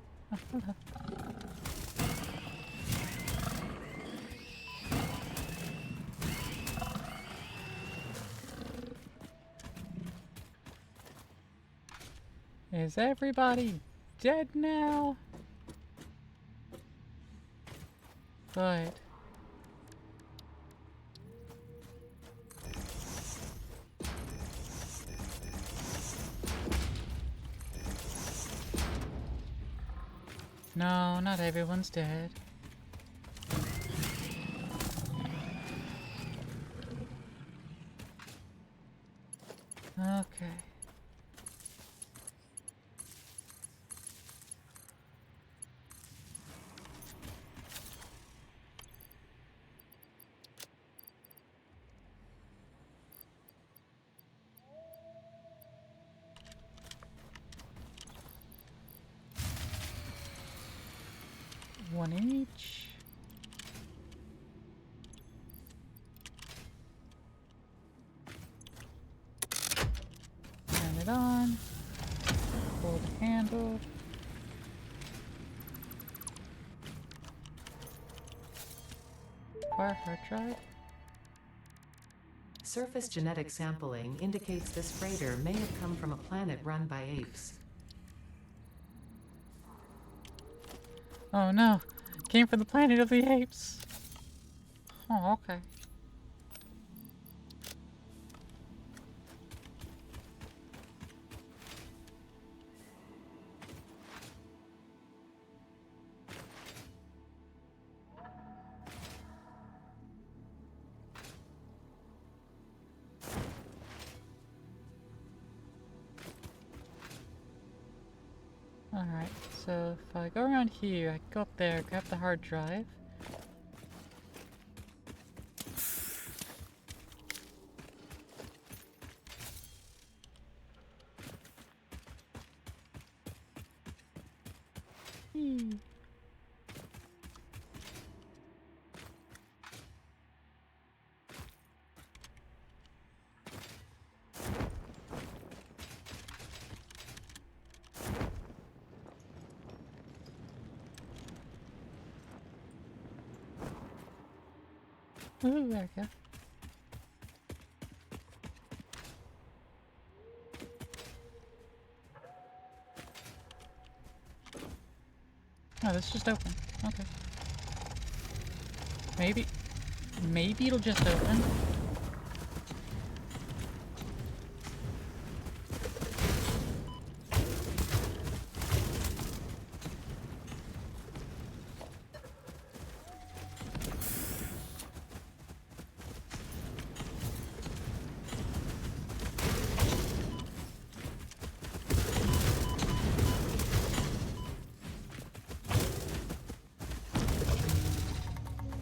Is everybody dead now? Good. No, not everyone's dead. Okay. One each. Turn it on. Pull the handle. Fire hard drive. Surface genetic sampling indicates this freighter may have come from a planet run by apes. Oh no, came from the planet of the apes. Oh, okay. Alright, so if I go around here, I can go up there, grab the hard drive. Hmm. Ooh, there we go. Oh, this just open. Okay. Maybe it'll just open.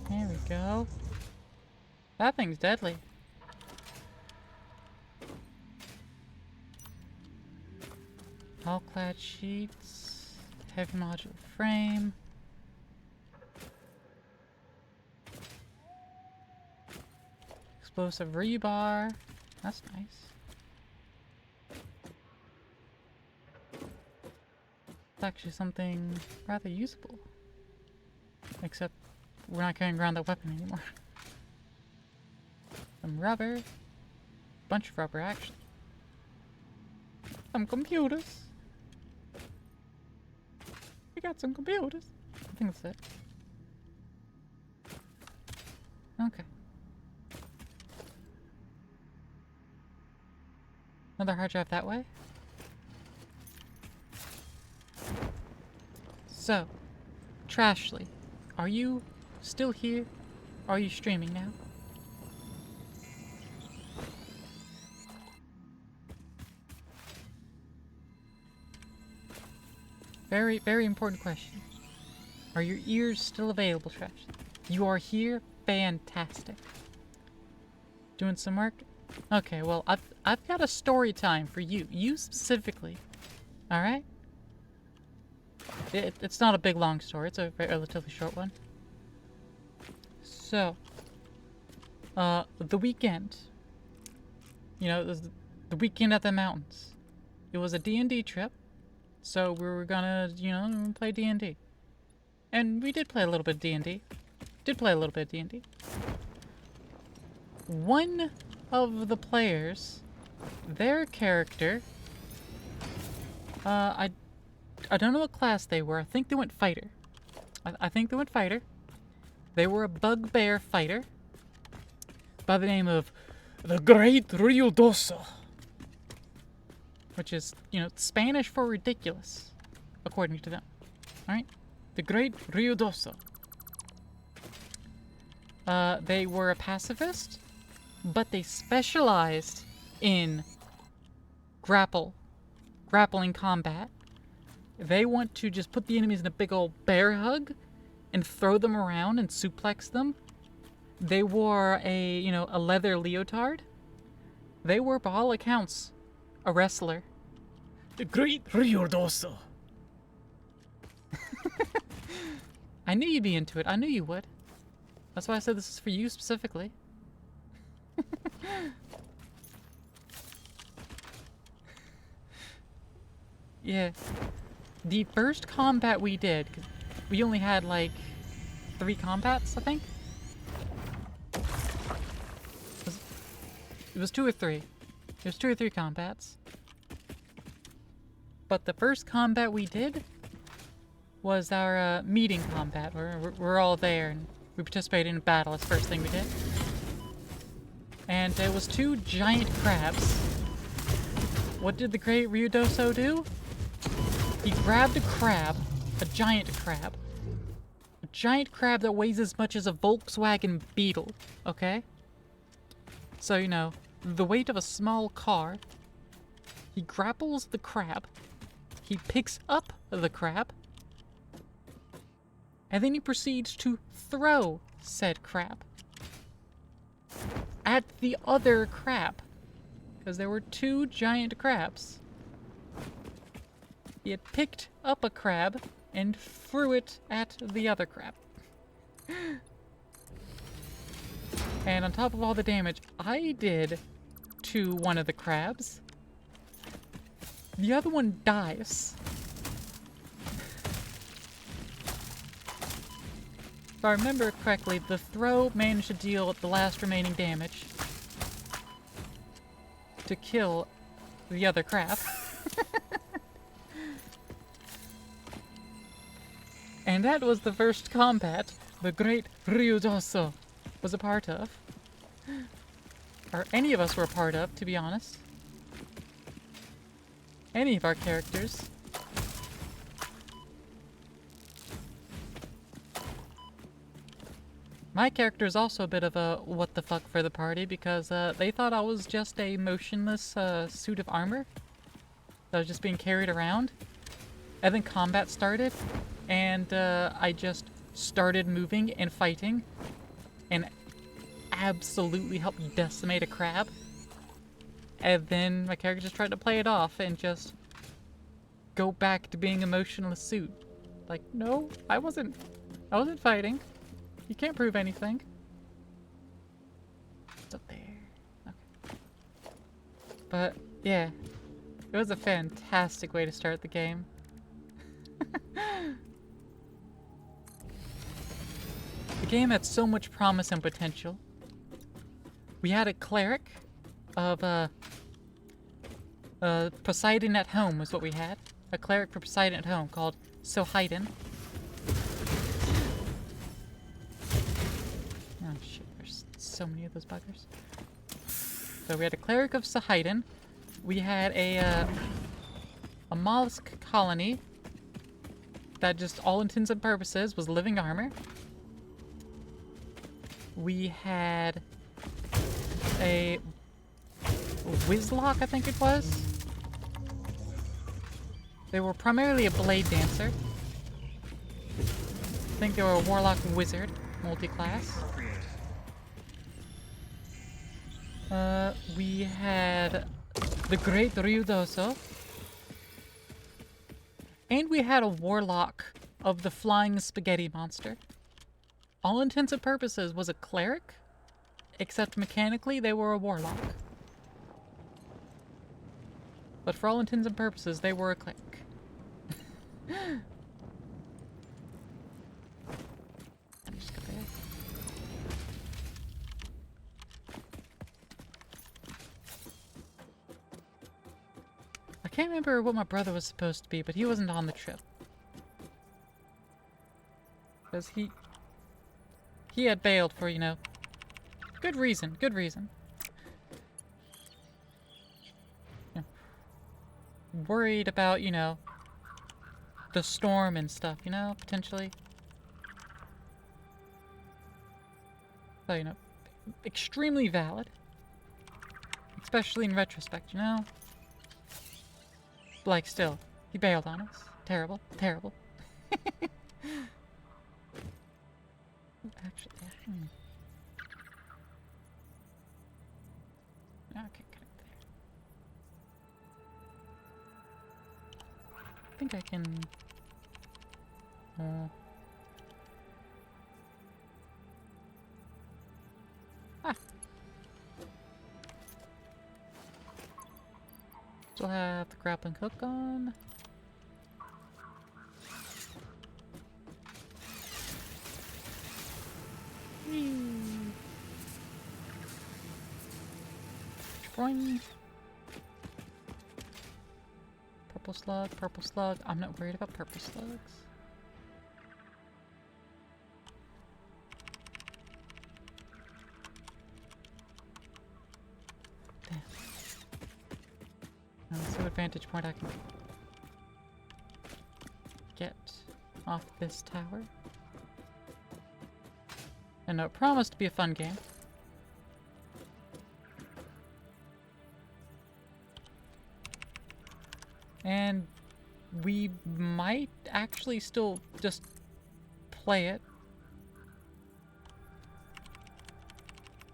There we go. That thing's deadly. All clad sheets, heavy modular frame. Explosive rebar. That's nice. It's actually something rather usable. Except we're not carrying around that weapon anymore. Some rubber. Bunch of rubber, actually. Some computers. We got some computers. I think that's it. Okay. Another hard drive that way. So, Trashly, are you still here? Are you streaming now? Very, very important question. Are your ears still available, Trashly? You are here? Fantastic. Doing some work? Okay, well, I've got a story time for you. You specifically. Alright? It's not a big, long story. It's a relatively short one. So, the weekend. You know, it was the weekend at the mountains. It was a D&D trip. So we were gonna, you know, play D&D. And we did play a little bit of D&D. One of the players, their character, I don't know what class they were. I think they went fighter. I think they went fighter. They were a bugbear fighter by the name of the Great Ruidoso. Which is, you know, Spanish for ridiculous, according to them. Alright? The Great Ruidoso. They were a pacifist, but they specialized in grappling combat. They want to just put the enemies in a big old bear hug and throw them around and suplex them. They wore a, you know, a leather leotard. They were, by all accounts, a wrestler. The Great Ruidoso. I knew you'd be into it. I knew you would. That's why I said this is for you specifically. Yeah. The first combat we did, we only had like 3 combats, I think. It was 2 or 3. There's 2 or 3 combats. But the first combat we did was our meeting combat. We're all there and we participated in a battle. That's the first thing we did. And it was 2 giant crabs. What did the Great Ruidoso do? He grabbed a crab, a giant crab. A giant crab that weighs as much as a Volkswagen Beetle, okay? So, you know, the weight of a small car. He grapples the crab. He picks up the crab. And then he proceeds to throw said crab at the other crab. Because there were 2 giant crabs. He had picked up a crab and threw it at the other crab. And on top of all the damage I did to one of the crabs, the other one dies. I remember correctly, the throw managed to deal the last remaining damage to kill the other crab. And that was the first combat the great Ryudoso was a part of. Or any of us were a part of, to be honest. Any of our characters. My character is also a bit of a what the fuck for the party because they thought I was just a motionless suit of armor that was just being carried around. And then combat started, and I just started moving and fighting and absolutely helped decimate a crab. And then my character just tried to play it off and just go back to being a motionless suit. Like, no, I wasn't fighting. You can't prove anything. It's up there. Okay. But, yeah. It was a fantastic way to start the game. The game had so much promise and potential. We had a cleric of, Poseidon at home was what we had. A cleric for Poseidon at home called Sohaiden. Oh shit, there's so many of those buggers. So we had a cleric of Sohaiden. We had a mollusk colony that just all intents and purposes was living armor. We had a Whizlock, I think it was. They were primarily a blade dancer. I think they were a warlock wizard, multi-class. We had the Great Ryudoso. And we had a warlock of the Flying Spaghetti Monster. All intents and purposes was a cleric, except mechanically they were a warlock. But for all intents and purposes, they were a cleric. Just go there. I can't remember what my brother was supposed to be, but he wasn't on the trip. Because he had bailed for, you know, good reason, good reason. Yeah. Worried about, you know, the storm and stuff, you know, potentially. So, you know, extremely valid. Especially in retrospect, you know? Like, still, he bailed on us. Terrible, terrible. Actually, okay, get up there. I think I can... Still have the grappling hook on. Boing. Purple slug, purple slug. I'm not worried about purple slugs. Damn. Now let's see what vantage point I can get off this tower. And no, it promised to be a fun game. And we might actually still just play it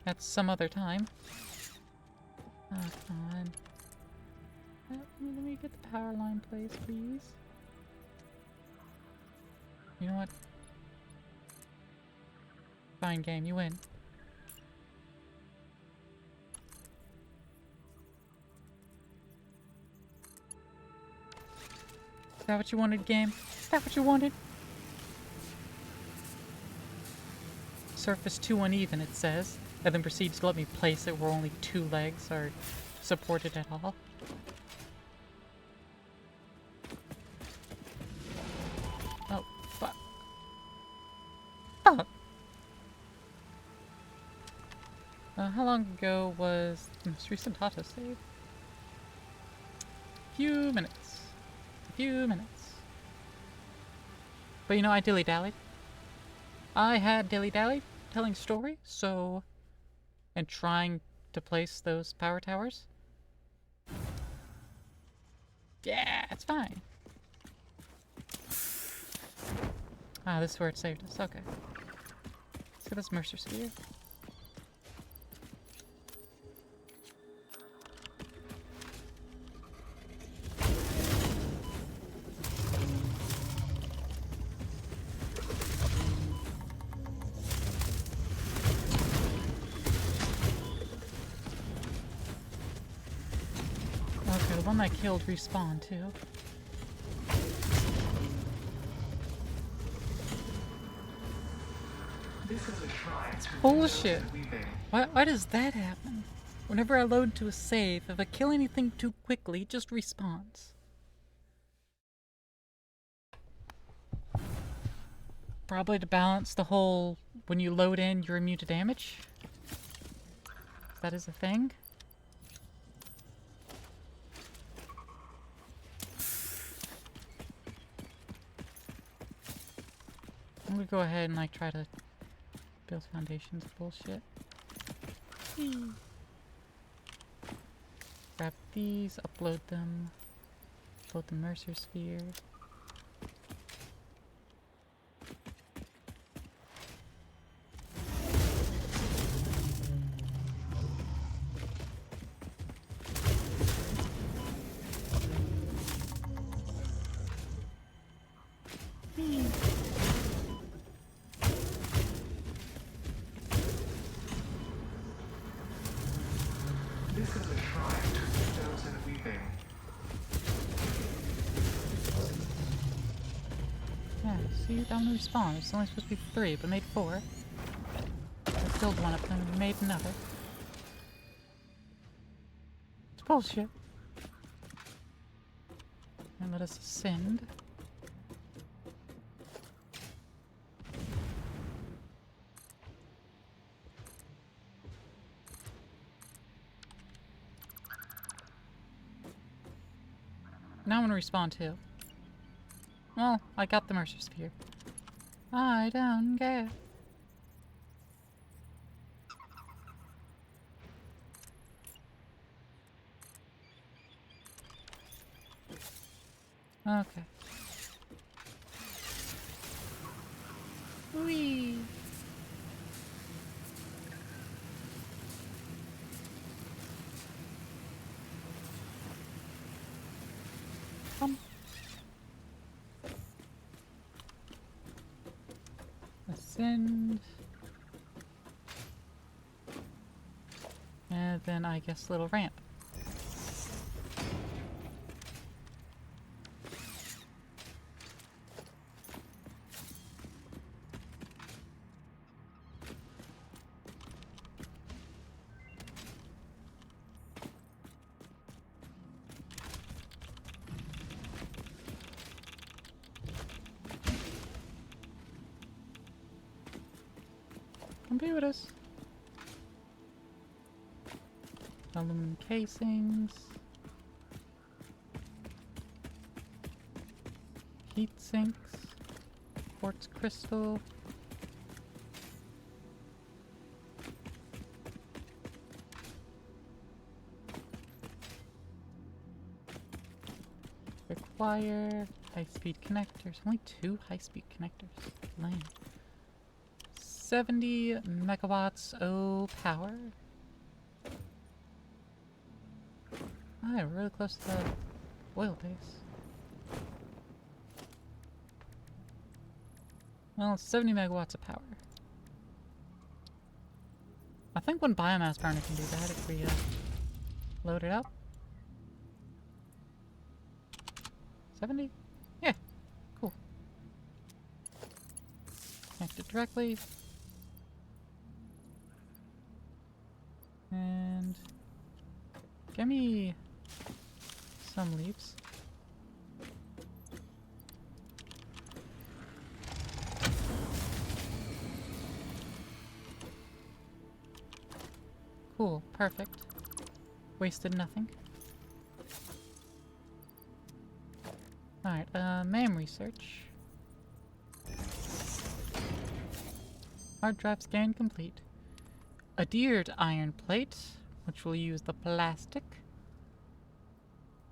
at some other time. Oh, come on. Let me get the power line placed, please. You know what? Fine game, you win. Is that what you wanted, game? Is that what you wanted? surface too uneven, it says, and then proceeds to let me place it where only 2 legs are supported at all. Oh, fuck. Fuck! How long ago was the most recent autosave? Few minutes. A few minutes. But you know, I dilly-dallied. I had dilly-dallied telling story, so... and trying to place those power towers. Yeah, it's fine. Ah, this is where it saved us. Okay. Let's get this Mercer Sphere. Okay, the one I killed respawned too. It's bullshit. Why does that happen? Whenever I load to a save, if I kill anything too quickly, it just respawns. Probably to balance the whole, when you load in, you're immune to damage. That is a thing. I'm gonna go ahead and like try to build foundations bullshit. Grab these, upload them, upload the Mercer Sphere. This is a shrine to stones and weaving. Yeah, see, that one respawned. It's only supposed to be 3, but made 4. I killed one of them and made another. It's bullshit. And let us ascend. Now I'm gonna respawn too. Well, I got the Mercer Sphere. I don't care. Okay. Whee! Ascend. And then I guess little ramp. Come be with us. Aluminum casings. Heat sinks. Quartz crystal. Require high-speed connectors. Only 2 high-speed connectors. Lame. 70 megawatts of power. Oh, yeah, we're really close to the oil base. Well, 70 megawatts of power. I think one biomass burner can do that if we load it up. 70? Yeah, cool. Connect it directly. And give me some leaves. Cool, perfect. Wasted nothing. Alright, MAM research. Hard drive scan complete. Adhered iron plate, which will use the plastic.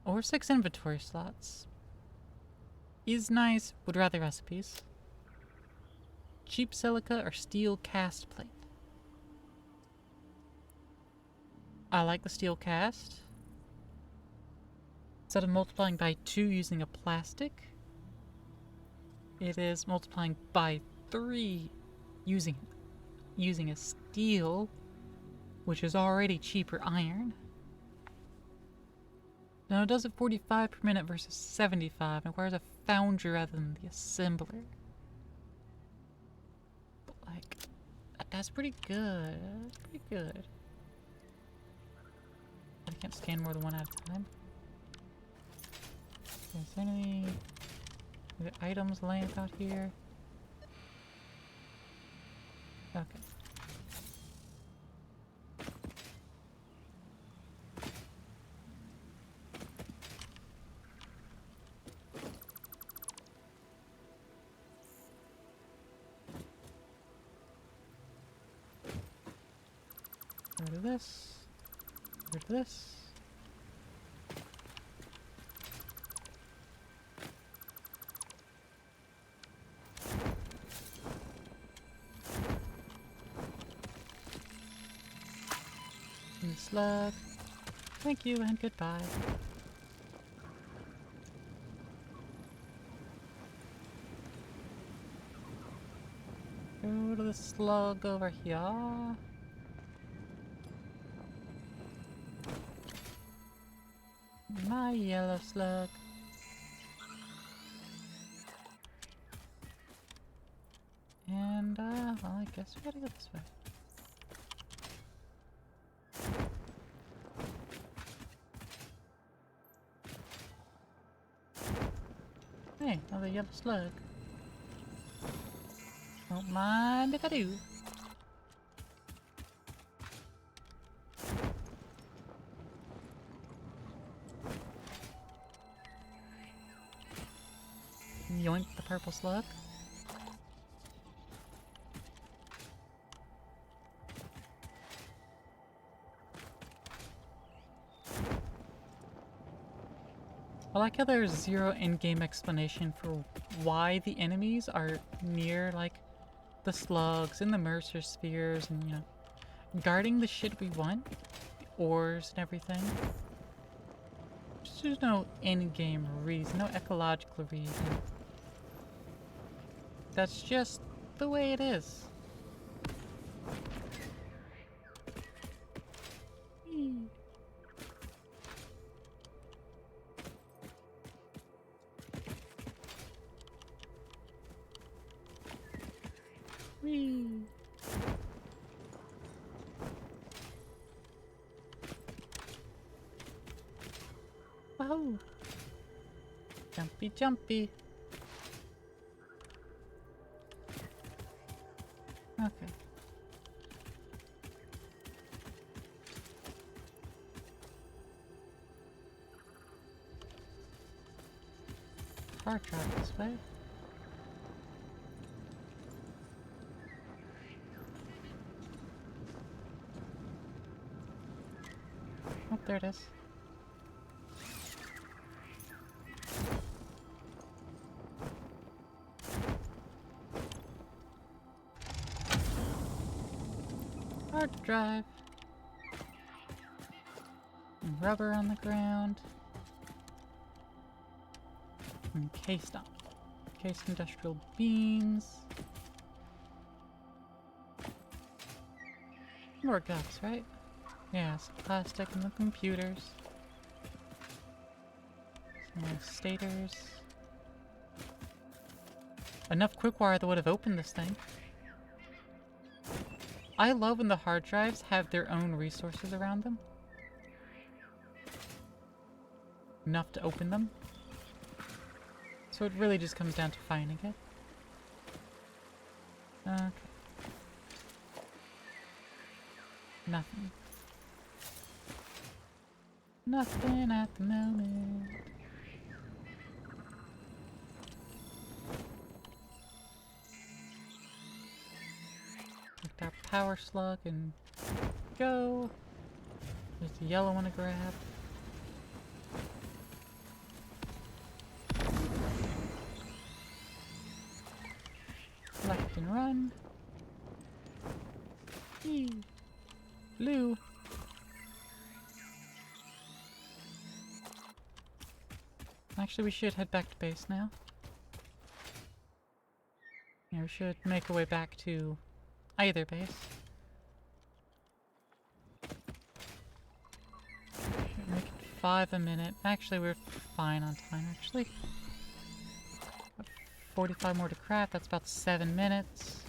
Or 6 inventory slots. Is nice, would rather recipes. Cheap silica or steel cast plate. I like the steel cast. Instead of multiplying by 2 using a plastic, it is multiplying by 3 using a steel, which is already cheaper iron. Now it does it 45 per minute versus 75. It requires a foundry rather than the assembler. But like, that's pretty good. That's pretty good. I can't scan more than one at a time. Is there any items laying about here? Okay. Rid of this. Rid of this. And slug. Thank you and goodbye. Go to the slug over here. My yellow slug. And, well, I guess we gotta go this way. Hey, another yellow slug. Don't mind if I do. Yoink the purple slug. I like how there's zero in-game explanation for why the enemies are near, like, the slugs and the Mercer spheres and, you know, guarding the shit we want, the ores and everything. There's no in-game reason, no ecological reason. That's just the way it is. Whee. Whee. Wahoo! Jumpy, jumpy. Okay. Car track this way. Oh, there it is. Hard drive. And rubber on the ground. Encased industrial beams. More guts, right? Yeah, some plastic in the computers. Some more stators. Enough quick wire that would have opened this thing. I love when the hard drives have their own resources around them. Enough to open them. So it really just comes down to finding it. Okay. Nothing. Nothing at the moment. Take our power slug and go. There's the yellow one to grab. Left and run. Eee. Blue. Actually, we should head back to base now. Yeah, we should make our way back to either base. Make it 5 a minute. Actually, we're fine on time, actually. 45 more to craft, that's about 7 minutes.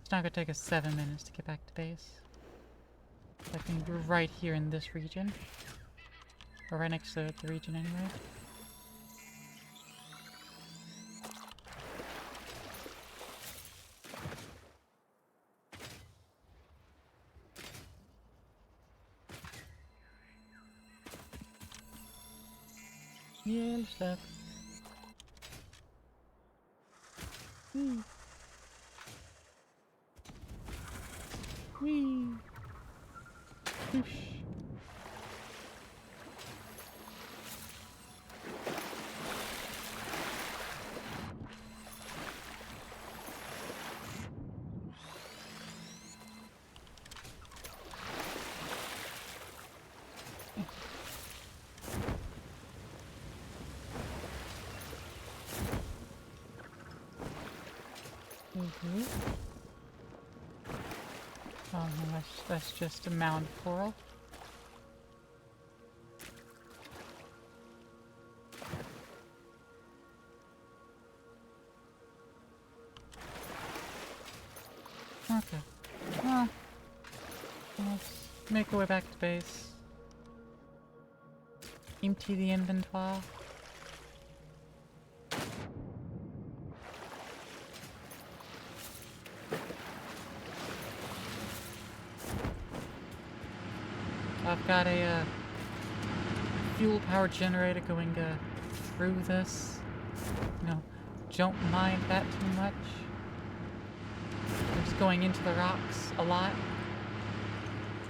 It's not gonna take us 7 minutes to get back to base. I think we're right here in this region. Or right next to the region anyway. Yellow stuff. Whee. Whee. Whoosh. Mm-hmm. Oh no, that's just a mound of coral. Okay. Well, let's make our way back to base. Empty the inventory. I've got a fuel power generator going through this. No, don't mind that too much. It's going into the rocks a lot.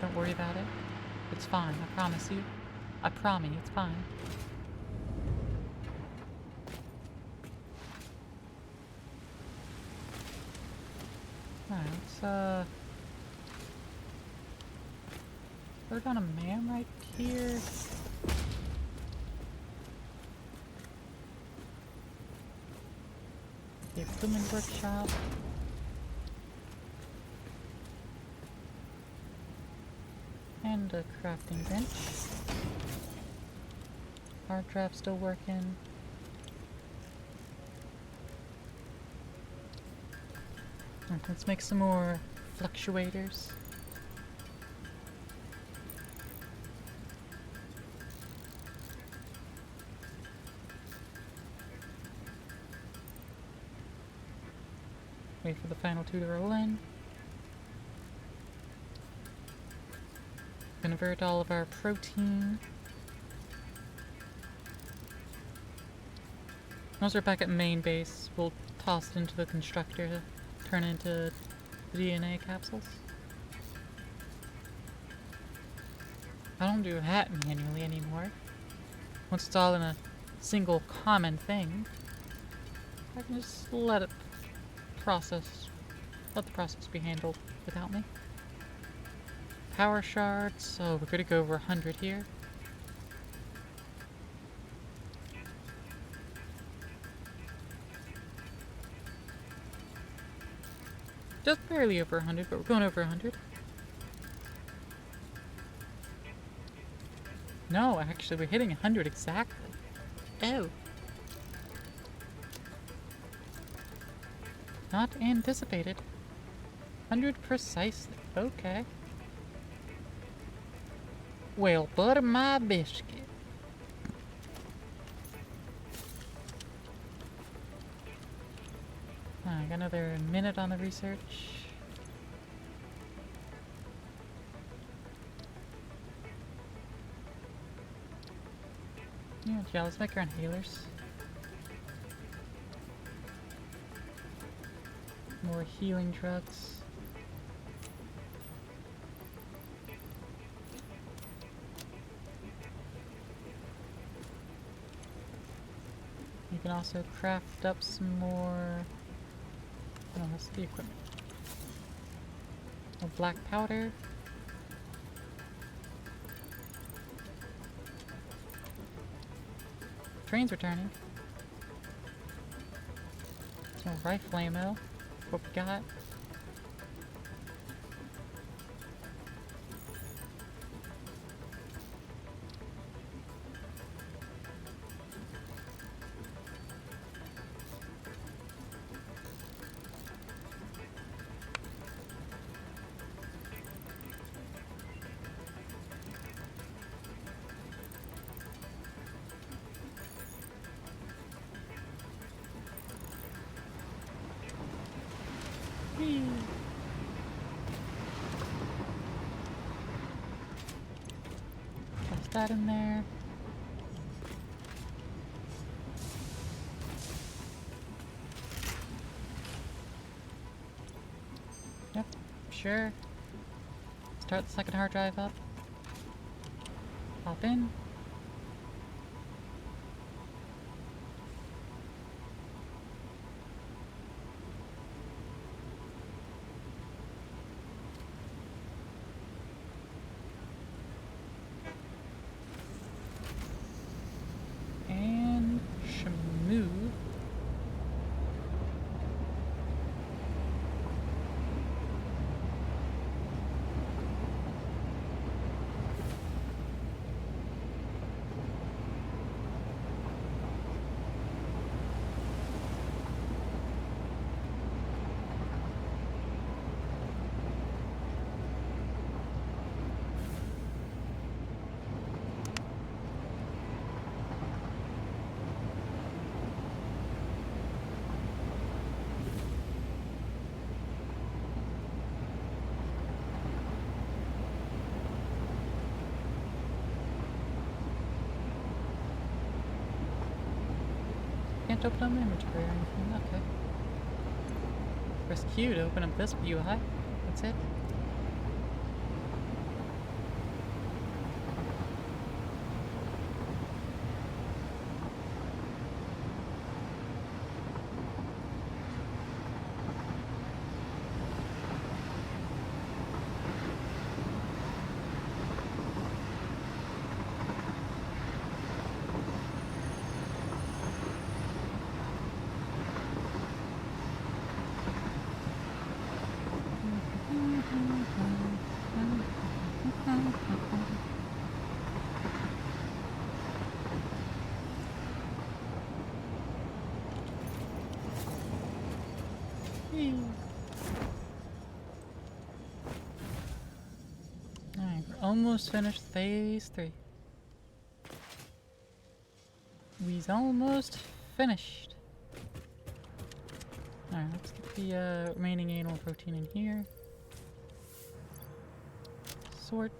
Don't worry about it. It's fine, I promise you. I promise, it's fine. Alright, let's put on a man right here. The equipment workshop. And a crafting bench. Hard drive still working. Alright, let's make some more fluctuators. Wait for the final two to roll in. Convert all of our protein. Once we're back at main base, we'll toss it into the constructor to turn into DNA capsules. I don't do that manually anymore. Once it's all in a single common thing, I can just let the process be handled without me. Power shards, so we're gonna go over 100 here. Just barely over 100, but we're going over 100. No, actually, we're hitting 100 exactly. Oh. Not anticipated. 100 precisely. Okay. Well, butter my biscuit. I got another minute on the research. Yeah, let's make our inhalers. More healing drugs. You can also craft up some more. Oh, that's the equipment. More black powder. Train's returning. Some rifle ammo. What we got? Whee! Toss that in there. Yep, sure. Start the second hard drive up. Pop in. And Shamu. Can't open up inventory or anything. Okay. Press Q to open up this UI. That's it. Alright, we're almost finished phase 3. We's almost finished. Alright, let's get the remaining animal protein in here. Sort.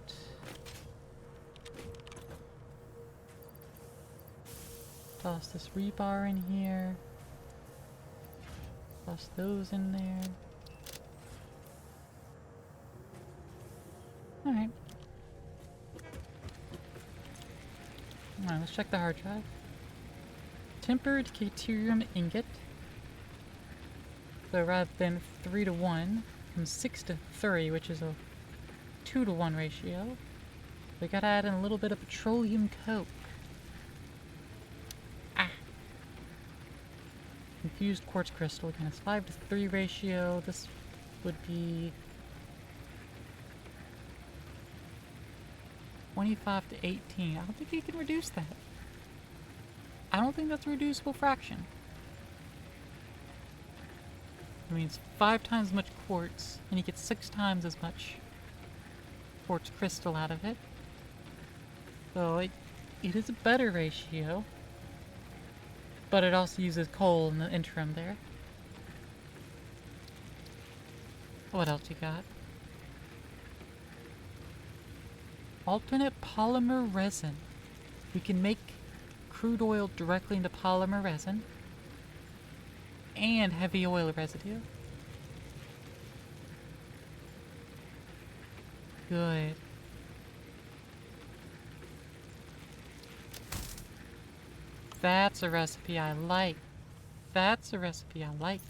Toss this rebar in here. Toss those in there. Alright. Alright, let's check the hard drive. Tempered Caterium ingot. So rather than 3 to 1, from 6 to 3, which is a 2 to 1 ratio. We gotta add in a little bit of petroleum coke. Infused quartz crystal, again, it's 5 to 3 ratio. This would be 25 to 18. I don't think you can reduce that. I don't think that's a reducible fraction. It means 5 times as much quartz, and you get 6 times as much quartz crystal out of it. So it is a better ratio, but it also uses coal in the interim there. What else you got? Alternate polymer resin. We can make crude oil directly into polymer resin and heavy oil residue. Good. That's a recipe I like. That's a recipe I like.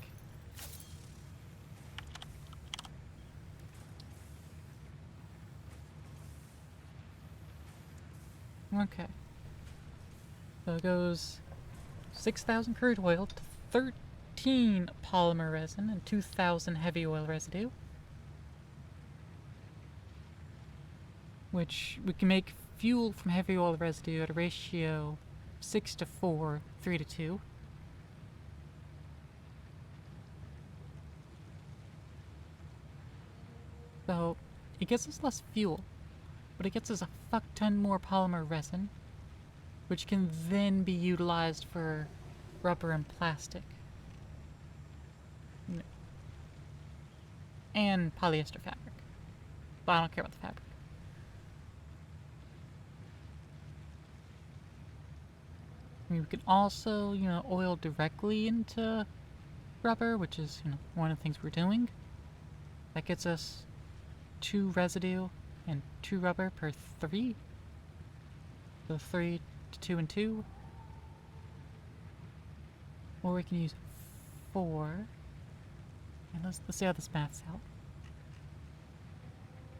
Okay. So it goes 6,000 crude oil to 13 polymer resin and 2,000 heavy oil residue. Which we can make fuel from heavy oil residue at a ratio 6 to 4, 3 to 2. So it gets us less fuel, but it gets us a fuck ton more polymer resin, which can then be utilized for rubber and plastic. And polyester fabric. But I don't care about the fabric. I mean, we can also, oil directly into rubber, which is, one of the things we're doing. That gets us 2 residue and 2 rubber per 3. So 3 to 2 and 2. Or we can use 4. And let's see how this maths out.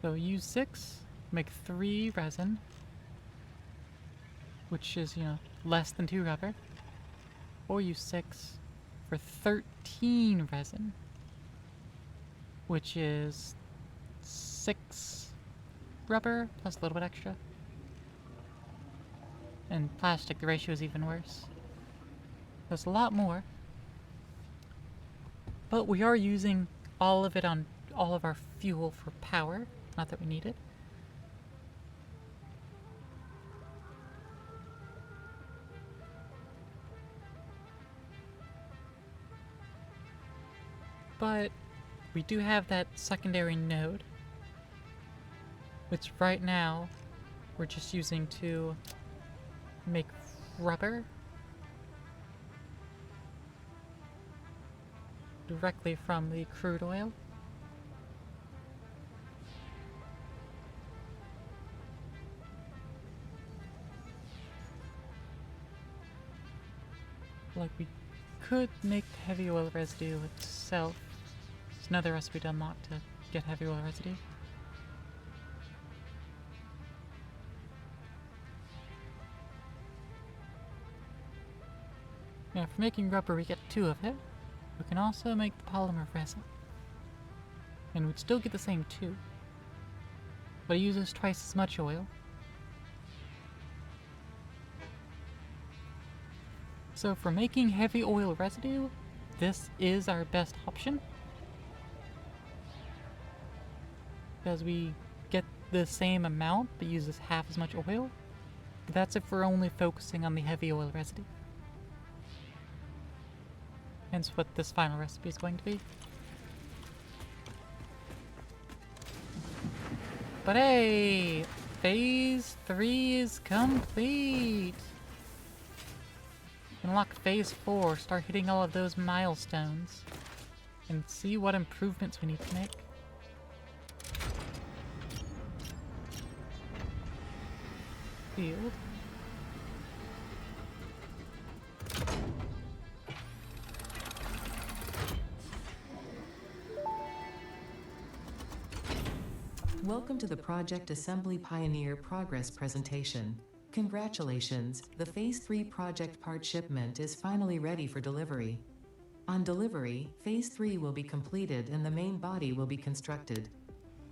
So use 6, make 3 resin, which is, less than 2 rubber. Or use 6 for 13 resin, which is 6 rubber plus a little bit extra. And plastic, the ratio is even worse. There's a lot more. But we are using all of it on all of our fuel for power. Not that we need it. But we do have that secondary node, which right now we're just using to make rubber directly from the crude oil. Like, we could make heavy oil residue itself. There's another recipe to unlock to get heavy oil residue. Now, for making rubber, we get 2 of it. We can also make the polymer resin. And we'd still get the same 2. But it uses twice as much oil. So for making heavy oil residue, this is our best option. Because we get the same amount, but uses half as much oil. But that's if we're only focusing on the heavy oil residue. Hence what this final recipe is going to be. But hey! Phase 3 is complete! Unlock Phase 4, start hitting all of those milestones, and see what improvements we need to make. Field. Welcome to the Project Assembly Pioneer Progress presentation. Congratulations, the Phase 3 project part shipment is finally ready for delivery. On delivery, Phase 3 will be completed and the main body will be constructed.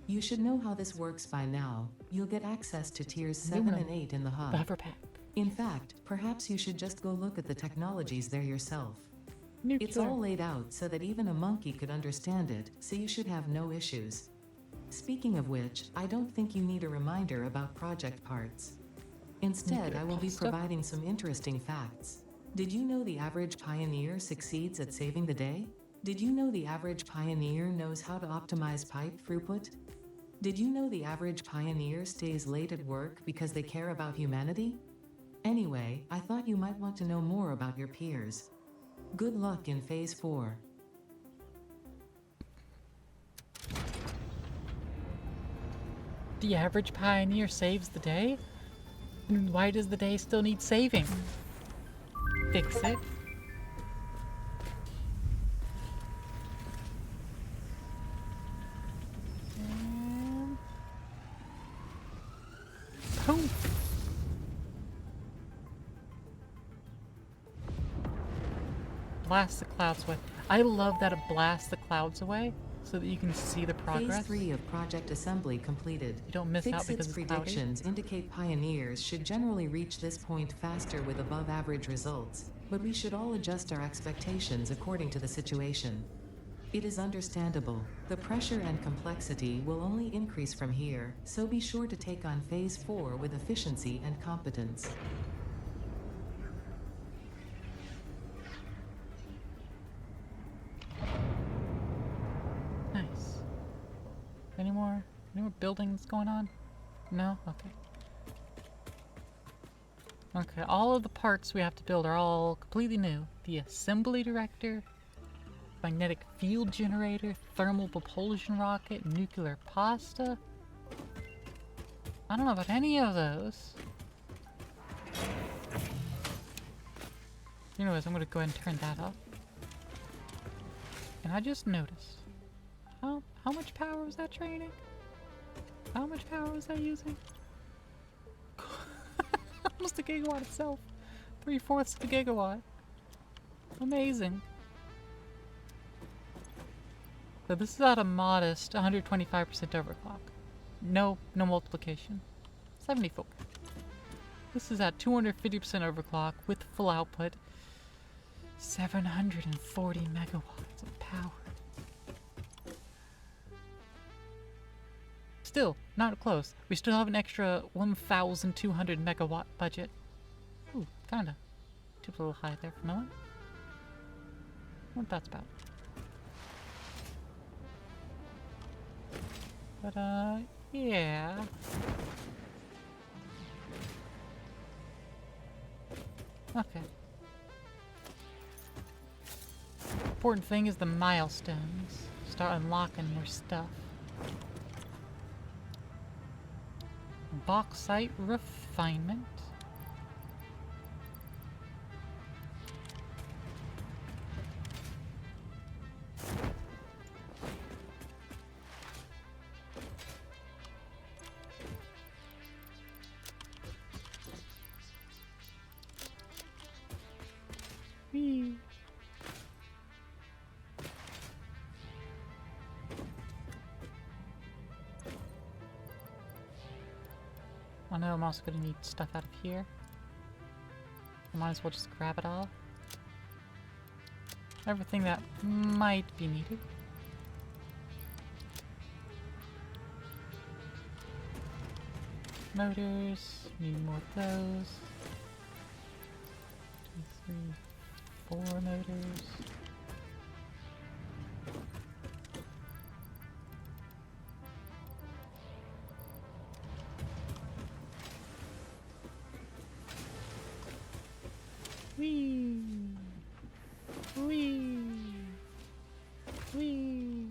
You should know how this works by now. You'll get access to tiers 7 and 8 in the hub. Buffer pack. In fact, perhaps you should just go look at the technologies there yourself. Nuclear. It's all laid out so that even a monkey could understand it, so you should have no issues. Speaking of which, I don't think you need a reminder about project parts. Instead, Nuclear I will be pasta? providing some interesting facts. Did you know the average pioneer succeeds at saving the day? Did you know the average pioneer knows how to optimize pipe throughput? Did you know the average pioneer stays late at work because they care about humanity? Anyway, I thought you might want to know more about your peers. Good luck in Phase 4. The average pioneer saves the day? And why does the day still need saving? Fix it. And... poof! Blast the clouds away. I love that it blasts the clouds away so that you can see the progress. Phase 3 of Project Assembly completed. You don't miss out because Fixit's it's cloudy. predictions indicate pioneers should generally reach this point faster with above average results, but we should all adjust our expectations according to the situation. It is understandable. The pressure and complexity will only increase from here, so be sure to take on Phase 4 with efficiency and competence. Nice. Any more buildings going on? No? Okay. Okay, all of the parts we have to build are all completely new. The assembly director, magnetic field generator, thermal propulsion rocket, nuclear pasta. I don't know about any of those. Anyways, I'm gonna go ahead and turn that off. And I just noticed. How much power was that training? How much power was that using? Almost a gigawatt itself. 3/4 of a gigawatt. Amazing. So this is at a modest 125% overclock. No multiplication. 74. This is at 250% overclock with full output. 740 megawatts of power. Still, not close. We still have an extra 1,200 megawatt budget. Ooh, kinda. Too a little high there for Melon. What that's about. But, yeah. Okay. Important thing is the milestones. Start unlocking more stuff. Bauxite refinement. Whee. I know I'm also gonna need stuff out of here. I might as well just grab it all. Everything that might be needed. Motors, need more of those. 2, 3, 4 motors. Whee! Whee! Whee!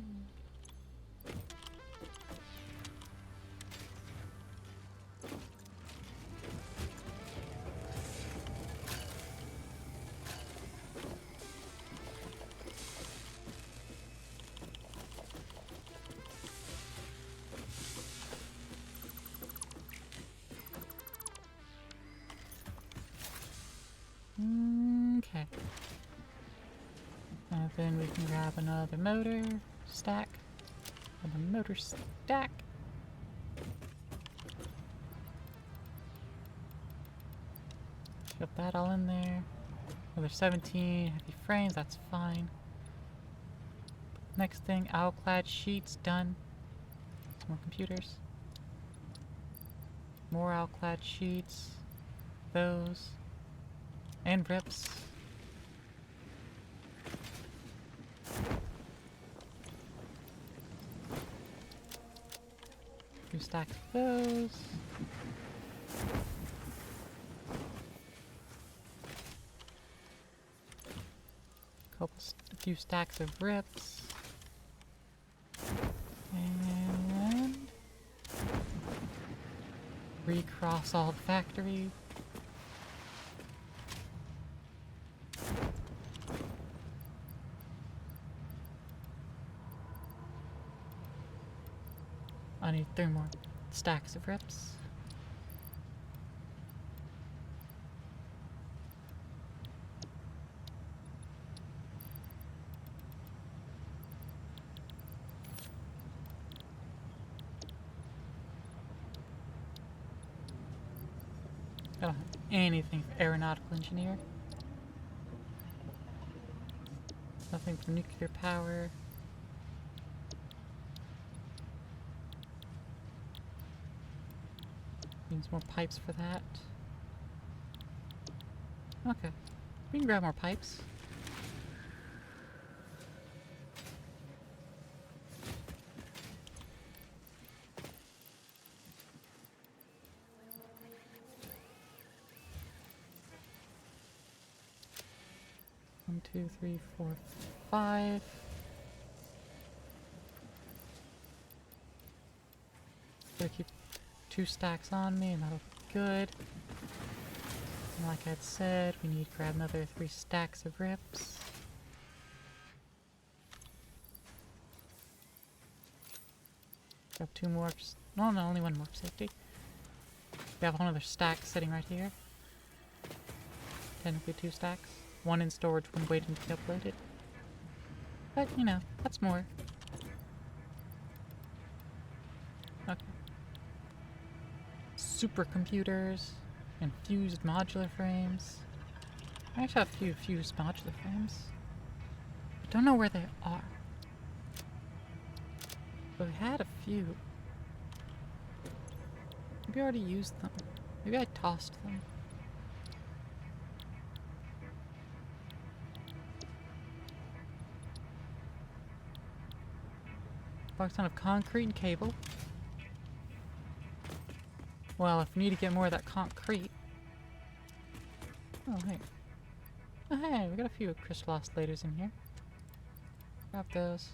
Okay. And then we can grab another motor stack. Another motor stack. Shove that all in there. Another 17 heavy frames, that's fine. Next thing, owlclad sheets, done. Some more computers. More owlclad sheets. Those. And rips. Two stacks of those. A few stacks of rips. And recross all the factory. I need 3 more stacks of rips. I don't have anything for aeronautical engineer. Nothing for nuclear power. Needs more pipes for that. Okay. We can grab more pipes. One, two, three, four, 5. Gotta keep 2 stacks on me, and that'll be good. And like I'd said, we need to grab another 3 stacks of rips. Grab 2 more. No, only 1 more for safety. We have another stack sitting right here. Technically 2 stacks. 1 in storage, 1 waiting to be uploaded. But, you know, that's more. Okay. Supercomputers and fused modular frames. I actually have a few fused modular frames. I don't know where they are. But we had a few. Maybe I already used them. Maybe I tossed them. Box ton of concrete and cable. Well, if we need to get more of that concrete. Oh, hey. Oh, hey, we got a few crystal oscillators in here. Grab those.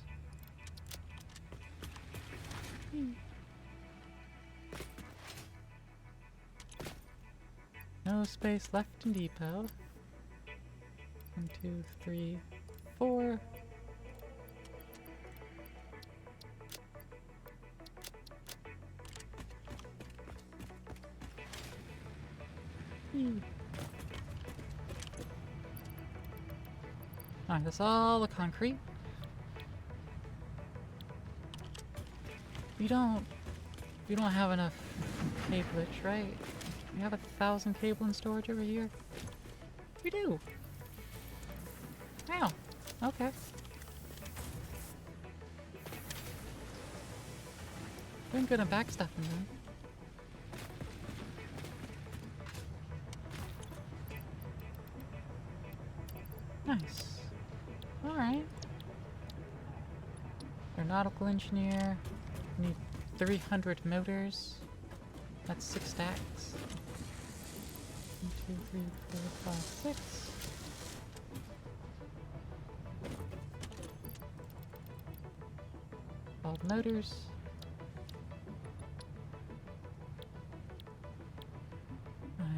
No space left in depot. 1, 2, 3, 4. Alright, that's all the concrete. We don't have enough cableage, right? We have 1,000 cable in storage over here. We do. Wow. Okay. Doing good on backstuffing then. Nice. Alright. Aeronautical engineer. Need 300 motors. That's 6 stacks. 1, 2, 3, 4, 5, 6. All the motors.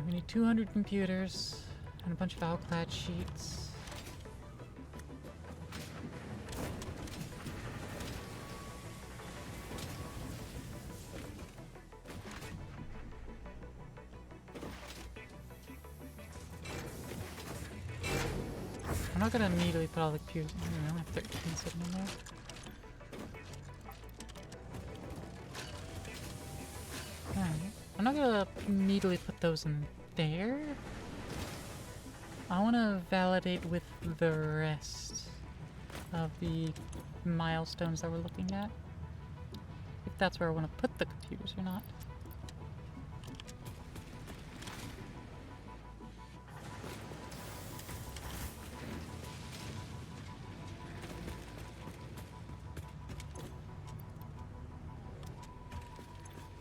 We need 200 computers and a bunch of owlclad sheets. I'm not gonna immediately put all the computers in there. I only have 13 sitting in there. Alright. I'm not gonna immediately put those in there. I want to validate with the rest of the milestones that we're looking at. If that's where I want to put the computers or not.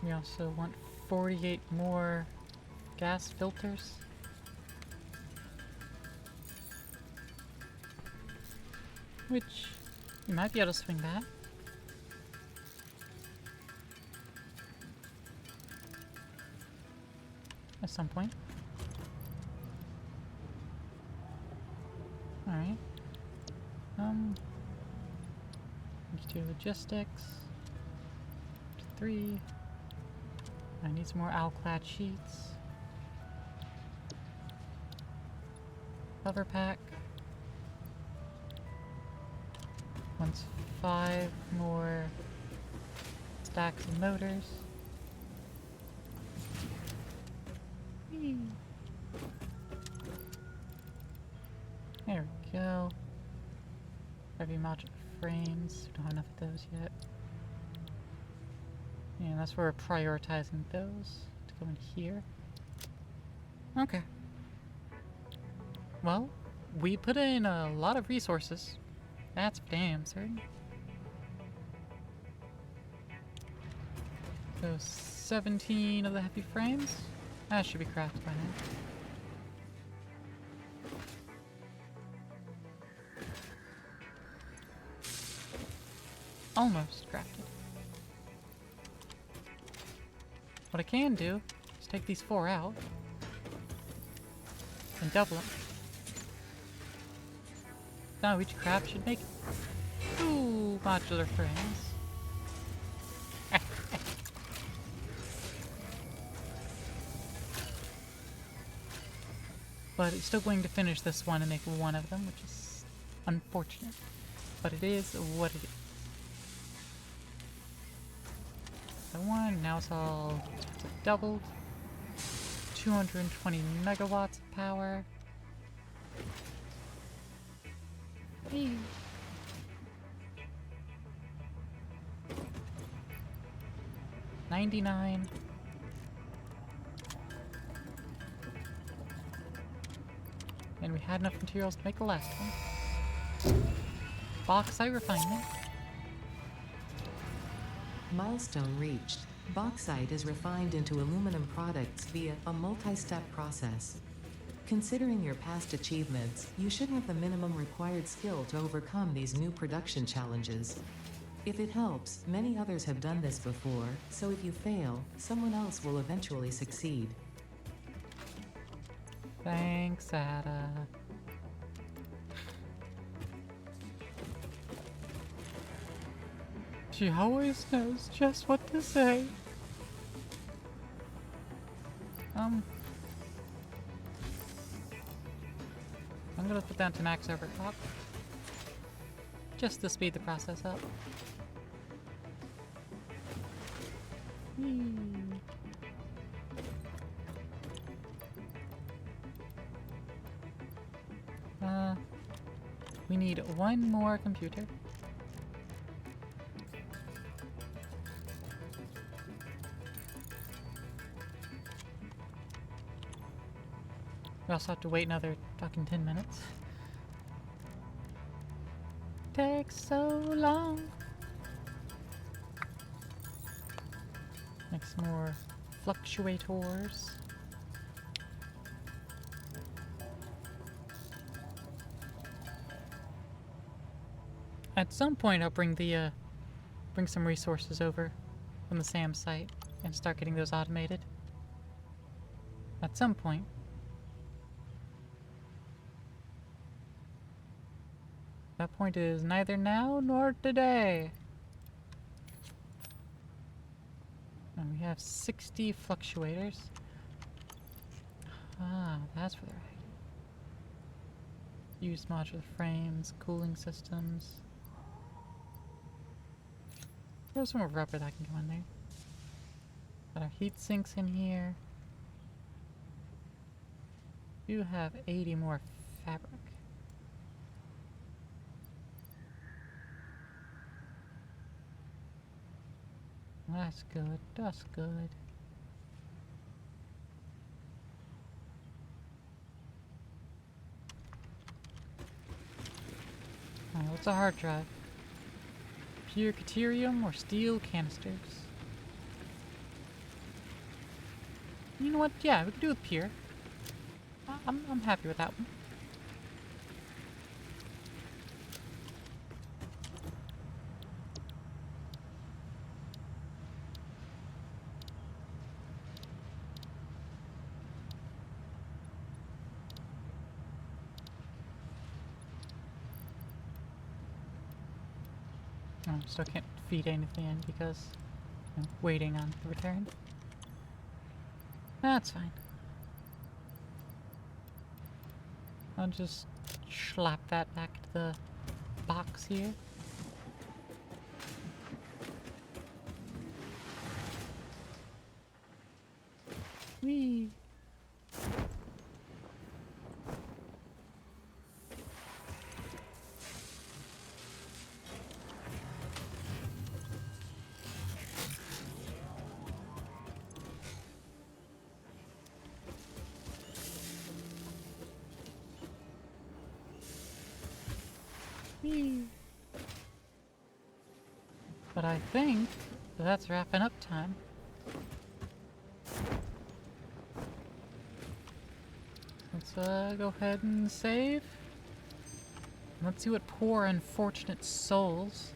We also want 48 more gas filters. Which, you might be able to swing that. At some point. Alright. Let's do logistics. 3. I need some more owl-clad sheets. Cover pack. Wants 5 more stacks of motors. Whee. There we go. Heavy modular frames. Don't have enough of those yet. Yeah, that's where we're prioritizing those to go in here. Okay. Well, we put in a lot of resources. That's damn certain. So 17 of the heavy frames. That should be crafted by now. Almost crafted. What I can do is take these 4 out and double them. Now each craft should make 2 modular frames. But it's still going to finish this one and make 1 of them, which is unfortunate. But it is what it is. So 1, now it's all doubled. 220 megawatts of power. Hey. $99. And we had enough materials to make the last one. Bauxite refinement. Milestone reached. Bauxite is refined into aluminum products via a multi-step process. Considering your past achievements, you should have the minimum required skill to overcome these new production challenges. If it helps, many others have done this before, so if you fail, someone else will eventually succeed. Thanks, Ada. She always knows just what to say. I'm gonna put down to max overclock. Just to speed the process up. Whee. We need 1 more computer. We also have to wait another fucking 10 minutes. Takes so long. Make some more fluctuators. At some point, I'll bring the bring some resources over from the SAM site and start getting those automated. At some point. That point is neither now nor today. And we have 60 fluctuators. Ah, that's where they're at. Use modular frames, cooling systems. There's some more rubber that can go in there. Got our heat sinks in here. You have 80 more fabric. That's good, that's good. Alright, what's a hard drive? Pure Caterium or steel canisters? You know what? Yeah, we can do with pure. I'm happy with that one. Still can't feed anything in because I'm waiting on the return. That's fine. I'll just slap that back to the box here. Whee! But I think that's wrapping up time. Let's go ahead and save. Let's see what poor unfortunate souls.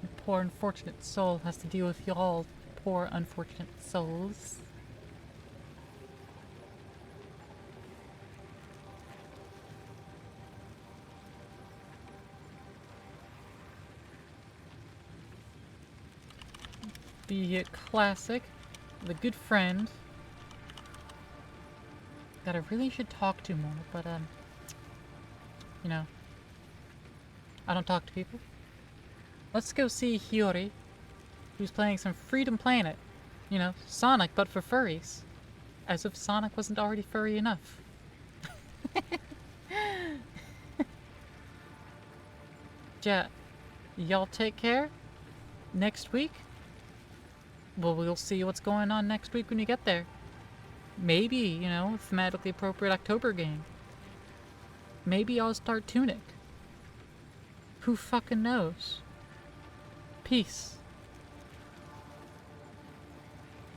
The poor unfortunate soul has to deal with y'all poor unfortunate souls. The classic, the good friend that I really should talk to more, but you know, I don't talk to people. Let's go see Hiyori, who's playing some Freedom Planet. You know, Sonic, but for furries. As if Sonic wasn't already furry enough. Yeah, y'all take care. Next week, well, we'll see what's going on next week when you get there. Maybe, you know, a thematically appropriate October game. Maybe I'll start Tunic. Who fucking knows? Peace.